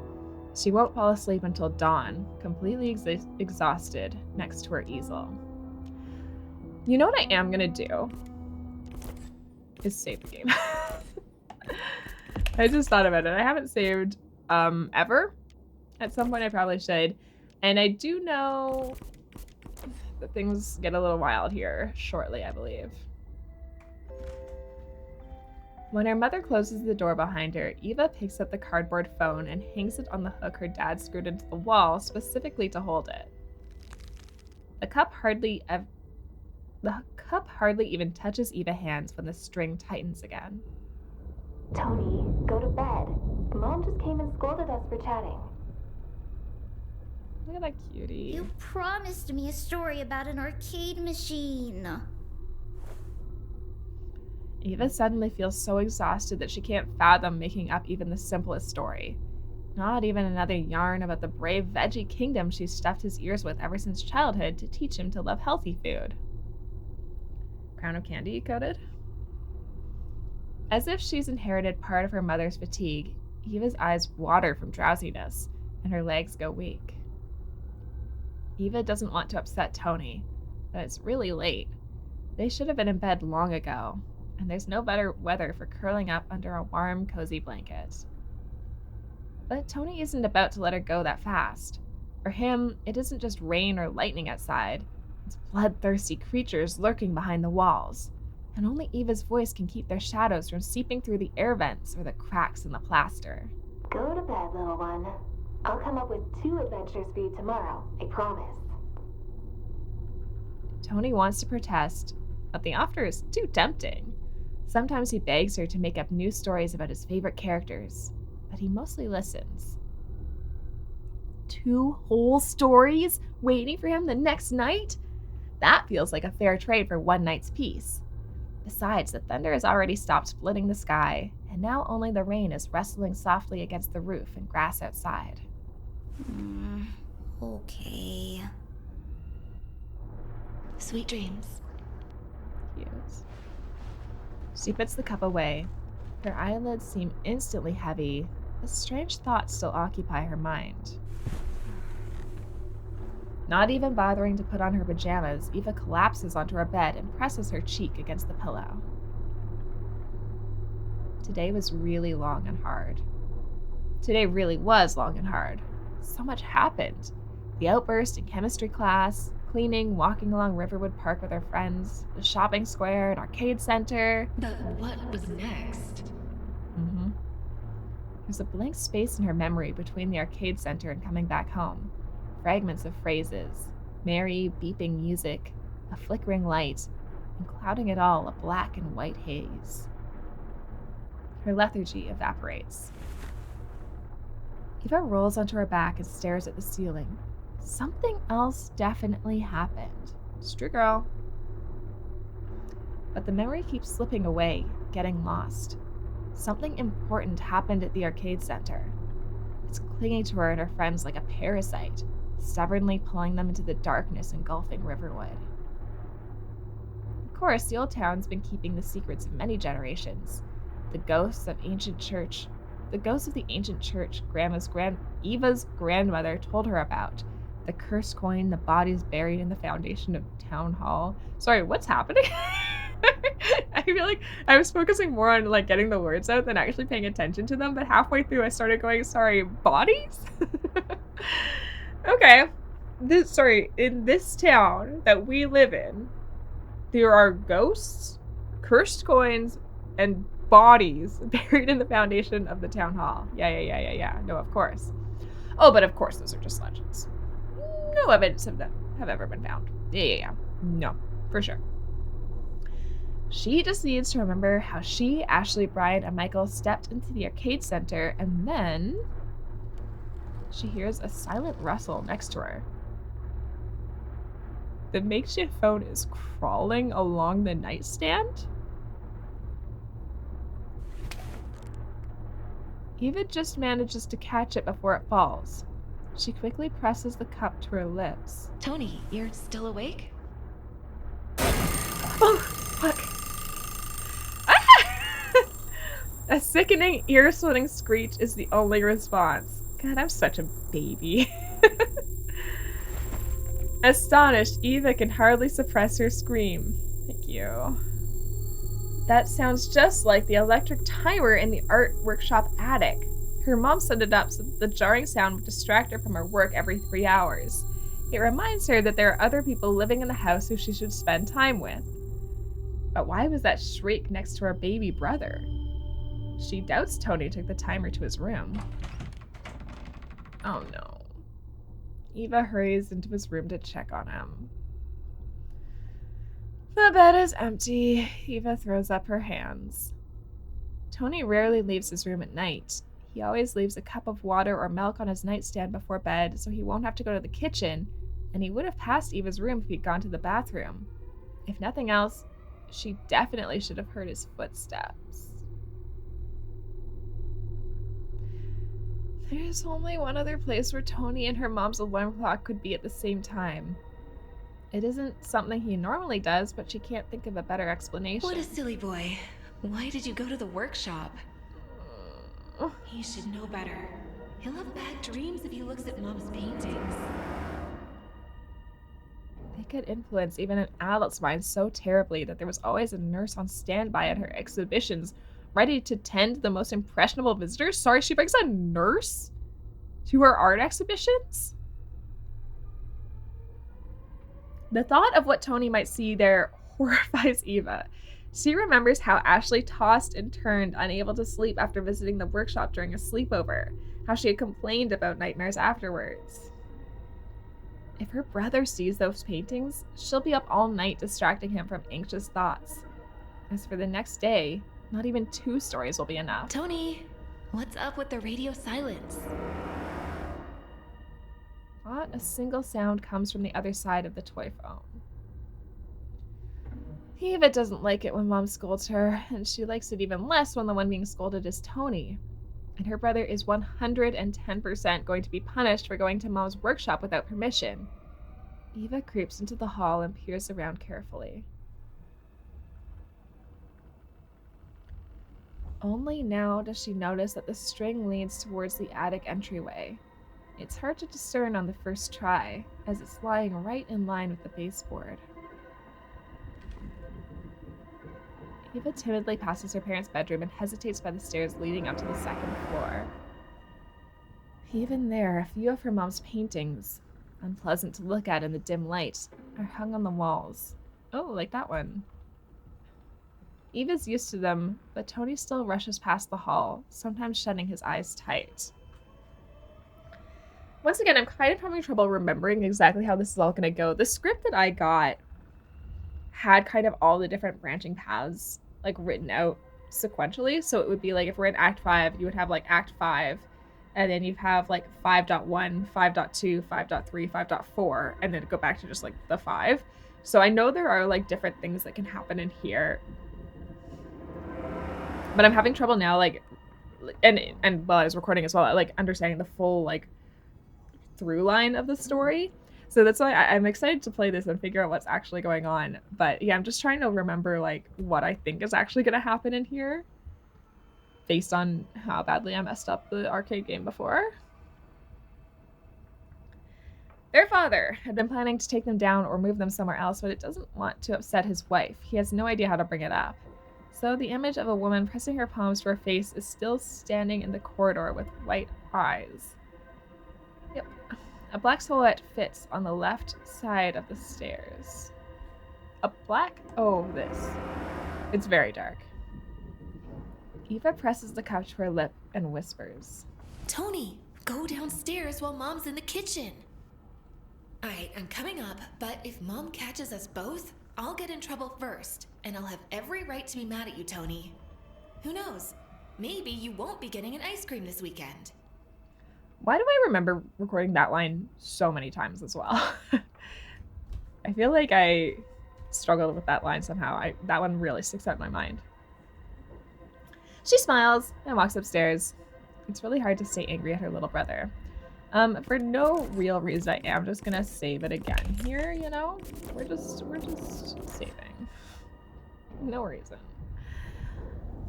S1: She won't fall asleep until dawn, completely exhausted, next to her easel. You know what I am gonna do? Is save the game. I just thought about it. I haven't saved ever. At some point I probably should. And I do know that things get a little wild here shortly, I believe. When her mother closes the door behind her, Eva picks up the cardboard phone and hangs it on the hook her dad screwed into the wall specifically to hold it. The cup hardly even touches Eva's hands when the string tightens again.
S9: Tony, go to bed. Mom just came and scolded us for chatting.
S1: Look at that cutie.
S9: You promised me a story about an arcade machine.
S1: Eva suddenly feels so exhausted that she can't fathom making up even the simplest story. Not even another yarn about the brave veggie kingdom she's stuffed his ears with ever since childhood to teach him to love healthy food. Crown of candy coated? As if she's inherited part of her mother's fatigue, Eva's eyes water from drowsiness, and her legs go weak. Eva doesn't want to upset Tony, but it's really late. They should have been in bed long ago, and there's no better weather for curling up under a warm, cozy blanket. But Tony isn't about to let her go that fast. For him, it isn't just rain or lightning outside. It's bloodthirsty creatures lurking behind the walls, and only Eva's voice can keep their shadows from seeping through the air vents or the cracks in the plaster.
S9: Go to bed, little one. I'll come up with 2 adventures for you tomorrow, I promise.
S1: Tony wants to protest, but the offer is too tempting. Sometimes he begs her to make up new stories about his favorite characters, but he mostly listens. 2 whole stories waiting for him the next night? That feels like a fair trade for one night's peace. Besides, the thunder has already stopped splitting the sky, and now only the rain is rustling softly against the roof and grass outside.
S9: Okay. Sweet dreams.
S1: Cute. She puts the cup away. Her eyelids seem instantly heavy, but strange thoughts still occupy her mind. Not even bothering to put on her pajamas, Eva collapses onto her bed and presses her cheek against the pillow. Today was really long and hard. Today really was long and hard. So much happened. The outburst in chemistry class, cleaning, walking along Riverwood Park with her friends, the shopping square, an arcade center.
S5: But what was next?
S1: There's a blank space in her memory between the arcade center and coming back home. Fragments of phrases, merry, beeping music, a flickering light, and clouding it all a black and white haze. Her lethargy evaporates. Eva rolls onto her back and stares at the ceiling. Something else definitely happened. It's true, girl. But the memory keeps slipping away, getting lost. Something important happened at the arcade center. It's clinging to her and her friends like a parasite, stubbornly pulling them into the darkness engulfing Riverwood. Of course, the old town's been keeping the secrets of many generations. The ghosts of the ancient church Eva's grandmother told her about. The cursed coin, the bodies buried in the foundation of town hall. Sorry, what's happening? I feel like I was focusing more on like getting the words out than actually paying attention to them, but halfway through I started going, sorry, bodies? Okay. In this town that we live in, there are ghosts, cursed coins, and bodies buried in the foundation of the town hall. Yeah. No, of course. Oh, but of course those are just legends. No evidence of them have ever been found. Yeah. No, for sure. She just needs to remember how she, Ashley, Brian, and Michael stepped into the arcade center, and then she hears a silent rustle next to her. The makeshift phone is crawling along the nightstand. Eva just manages to catch it before it falls. She quickly presses the cup to her lips.
S5: Tony, you're still awake?
S1: Oh, fuck. Ah! A sickening, ear-splitting screech is the only response. God, I'm such a baby. Astonished, Eva can hardly suppress her scream. Thank you. That sounds just like the electric timer in the art workshop attic. Her mom set it up so that the jarring sound would distract her from her work every 3 hours. It reminds her that there are other people living in the house who she should spend time with. But why was that shriek next to her baby brother? She doubts Tony took the timer to his room. Oh no. Eva hurries into his room to check on him. The bed is empty. Eva throws up her hands. Tony rarely leaves his room at night. He always leaves a cup of water or milk on his nightstand before bed so he won't have to go to the kitchen, and he would have passed Eva's room if he'd gone to the bathroom. If nothing else, she definitely should have heard his footsteps. There's only one other place where Tony and her mom's alarm clock could be at the same time. It isn't something he normally does, but she can't think of a better explanation.
S5: What a silly boy. Why did you go to the workshop? He should know better. He'll have bad dreams if he looks at Mom's paintings.
S1: They could influence even an adult's mind so terribly that there was always a nurse on standby at her exhibitions, ready to tend the most impressionable visitors. Sorry, she brings a nurse to her art exhibitions? The thought of what Tony might see there horrifies Eva. She remembers how Ashley tossed and turned, unable to sleep after visiting the workshop during a sleepover, how she had complained about nightmares afterwards. If her brother sees those paintings, she'll be up all night distracting him from anxious thoughts. As for the next day, not even 2 stories will be enough.
S5: Tony, what's up with the radio silence?
S1: Not a single sound comes from the other side of the toy phone. Eva doesn't like it when Mom scolds her, and she likes it even less when the one being scolded is Tony. And her brother is 110% going to be punished for going to Mom's workshop without permission. Eva creeps into the hall and peers around carefully. Only now does she notice that the string leads towards the attic entryway. It's hard to discern on the first try, as it's lying right in line with the baseboard. Eva timidly passes her parents' bedroom and hesitates by the stairs leading up to the 2nd floor. Even there, a few of her mom's paintings, unpleasant to look at in the dim light, are hung on the walls. Oh, like that one. Eva's used to them, but Tony still rushes past the hall, sometimes shutting his eyes tight. Once again, I'm kind of having trouble remembering exactly how this is all going to go. The script that I got had kind of all the different branching paths like written out sequentially. So it would be like if we're in Act 5, you would have like Act 5, and then you'd have like 5.1, 5.2, 5.3, 5.4, and then go back to just like the 5. So I know there are like different things that can happen in here, but I'm having trouble now, like, and while I was recording as well, like understanding the full like through line of the story. So that's why I'm excited to play this and figure out what's actually going on. But yeah, I'm just trying to remember like what I think is actually going to happen in here based on how badly I messed up the arcade game before. Their father had been planning to take them down or move them somewhere else, but it doesn't want to upset his wife. He has no idea how to bring it up. So the image of a woman pressing her palms to her face is still standing in the corridor with white eyes. Yep. A black silhouette fits on the left side of the stairs. A black? Oh, this. It's very dark. Eva presses the cup to her lip and whispers.
S5: Tony, go downstairs while Mom's in the kitchen. Alright, I'm coming up, but if Mom catches us both, I'll get in trouble first, and I'll have every right to be mad at you, Tony. Who knows? Maybe you won't be getting an ice cream this weekend.
S1: Why do I remember recording that line so many times as well? I feel like I struggled with that line somehow. That one really sticks out in my mind. She smiles and walks upstairs. It's really hard to stay angry at her little brother. For no real reason, I am just gonna save it again here, you know? We're just saving. No reason.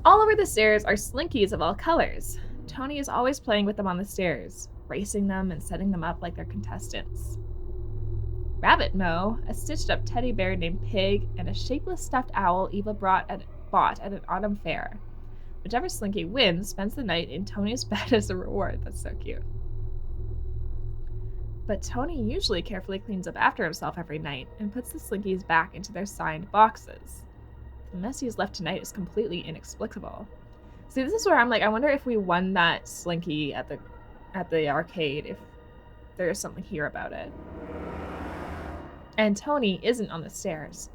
S1: All over the stairs are slinkies of all colors. Tony is always playing with them on the stairs, racing them and setting them up like they're contestants. Rabbit Mo, a stitched-up teddy bear named Pig, and a shapeless stuffed owl Eva bought at an autumn fair. Whichever slinky wins spends the night in Tony's bed as a reward. That's so cute. But Tony usually carefully cleans up after himself every night and puts the slinkies back into their signed boxes. The mess he's left tonight is completely inexplicable. See, this is where I'm like, I wonder if we won that slinky at the arcade, if there's something here about it. And Tony isn't on the stairs.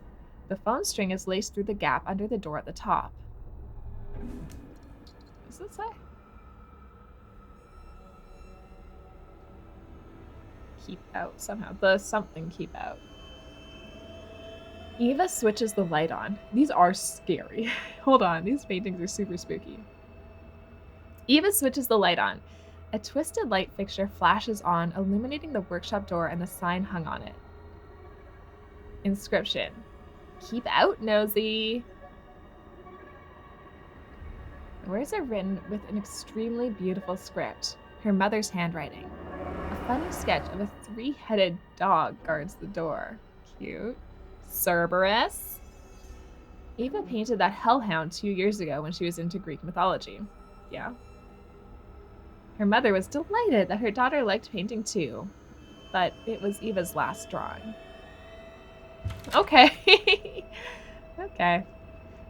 S1: The phone string is laced through the gap under the door at the top. What does it say? Keep out somehow. The something keep out. Eva switches the light on. These are scary. Hold on, these paintings are super spooky. Eva switches the light on. A twisted light fixture flashes on, illuminating the workshop door and the sign hung on it. Inscription: keep out, nosy. The words are written with an extremely beautiful script, her mother's handwriting. A funny sketch of a 3-headed dog guards the door. Cute. Cerberus. Eva painted that hellhound 2 years ago when she was into Greek mythology. Yeah. Her mother was delighted that her daughter liked painting too, but it was Eva's last drawing. Okay. Okay.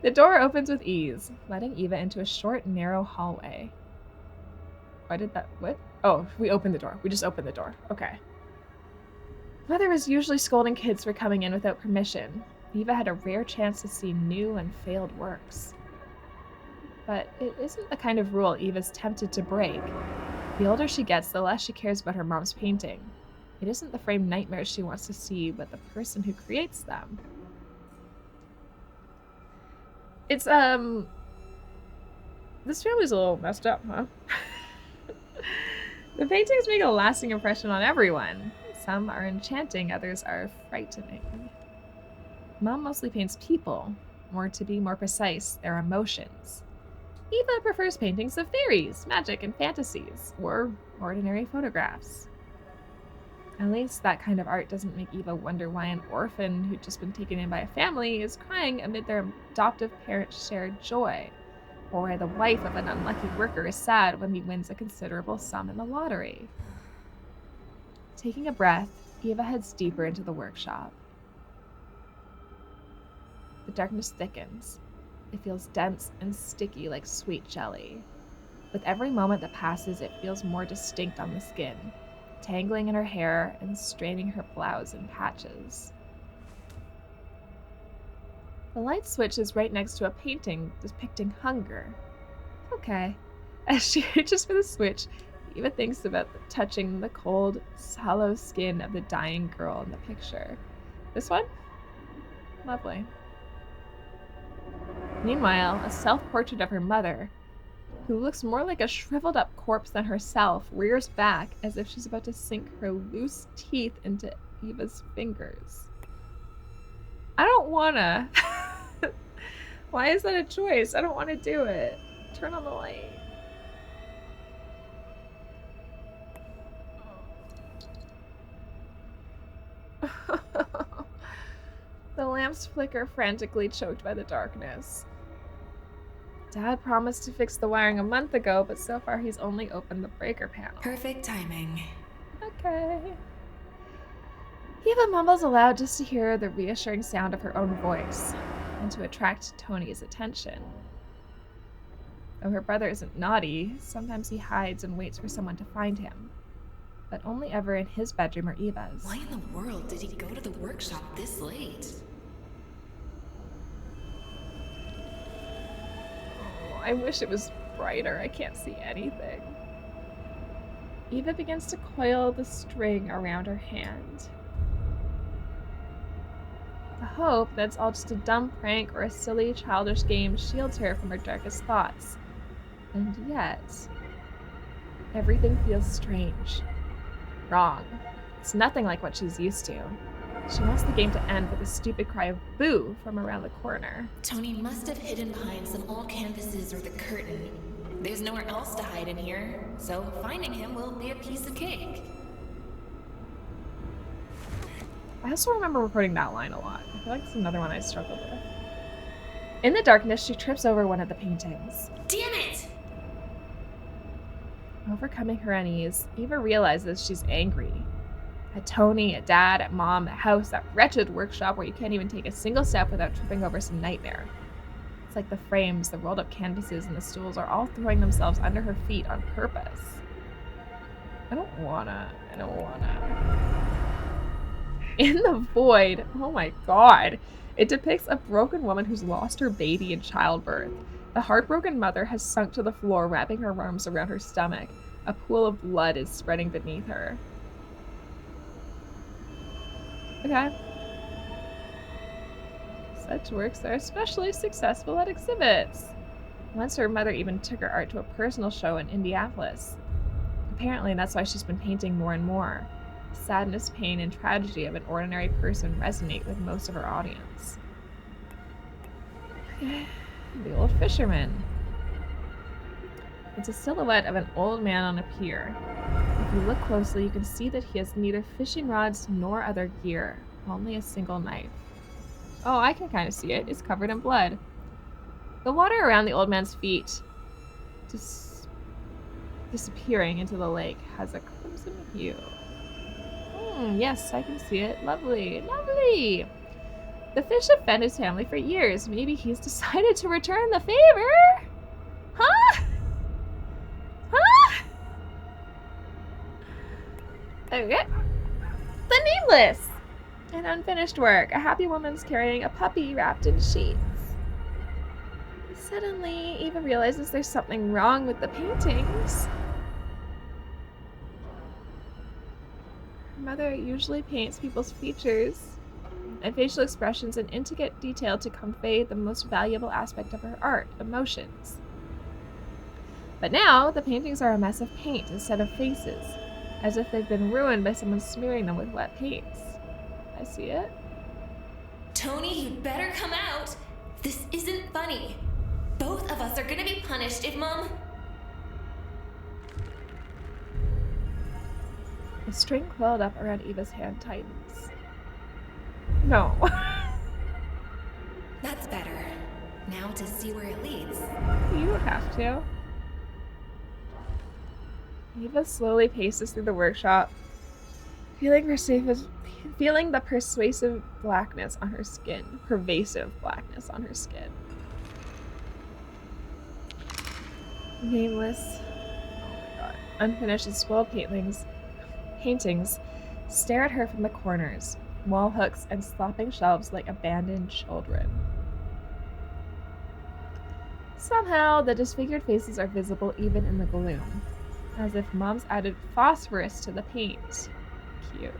S1: The door opens with ease, letting Eva into a short, narrow hallway. Why did that... What? Oh, we opened the door. We just opened the door. Okay. Mother was usually scolding kids for coming in without permission. Eva had a rare chance to see new and failed works. But it isn't the kind of rule Eva's tempted to break. The older she gets, the less she cares about her mom's painting. It isn't the framed nightmares she wants to see, but the person who creates them. It's, this family's a little messed up, huh? The paintings make a lasting impression on everyone. Some are enchanting, others are frightening. Mom mostly paints people, or to be more precise, their emotions. Eva prefers paintings of fairies, magic, and fantasies, or ordinary photographs. At least that kind of art doesn't make Eva wonder why an orphan who'd just been taken in by a family is crying amid their adoptive parents' shared joy, or why the wife of an unlucky worker is sad when he wins a considerable sum in the lottery. Taking a breath, Eva heads deeper into the workshop. The darkness thickens. It feels dense and sticky like sweet jelly. With every moment that passes, it feels more distinct on the skin, tangling in her hair and straining her blouse in patches. The light switch is right next to a painting depicting hunger. Okay. As she reaches for the switch, Eva thinks about touching the cold, hollow skin of the dying girl in the picture. This one? Lovely. Meanwhile, a self-portrait of her mother, who looks more like a shriveled-up corpse than herself, rears back as if she's about to sink her loose teeth into Eva's fingers. I don't wanna. Why is that a choice? I don't want to do it. Turn on the light. The lamps flicker frantically, choked by the darkness. Dad promised to fix the wiring a month ago, but so far he's only opened the breaker panel.
S11: Perfect timing.
S1: Okay. Eva mumbles aloud just to hear the reassuring sound of her own voice, and to attract Tony's attention. Though her brother isn't naughty, sometimes he hides and waits for someone to find him. But only ever in his bedroom or Eva's.
S11: Why in the world did he go to the workshop this late?
S1: Oh, I wish it was brighter. I can't see anything. Eva begins to coil the string around her hand. The hope that it's all just a dumb prank or a silly, childish game shields her from her darkest thoughts. And yet, Everything feels strange. Wrong. It's nothing like what she's used to. She wants the game to end with a stupid cry of boo from around the corner.
S11: Tony must have hidden behind some old canvases or the curtain. There's nowhere else to hide in here, so finding him will be a piece of cake.
S1: I also remember recording that line a lot. I feel like it's another one I struggled with. In the darkness, she trips over one of the paintings.
S11: Damn it!
S1: Overcoming her unease, Eva realizes she's angry. At Tony, at Dad, at Mom, at house, that wretched workshop where you can't even take a single step without tripping over some nightmare. It's like the frames, the rolled up canvases, and the stools are all throwing themselves under her feet on purpose. I don't wanna. In the void, oh my god, it depicts a broken woman who's lost her baby in childbirth. The heartbroken mother has sunk to the floor, wrapping her arms around her stomach. A pool of blood is spreading beneath her. Okay. Such works are especially successful at exhibits. Once her mother even took her art to a personal show in Indianapolis. Apparently that's why she's been painting more and more. Sadness, pain, and tragedy of an ordinary person resonate with most of her audience. The old fisherman. It's a silhouette of an old man on a pier. If you look closely, you can see that he has neither fishing rods nor other gear, only a single knife. Oh, I can kind of see it. It's covered in blood. The water around the old man's feet, disappearing into the lake, has a crimson hue. Yes, I can see it. Lovely, lovely. The fish have fed his family for years. Maybe he's decided to return the favor? Huh? Huh? Okay. The Nameless. An unfinished work. A happy woman's carrying a puppy wrapped in sheets. Suddenly, Eva realizes there's something wrong with the paintings. Her mother usually paints people's features and facial expressions in intricate detail to convey the most valuable aspect of her art, emotions. But now, the paintings are a mess of paint instead of faces, as if they've been ruined by someone smearing them with wet paints. I see it.
S11: Tony, you better come out! This isn't funny. Both of us are gonna be punished if Mom...
S1: The string coiled up around Eva's hand tightens. No.
S11: That's better. Now to see where it leads.
S1: You don't have to. Eva slowly paces through the workshop, feeling the pervasive blackness on her skin. Nameless. Oh my god. Unfinished and spoiled paintings stare at her from the corners, wall hooks and slopping shelves like abandoned children. Somehow, the disfigured faces are visible even in the gloom, as if Mom's added phosphorus to the paint. Cute.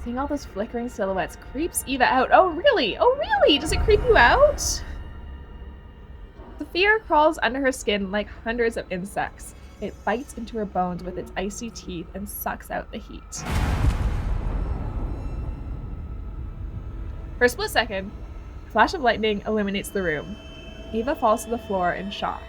S1: Seeing all those flickering silhouettes creeps Eva out. Oh really? Oh really? Does it creep you out? The fear crawls under her skin like hundreds of insects. It bites into her bones with its icy teeth and sucks out the heat. For a split second, a flash of lightning illuminates the room. Eva falls to the floor in shock.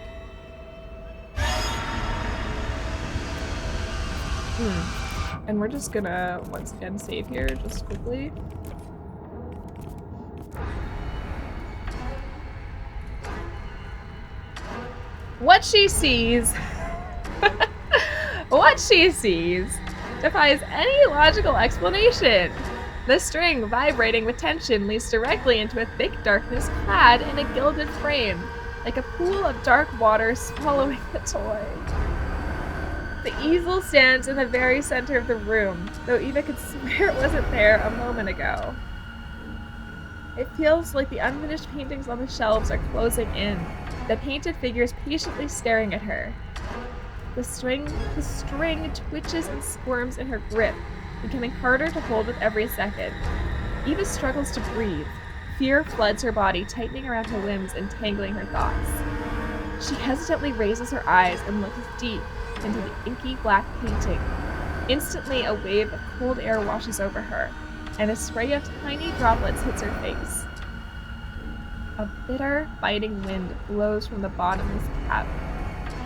S1: And we're just gonna, once again, save here just quickly. What she sees defies any logical explanation. The string, vibrating with tension, leads directly into a thick darkness clad in a gilded frame, like a pool of dark water swallowing the toy. The easel stands in the very center of the room, though Eva could swear it wasn't there a moment ago. It feels like the unfinished paintings on the shelves are closing in, the painted figures patiently staring at her. The string twitches and squirms in her grip, becoming harder to hold with every second. Eva struggles to breathe. Fear floods her body, tightening around her limbs and tangling her thoughts. She hesitantly raises her eyes and looks deep, into the inky black painting. Instantly, a wave of cold air washes over her, and a spray of tiny droplets hits her face. A bitter, biting wind blows from the bottomless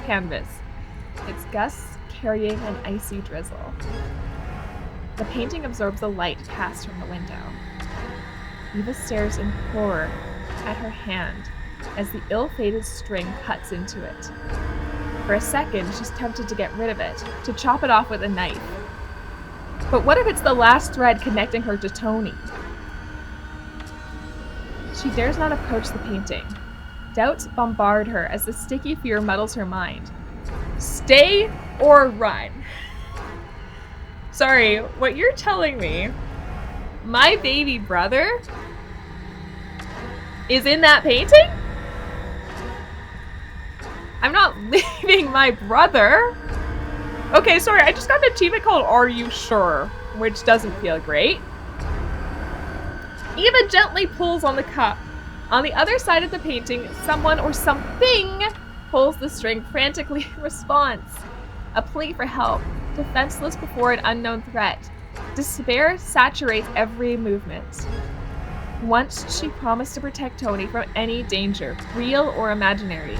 S1: canvas, its gusts carrying an icy drizzle. The painting absorbs the light cast from the window. Eva stares in horror at her hand as the ill-fated string cuts into it. For a second, she's tempted to get rid of it, to chop it off with a knife. But what if it's the last thread connecting her to Tony? She dares not approach the painting. Doubts bombard her as the sticky fear muddles her mind. Stay or run? Sorry, what you're telling me, my baby brother is in that painting? I'm not leaving my brother. Okay, sorry, I just got an achievement called Are You Sure? Which doesn't feel great. Eva gently pulls on the cup. On the other side of the painting, someone or something pulls the string frantically in response. A plea for help, defenseless before an unknown threat. Despair saturates every movement. Once she promised to protect Tony from any danger, real or imaginary.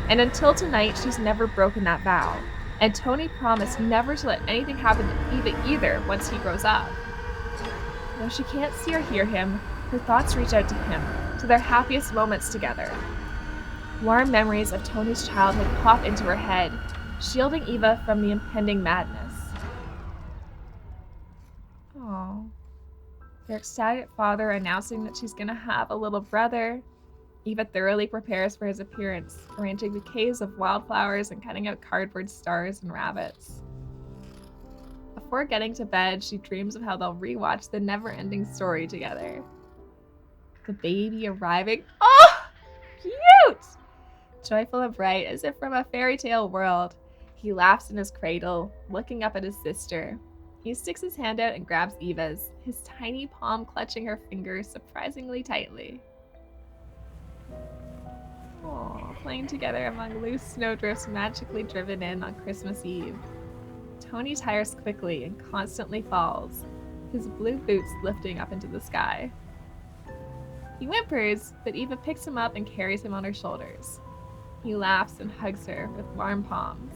S1: And until tonight, she's never broken that vow. And Tony promised never to let anything happen to Eva either once he grows up. Though she can't see or hear him, her thoughts reach out to him, to their happiest moments together. Warm memories of Tony's childhood pop into her head, shielding Eva from the impending madness. Oh, their ecstatic father announcing that she's gonna have a little brother. Eva thoroughly prepares for his appearance, arranging bouquets of wildflowers and cutting out cardboard stars and rabbits. Before getting to bed, she dreams of how they'll rewatch the never-ending story together. The baby arriving. Oh, cute! Joyful and bright, as if from a fairy tale world. He laughs in his cradle, looking up at his sister. He sticks his hand out and grabs Eva's, his tiny palm clutching her fingers surprisingly tightly. Aww, playing together among loose snowdrifts magically driven in on Christmas Eve. Tony tires quickly and constantly falls, his blue boots lifting up into the sky. He whimpers, but Eva picks him up and carries him on her shoulders. He laughs and hugs her with warm palms.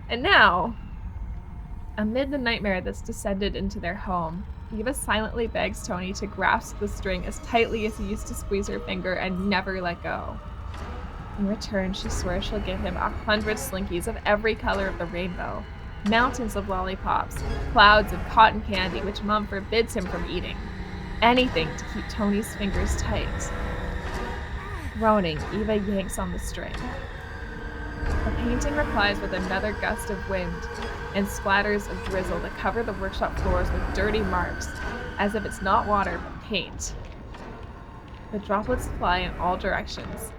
S1: And now, amid the nightmare that's descended into their home, Eva silently begs Tony to grasp the string as tightly as he used to squeeze her finger and never let go. In return, she swears she'll give him 100 slinkies of every color of the rainbow, mountains of lollipops, clouds of cotton candy which Mom forbids him from eating. Anything to keep Tony's fingers tight. Groaning, Eva yanks on the string. The painting replies with another gust of wind and splatters of drizzle that cover the workshop floors with dirty marks, as if it's not water but paint. The droplets fly in all directions,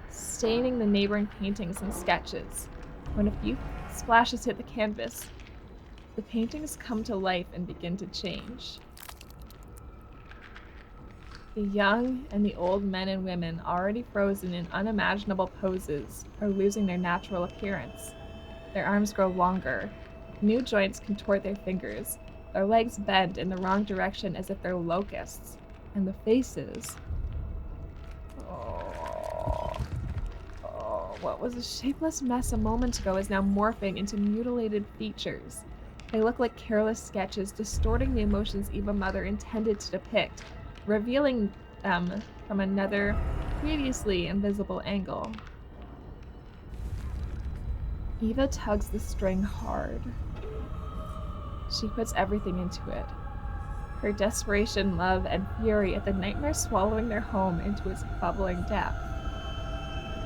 S1: staining the neighboring paintings and sketches. When a few splashes hit the canvas, the paintings come to life and begin to change. The young and the old men and women, already frozen in unimaginable poses, are losing their natural appearance. Their arms grow longer, new joints contort their fingers, their legs bend in the wrong direction as if they're locusts, and the faces... What was a shapeless mess a moment ago is now morphing into mutilated features. They look like careless sketches, distorting the emotions Eva Mother intended to depict, revealing them from another, previously invisible angle. Eva tugs the string hard. She puts everything into it. Her desperation, love, and fury at the nightmare swallowing their home into its bubbling depth.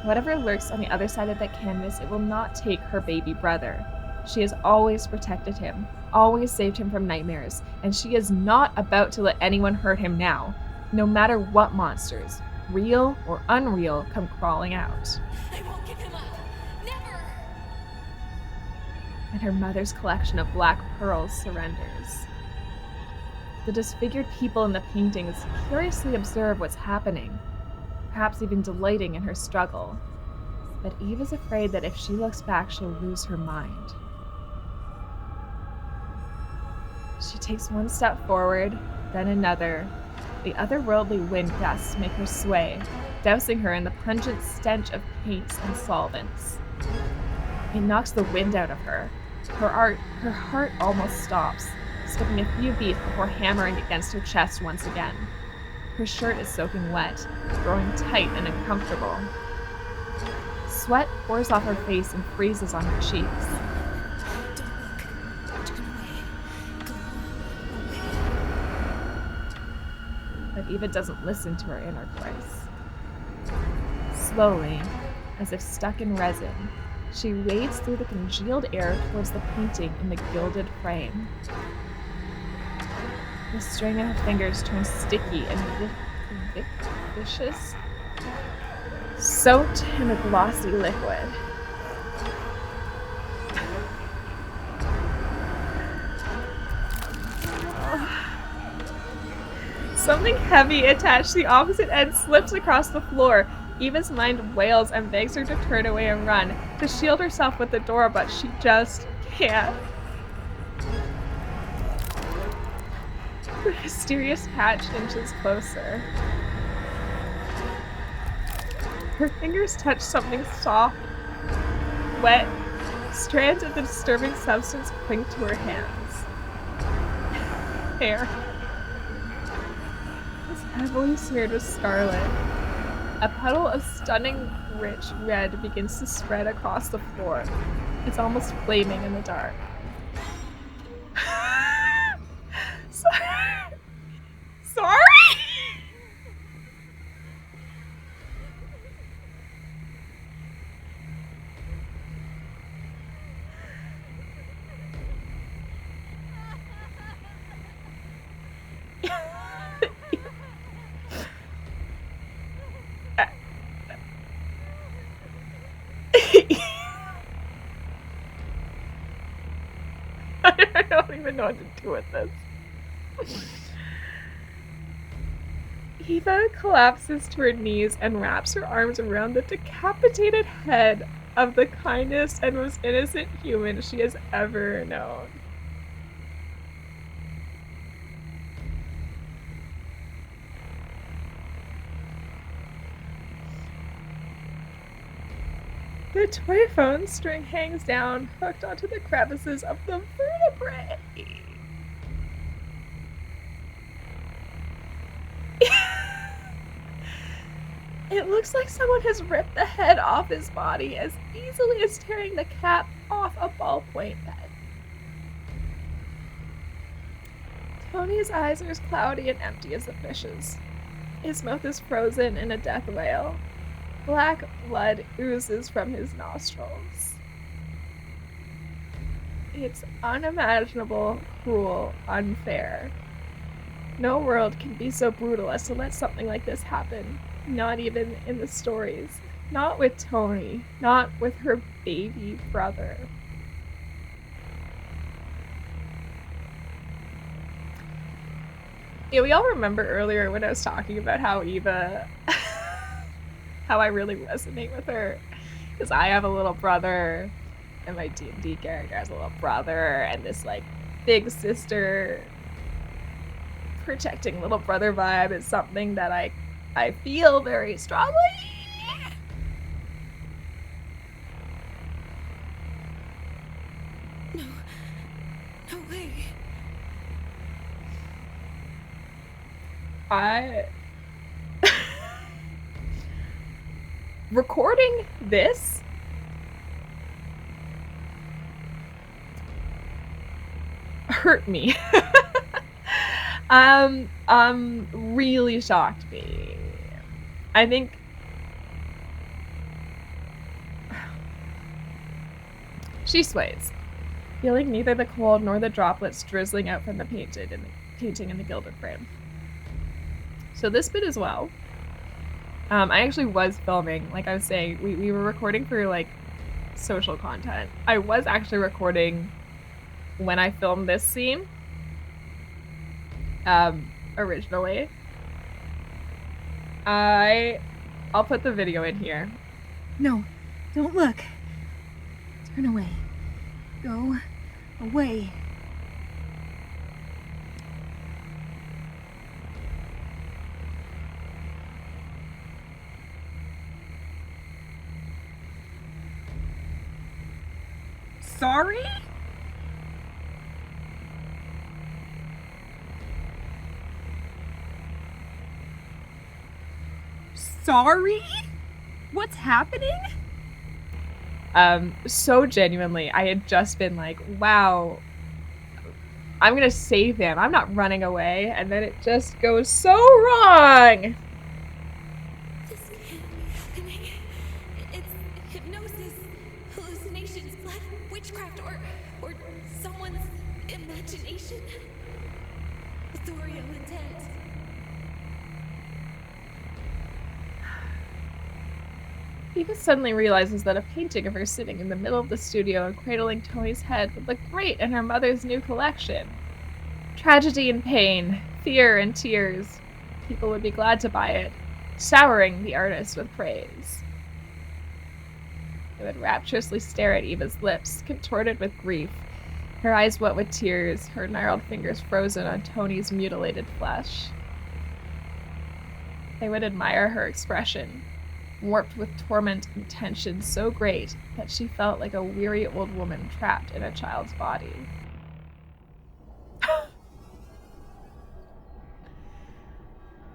S1: Whatever lurks on the other side of that canvas, it will not take her baby brother. She has always protected him, always saved him from nightmares, and she is not about to let anyone hurt him now, no matter what monsters, real or unreal, come crawling out.
S11: I won't give him up. Never!
S1: And her mother's collection of black pearls surrenders. The disfigured people in the paintings curiously observe what's happening. perhaps even delighting in her struggle. But Eve is afraid that if she looks back, she'll lose her mind. She takes one step forward, then another. The otherworldly wind gusts make her sway, dousing her in the pungent stench of paints and solvents. It knocks the wind out of her. Her heart almost stops, skipping a few beats before hammering against her chest once again. Her shirt is soaking wet, growing tight and uncomfortable. Sweat pours off her face and freezes on her cheeks. But Eva doesn't listen to her inner voice. Slowly, as if stuck in resin, she wades through the congealed air towards the painting in the gilded frame. The string of her fingers turns sticky and vicious, soaked in a glossy liquid. Something heavy attached to the opposite end slips across the floor. Eva's mind wails and begs her to turn away and run, to shield herself with the door, but she just can't. The mysterious patch inches closer. Her fingers touch something soft, wet. Strands of the disturbing substance cling to her hands. Hair. It's heavily smeared with scarlet. A puddle of stunning, rich red begins to spread across the floor. It's almost flaming in the dark. Sorry? I don't even know what to do with this. Eva collapses to her knees and wraps her arms around the decapitated head of the kindest and most innocent human she has ever known. The toy phone string hangs down, hooked onto the crevices of the vertebrae. It looks like someone has ripped the head off his body as easily as tearing the cap off a ballpoint pen. Tony's eyes are as cloudy and empty as a fish's. His mouth is frozen in a death wail. Black blood oozes from his nostrils. It's unimaginable, cruel, unfair. No world can be so brutal as to let something like this happen. Not even in the stories. Not with Tony. Not with her baby brother. Yeah, we all remember earlier when I was talking about how Eva, how I really resonate with her. Because I have a little brother, and my D&D character has a little brother, and this, like, big sister protecting little brother vibe is something that I feel very strongly.
S5: No way.
S1: Recording this hurt me. Really shocked me. I think she sways, feeling neither the cold nor the droplets drizzling out from the painting in the gilded frame. So this bit as well. I actually was filming, like I was saying, we were recording for like social content. I was actually recording when I filmed this scene. Originally. I I'll put the video in here.
S12: No, don't look. Turn away. Go away. Sorry? Sorry? What's happening?
S1: So genuinely, I had just been like, wow, I'm gonna save him. I'm not running away. And then it just goes so wrong.
S11: This can't be happening. It's hypnosis, hallucinations, black witchcraft, or someone's imagination. Authorial intent.
S1: Eva suddenly realizes that a painting of her sitting in the middle of the studio and cradling Tony's head would look great in her mother's new collection. Tragedy and pain, fear and tears. People would be glad to buy it, showering the artist with praise. They would rapturously stare at Eva's lips, contorted with grief, her eyes wet with tears, her gnarled fingers frozen on Tony's mutilated flesh. They would admire her expression, warped with torment and tension so great that she felt like a weary old woman trapped in a child's body.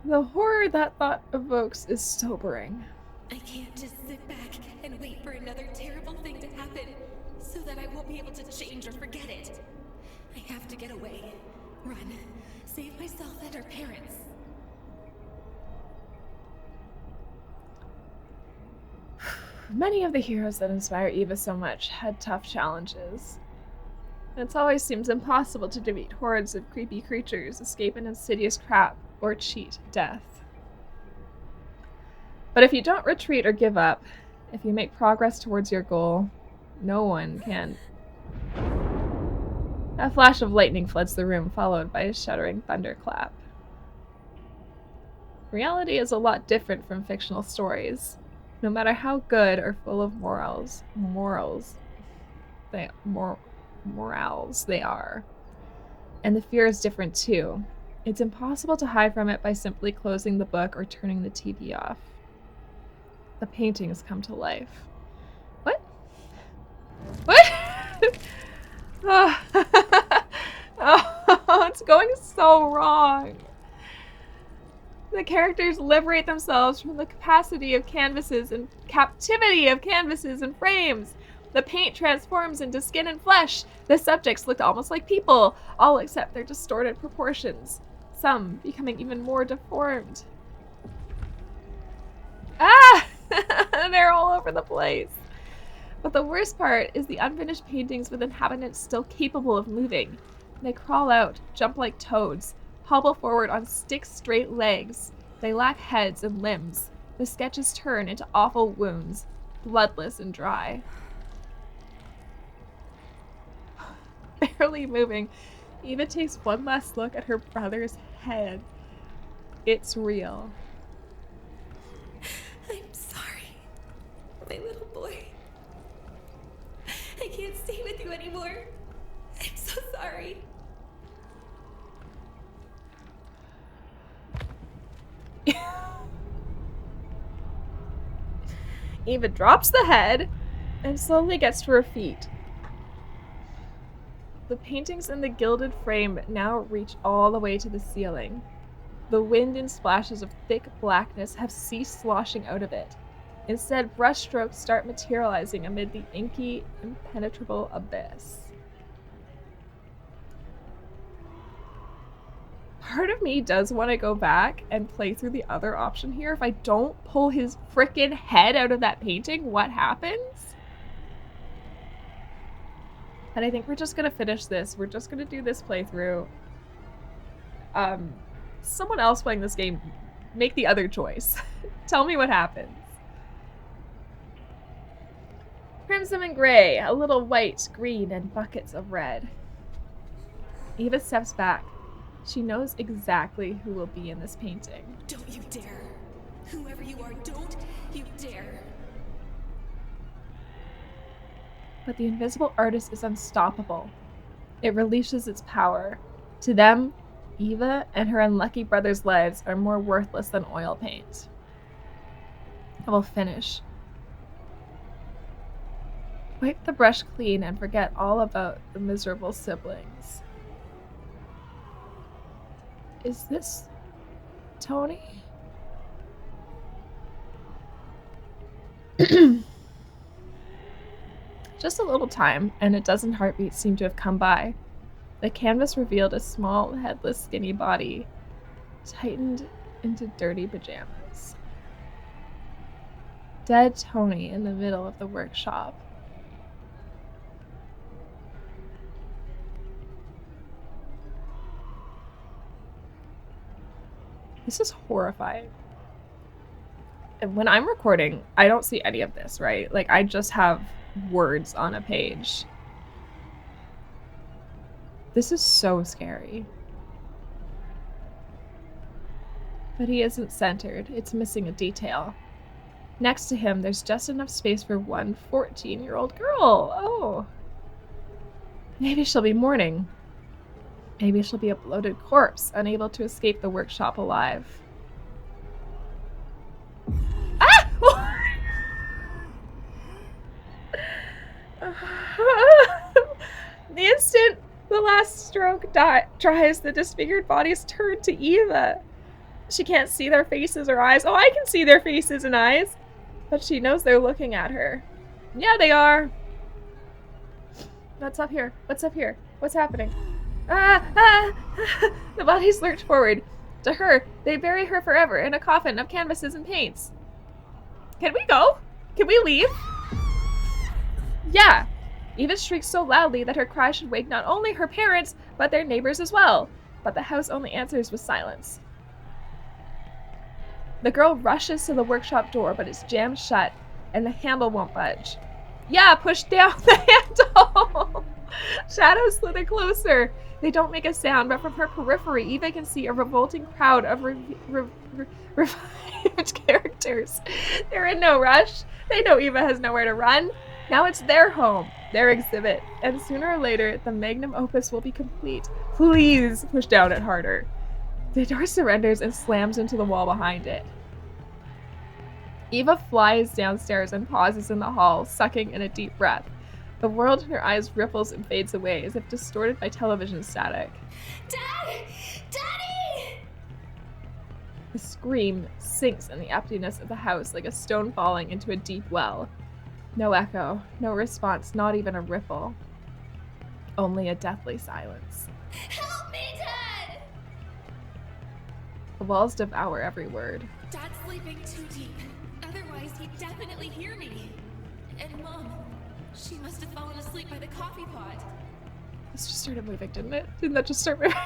S1: The horror that thought evokes is sobering.
S11: I can't just sit back and wait for another terrible thing to happen so that I won't be able to change or forget it. I have to get away, run, save myself and our parents.
S1: Many of the heroes that inspire Eva so much had tough challenges. It always seems impossible to defeat hordes of creepy creatures, escape an insidious trap, or cheat death. But if you don't retreat or give up, if you make progress towards your goal, no one can. A flash of lightning floods the room, followed by a shuddering thunderclap. Reality is a lot different from fictional stories. No matter how good or full of morals they are. And the fear is different too. It's impossible to hide from it by simply closing the book or turning the TV off. The paintings come to life. What? What? Oh, it's going so wrong. The characters liberate themselves from the capacity of canvases and captivity of canvases and frames. The paint transforms into skin and flesh. The subjects looked almost like people, all except their distorted proportions, some becoming even more deformed. Ah! They're all over the place. But the worst part is the unfinished paintings with inhabitants still capable of moving. They crawl out, jump like toads, hobble forward on stick-straight legs. They lack heads and limbs. The sketches turn into awful wounds, bloodless and dry. Barely moving, Eva takes one last look at her brother's head. It's real.
S11: I'm sorry, my little boy. I can't stay with you anymore. I'm so sorry.
S1: Eva drops the head and slowly gets to her feet. The paintings in the gilded frame now reach all the way to the ceiling. The wind and splashes of thick blackness have ceased sloshing out of it. Instead, brushstrokes start materializing amid the inky, impenetrable abyss. Part of me does want to go back and play through the other option here. If I don't pull his frickin' head out of that painting, what happens? But I think we're just going to finish this. We're just going to do this playthrough. Someone else playing this game, make the other choice. Tell me what happens. Crimson and gray, a little white, green, and buckets of red. Eva steps back. She knows exactly who will be in this painting.
S11: Don't you dare. Whoever you are, don't you dare.
S1: But the invisible artist is unstoppable. It releases its power. To them, Eva and her unlucky brother's lives are more worthless than oil paint. I will finish. Wipe the brush clean and forget all about the miserable siblings. Is this Tony? Just a little time, and a dozen heartbeats seemed to have come by. The canvas revealed a small, headless, skinny body, tightened into dirty pajamas. Dead Tony in the middle of the workshop. This is horrifying. And when I'm recording, I don't see any of this, right? Like, I just have words on a page. This is so scary. But he isn't centered. It's missing a detail. Next to him, there's just enough space for one 14-year-old girl. Oh. Maybe she'll be mourning. Maybe she'll be a bloated corpse, unable to escape the workshop alive. Ah! The instant the last stroke dries, the disfigured bodies turn to Eva. She can't see their faces or eyes. Oh, I can see their faces and eyes. But she knows they're looking at her. Yeah, they are. What's up here? What's up here? What's happening? The bodies lurch forward. To her, they bury her forever in a coffin of canvases and paints. Can we go? Can we leave? Yeah. Eva shrieks so loudly that her cry should wake not only her parents, but their neighbors as well. But the house only answers with silence. The girl rushes to the workshop door, but it's jammed shut, and the handle won't budge. Yeah, push down the handle! Shadows slither closer. They don't make a sound, but from her periphery, Eva can see a revolting crowd of revived characters. They're in no rush. They know Eva has nowhere to run. Now it's their home, their exhibit, and sooner or later, the magnum opus will be complete. Please push down it harder. The door surrenders and slams into the wall behind it. Eva flies downstairs and pauses in the hall, sucking in a deep breath. The world in her eyes ripples and fades away as if distorted by television static.
S11: Dad! Daddy!
S1: The scream sinks in the emptiness of the house like a stone falling into a deep well. No echo, no response, not even a ripple. Only a deathly silence.
S11: Help me, Dad!
S1: The walls devour every word.
S11: Dad's sleeping too deep. Otherwise, he'd definitely hear me. And Mom, she must have fallen asleep by the coffee pot.
S1: This just started moving, didn't it? Didn't that just start moving?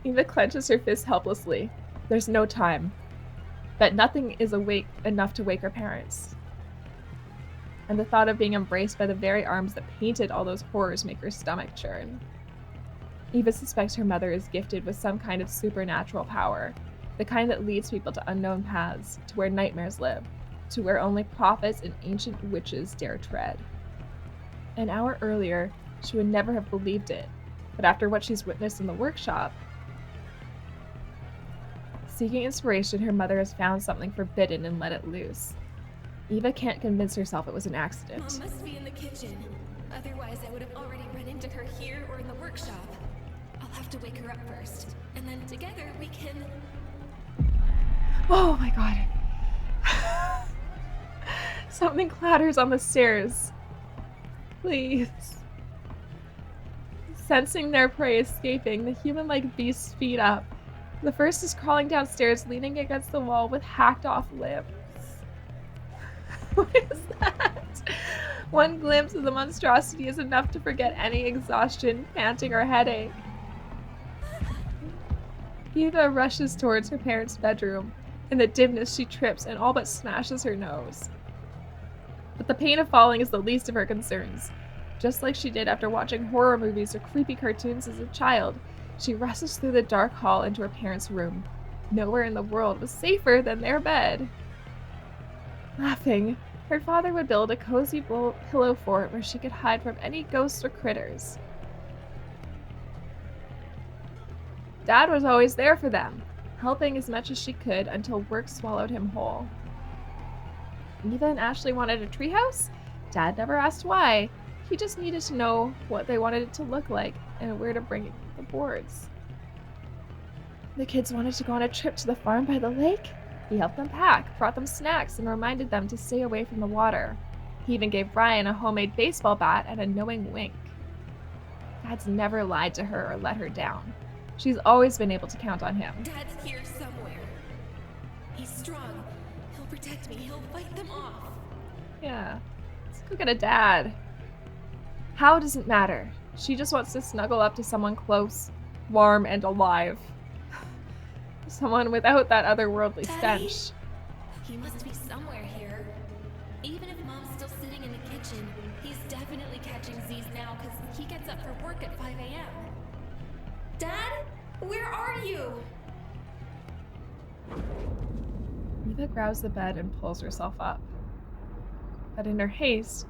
S1: Eva clenches her fist helplessly. There's no time. But nothing is awake enough to wake her parents. And the thought of being embraced by the very arms that painted all those horrors make her stomach churn. Eva suspects her mother is gifted with some kind of supernatural power, the kind that leads people to unknown paths, to where nightmares live, to where only prophets and ancient witches dare tread. An hour earlier, she would never have believed it, but after what she's witnessed in the workshop, seeking inspiration, her mother has found something forbidden and let it loose. Eva can't convince herself it was an accident.
S11: Mom must be in the kitchen. Otherwise, I would have already run into her here or in the workshop. I'll have to wake her up first, and then together we can...
S1: Oh my god. Something clatters on the stairs. Please. Sensing their prey escaping, the human-like beasts speed up. The first is crawling downstairs, leaning against the wall with hacked-off limbs. What is that? One glimpse of the monstrosity is enough to forget any exhaustion, panting, or headache. Eva rushes towards her parents' bedroom. In the dimness, she trips and all but smashes her nose. But the pain of falling is the least of her concerns. Just like she did after watching horror movies or creepy cartoons as a child, she rushes through the dark hall into her parents' room. Nowhere in the world was safer than their bed. Laughing, her father would build a cozy pillow fort where she could hide from any ghosts or critters. Dad was always there for them, helping as much as she could until work swallowed him whole. Eva and Ashley wanted a treehouse? Dad never asked why. He just needed to know what they wanted it to look like and where to bring the boards. The kids wanted to go on a trip to the farm by the lake. He helped them pack, brought them snacks, and reminded them to stay away from the water. He even gave Brian a homemade baseball bat and a knowing wink. Dad's never lied to her or let her down. She's always been able to count on him.
S11: Dad's here somewhere. He's strong. He'll protect me. He'll fight them off.
S1: Yeah, let's go get a dad. How doesn't matter. She just wants to snuggle up to someone close, warm, and alive. Someone without that otherworldly stench.
S11: He must be somewhere here. Even if Mom's still sitting in the kitchen, he's definitely catching Z's now because he gets up for work at 5 a.m.
S2: Dad? Where are you?
S1: Eva grabs the bed and pulls herself up. But in her haste,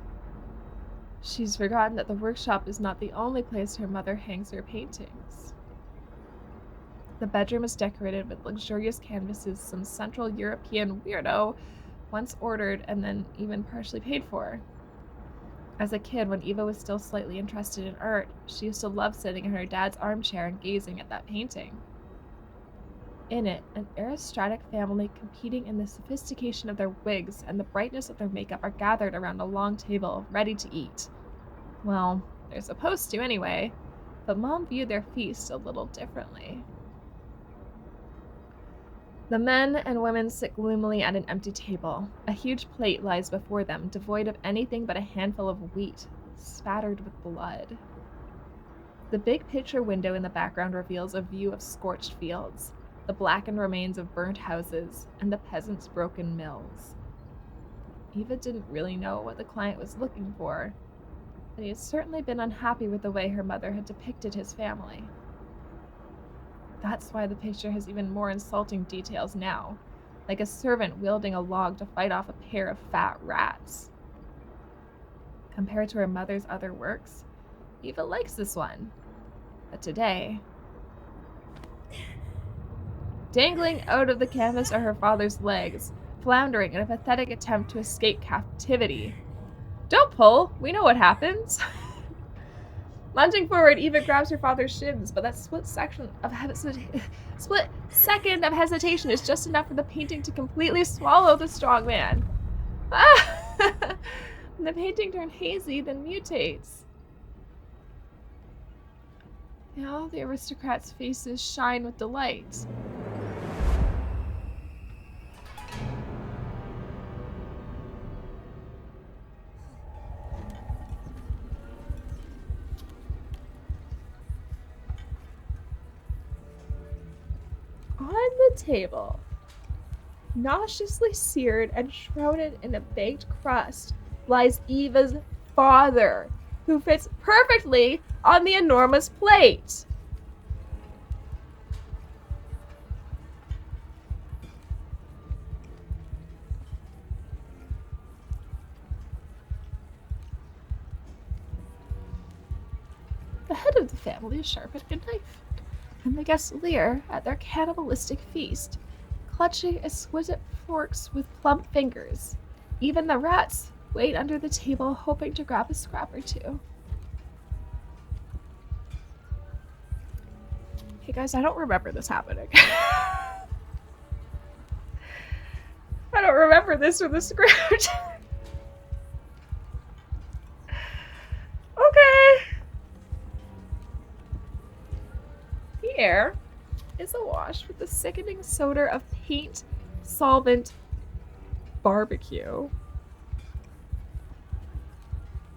S1: she's forgotten that the workshop is not the only place her mother hangs her paintings. The bedroom is decorated with luxurious canvases some Central European weirdo once ordered and then even partially paid for. As a kid, when Eva was still slightly interested in art, she used to love sitting in her dad's armchair and gazing at that painting. In it, an aristocratic family competing in the sophistication of their wigs and the brightness of their makeup are gathered around a long table, ready to eat. Well, they're supposed to anyway, but Mom viewed their feast a little differently. The men and women sit gloomily at an empty table. A huge plate lies before them, devoid of anything but a handful of wheat, spattered with blood. The big picture window in the background reveals a view of scorched fields, the blackened remains of burnt houses, and the peasants' broken mills. Eva didn't really know what the client was looking for, but he had certainly been unhappy with the way her mother had depicted his family. That's why the picture has even more insulting details now, like a servant wielding a log to fight off a pair of fat rats. Compared to her mother's other works, Eva likes this one. But today, dangling out of the canvas are her father's legs, floundering in a pathetic attempt to escape captivity. Don't pull! We know what happens! Lunging forward, Eva grabs her father's shins, but that split second of hesitation is just enough for the painting to completely swallow the strong man. Ah! The painting turns hazy, then mutates. Now the aristocrats' faces shine with delight. On the table, nauseously seared and shrouded in a baked crust, lies Eva's father, who fits perfectly on the enormous plate. The head of the family is sharpened a knife, and the guests leer at their cannibalistic feast, clutching exquisite forks with plump fingers. Even the rats wait under the table, hoping to grab a scrap or two. Hey guys, I don't remember this happening. I don't remember this from the script. Okay. The air is awash with the sickening odor of paint, solvent, barbecue.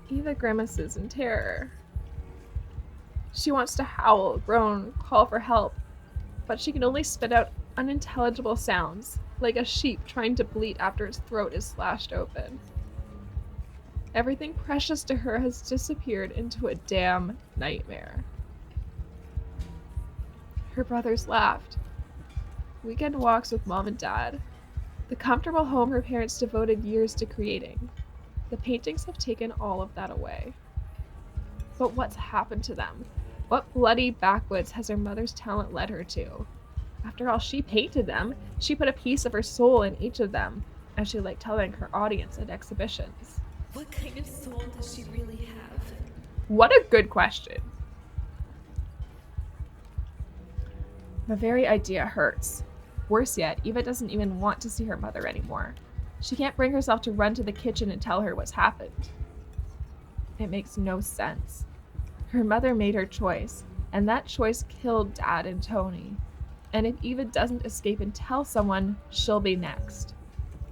S1: Eva grimaces in terror. She wants to howl, groan, call for help, but she can only spit out unintelligible sounds, like a sheep trying to bleat after its throat is slashed open. Everything precious to her has disappeared into a damn nightmare. Her brothers laughed. Weekend walks with mom and dad. The comfortable home her parents devoted years to creating. The paintings have taken all of that away. But what's happened to them? What bloody backwoods has her mother's talent led her to? After all, she painted them. She put a piece of her soul in each of them, as she liked telling her audience at exhibitions.
S11: What kind of soul does she really have?
S1: What a good question. The very idea hurts. Worse yet, Eva doesn't even want to see her mother anymore. She can't bring herself to run to the kitchen and tell her what's happened. It makes no sense. Her mother made her choice, and that choice killed Dad and Tony. And if Eva doesn't escape and tell someone, she'll be next.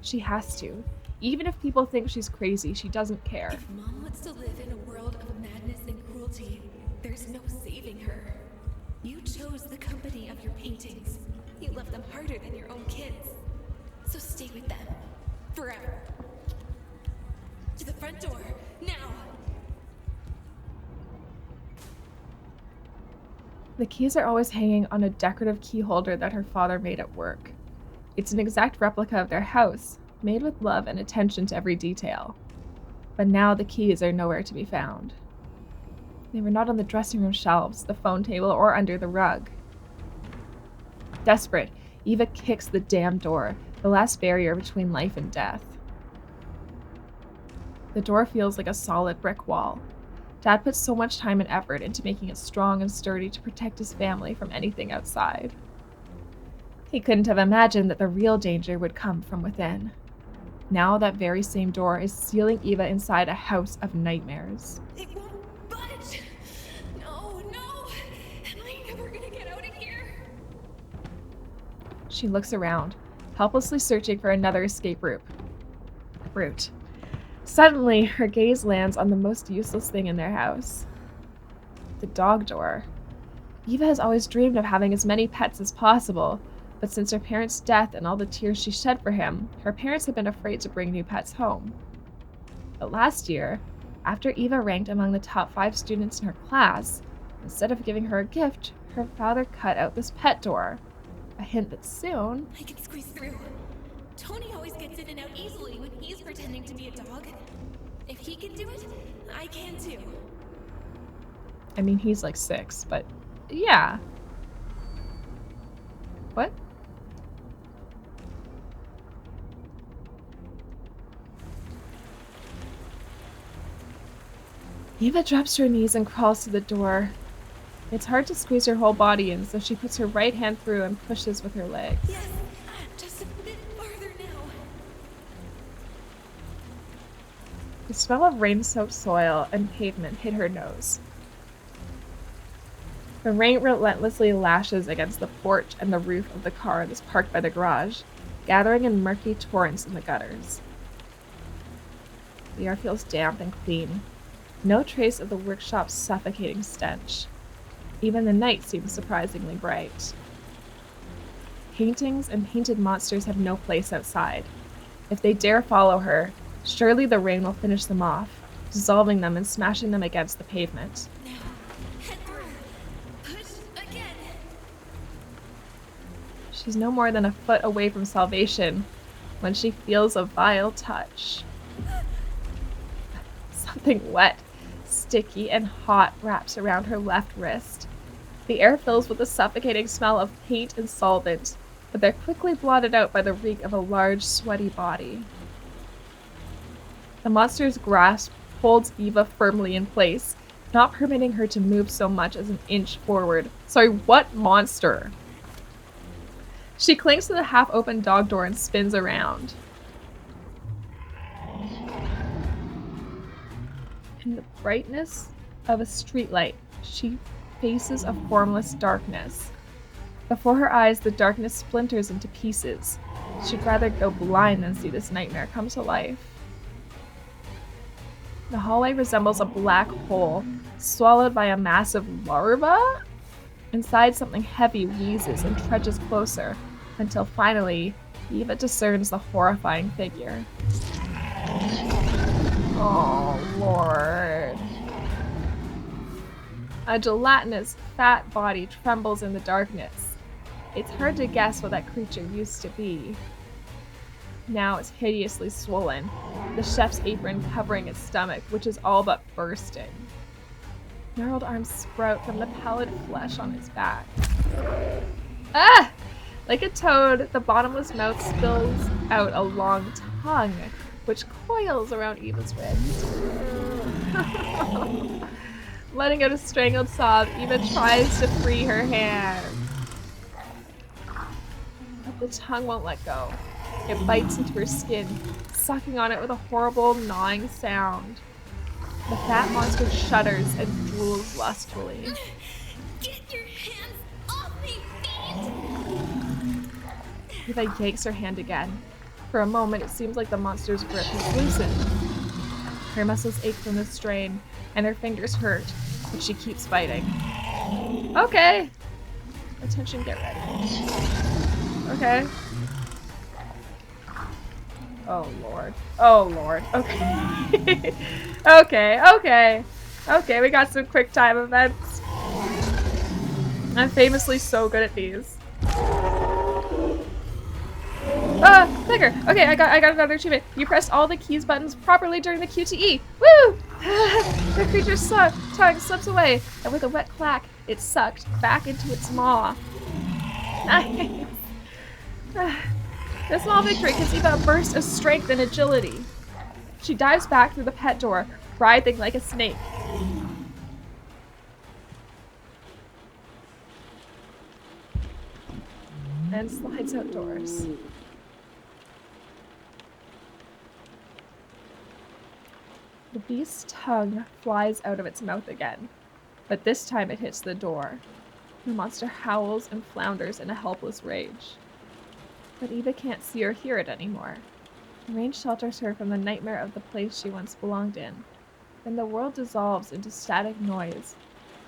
S1: She has to. Even if people think she's crazy, she doesn't care.
S11: If Mom wants to live in a world of madness and cruelty, there's no saving her. You chose the company of your paintings. You love them harder than your own kids. So stay with them. Forever. To the front door, now!
S1: The keys are always hanging on a decorative key holder that her father made at work. It's an exact replica of their house, made with love and attention to every detail. But now the keys are nowhere to be found. They were not on the dressing room shelves, the phone table, or under the rug. Desperate, Eva kicks the damn door, the last barrier between life and death. The door feels like a solid brick wall. Dad put so much time and effort into making it strong and sturdy to protect his family from anything outside. He couldn't have imagined that the real danger would come from within. Now that very same door is sealing Eva inside a house of nightmares.
S11: It won't budge! No! Am I never gonna get out of here?
S1: She looks around, helplessly searching for another escape route. Suddenly, her gaze lands on the most useless thing in their house. The dog door. Eva has always dreamed of having as many pets as possible, but since her parents' death and all the tears she shed for him, her parents have been afraid to bring new pets home. But last year, after Eva ranked among the top 5 students in her class, instead of giving her a gift, her father cut out this pet door. A hint that soon...
S11: I can squeeze through. Tony always gets in and out easily when he's pretending to be a dog. If he can do it, I can too.
S1: I mean, he's like 6, but yeah. What? Eva drops to her knees and crawls to the door. It's hard to squeeze her whole body in, so she puts her right hand through and pushes with her legs.
S11: Yes, just a bit farther now.
S1: The smell of rain-soaked soil and pavement hit her nose. The rain relentlessly lashes against the porch and the roof of the car that's parked by the garage, gathering in murky torrents in the gutters. The air feels damp and clean. No trace of the workshop's suffocating stench. Even the night seems surprisingly bright. Paintings and painted monsters have no place outside. If they dare follow her, surely the rain will finish them off, dissolving them and smashing them against the pavement.
S11: Now, head through. Push again.
S1: She's no more than a foot away from salvation when she feels a vile touch. Something wet, sticky, and hot wraps around her left wrist. The air fills with a suffocating smell of paint and solvent, but they're quickly blotted out by the reek of a large, sweaty body. The monster's grasp holds Eva firmly in place, not permitting her to move so much as an inch forward. Sorry, what monster? She clings to the half-open dog door and spins around. In the brightness of a streetlight, she faces a formless darkness. Before her eyes, the darkness splinters into pieces. She'd rather go blind than see this nightmare come to life. The hallway resembles a black hole, swallowed by a massive larva. Inside, something heavy wheezes and trudges closer, until finally, Eva discerns the horrifying figure. Oh, Lord. A gelatinous, fat body trembles in the darkness. It's hard to guess what that creature used to be. Now it's hideously swollen, the chef's apron covering its stomach, which is all but bursting. Gnarled arms sprout from the pallid flesh on its back. Ah! Like a toad, the bottomless mouth spills out a long tongue, which coils around Eva's wrist. Letting out a strangled sob, Eva tries to free her hand. But the tongue won't let go. It bites into her skin, sucking on it with a horrible gnawing sound. The fat monster shudders and drools lustfully.
S11: Get your hands off me, fiend!
S1: Eva yanks her hand again. For a moment, it seems like the monster's grip has loosened. Her muscles ache from the strain, and her fingers hurt, but she keeps fighting. Okay. Attention, get ready. Okay. Oh, Lord. Oh, Lord. Okay. Okay, we got some quick time events. I'm famously so good at these. Clicker. Okay, I got another achievement. You pressed all the keys buttons properly during the QTE. Woo! The creature's tongue slips away, and with a wet clack, it's sucked back into its maw. Nice. A small victory gives Eva a burst of strength and agility. She dives back through the pet door, writhing like a snake. And slides outdoors. The beast's tongue flies out of its mouth again, but this time it hits the door. The monster howls and flounders in a helpless rage. But Eva can't see or hear it anymore. The rain shelters her from the nightmare of the place she once belonged in. Then the world dissolves into static noise,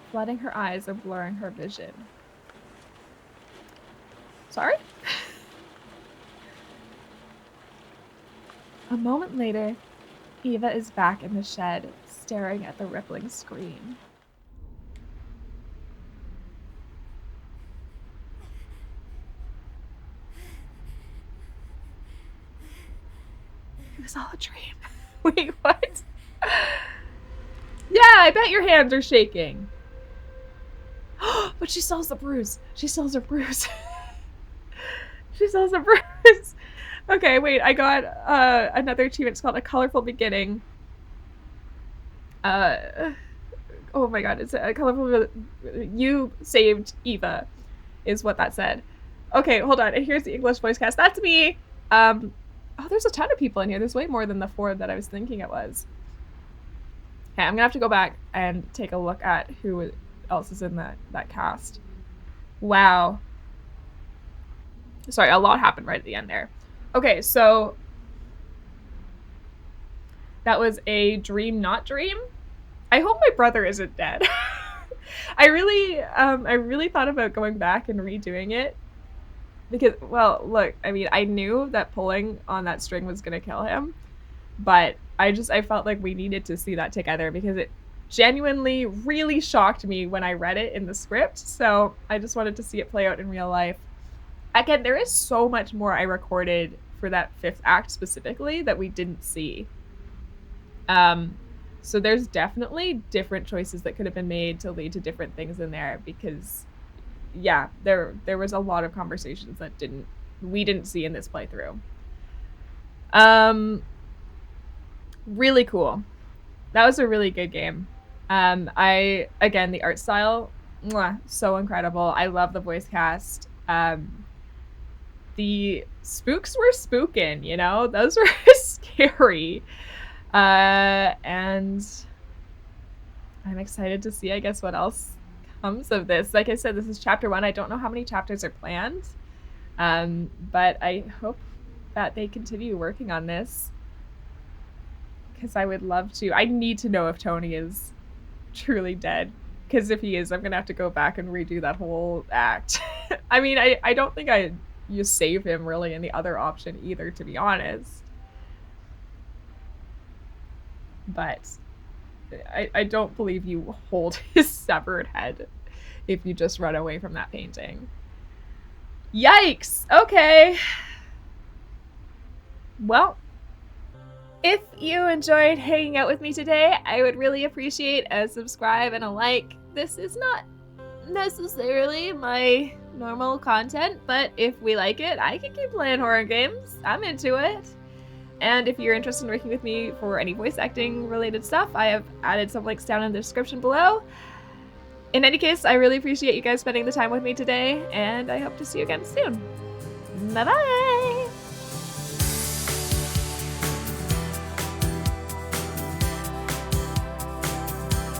S1: flooding her eyes and blurring her vision. Sorry? A moment later, Eva is back in the shed, staring at the rippling screen. It was all a dream. Wait, what? Yeah, I bet your hands are shaking. But she sells the bruise. She sells her bruise. She sells a bruise. Okay, wait, I got another achievement. It's called A Colorful Beginning. Oh my god, it's a colorful... You saved Eva, is what that said. Okay, hold on. Here's the English voice cast. That's me! Oh, there's a ton of people in here. There's way more than the 4 that I was thinking it was. Okay, I'm gonna have to go back and take a look at who else is in that cast. Wow. Sorry, a lot happened right at the end there. Okay, so that was a dream, not dream. I hope my brother isn't dead. I really thought about going back and redoing it because, well, look, I mean, I knew that pulling on that string was gonna kill him, but I felt like we needed to see that together because it genuinely really shocked me when I read it in the script. So I just wanted to see it play out in real life. Again, there is so much more I recorded for that 5th act specifically that we didn't see. So there's definitely different choices that could have been made to lead to different things in there because, yeah, there was a lot of conversations that we didn't see in this playthrough. Really cool. That was a really good game. Again, the art style, so incredible. I love the voice cast. The spooks were spooking, you know? Those were scary. And I'm excited to see, I guess, what else comes of this. Like I said, this is chapter 1. I don't know how many chapters are planned. But I hope that they continue working on this. Because I would love to. I need to know if Tony is truly dead. Because if he is, I'm going to have to go back and redo that whole act. I mean, I don't think you save him really in the other option either, to be honest. But I don't believe you hold his severed head if you just run away from that painting. Yikes. Okay. Well, if you enjoyed hanging out with me today, I would really appreciate a subscribe and a like. This is not necessarily my normal content, but if we like it, I can keep playing horror games. I'm into it. And if you're interested in working with me for any voice acting related stuff, I have added some links down in the description below. In any case, I really appreciate you guys spending the time with me today, and I hope to see you again soon. Bye-bye!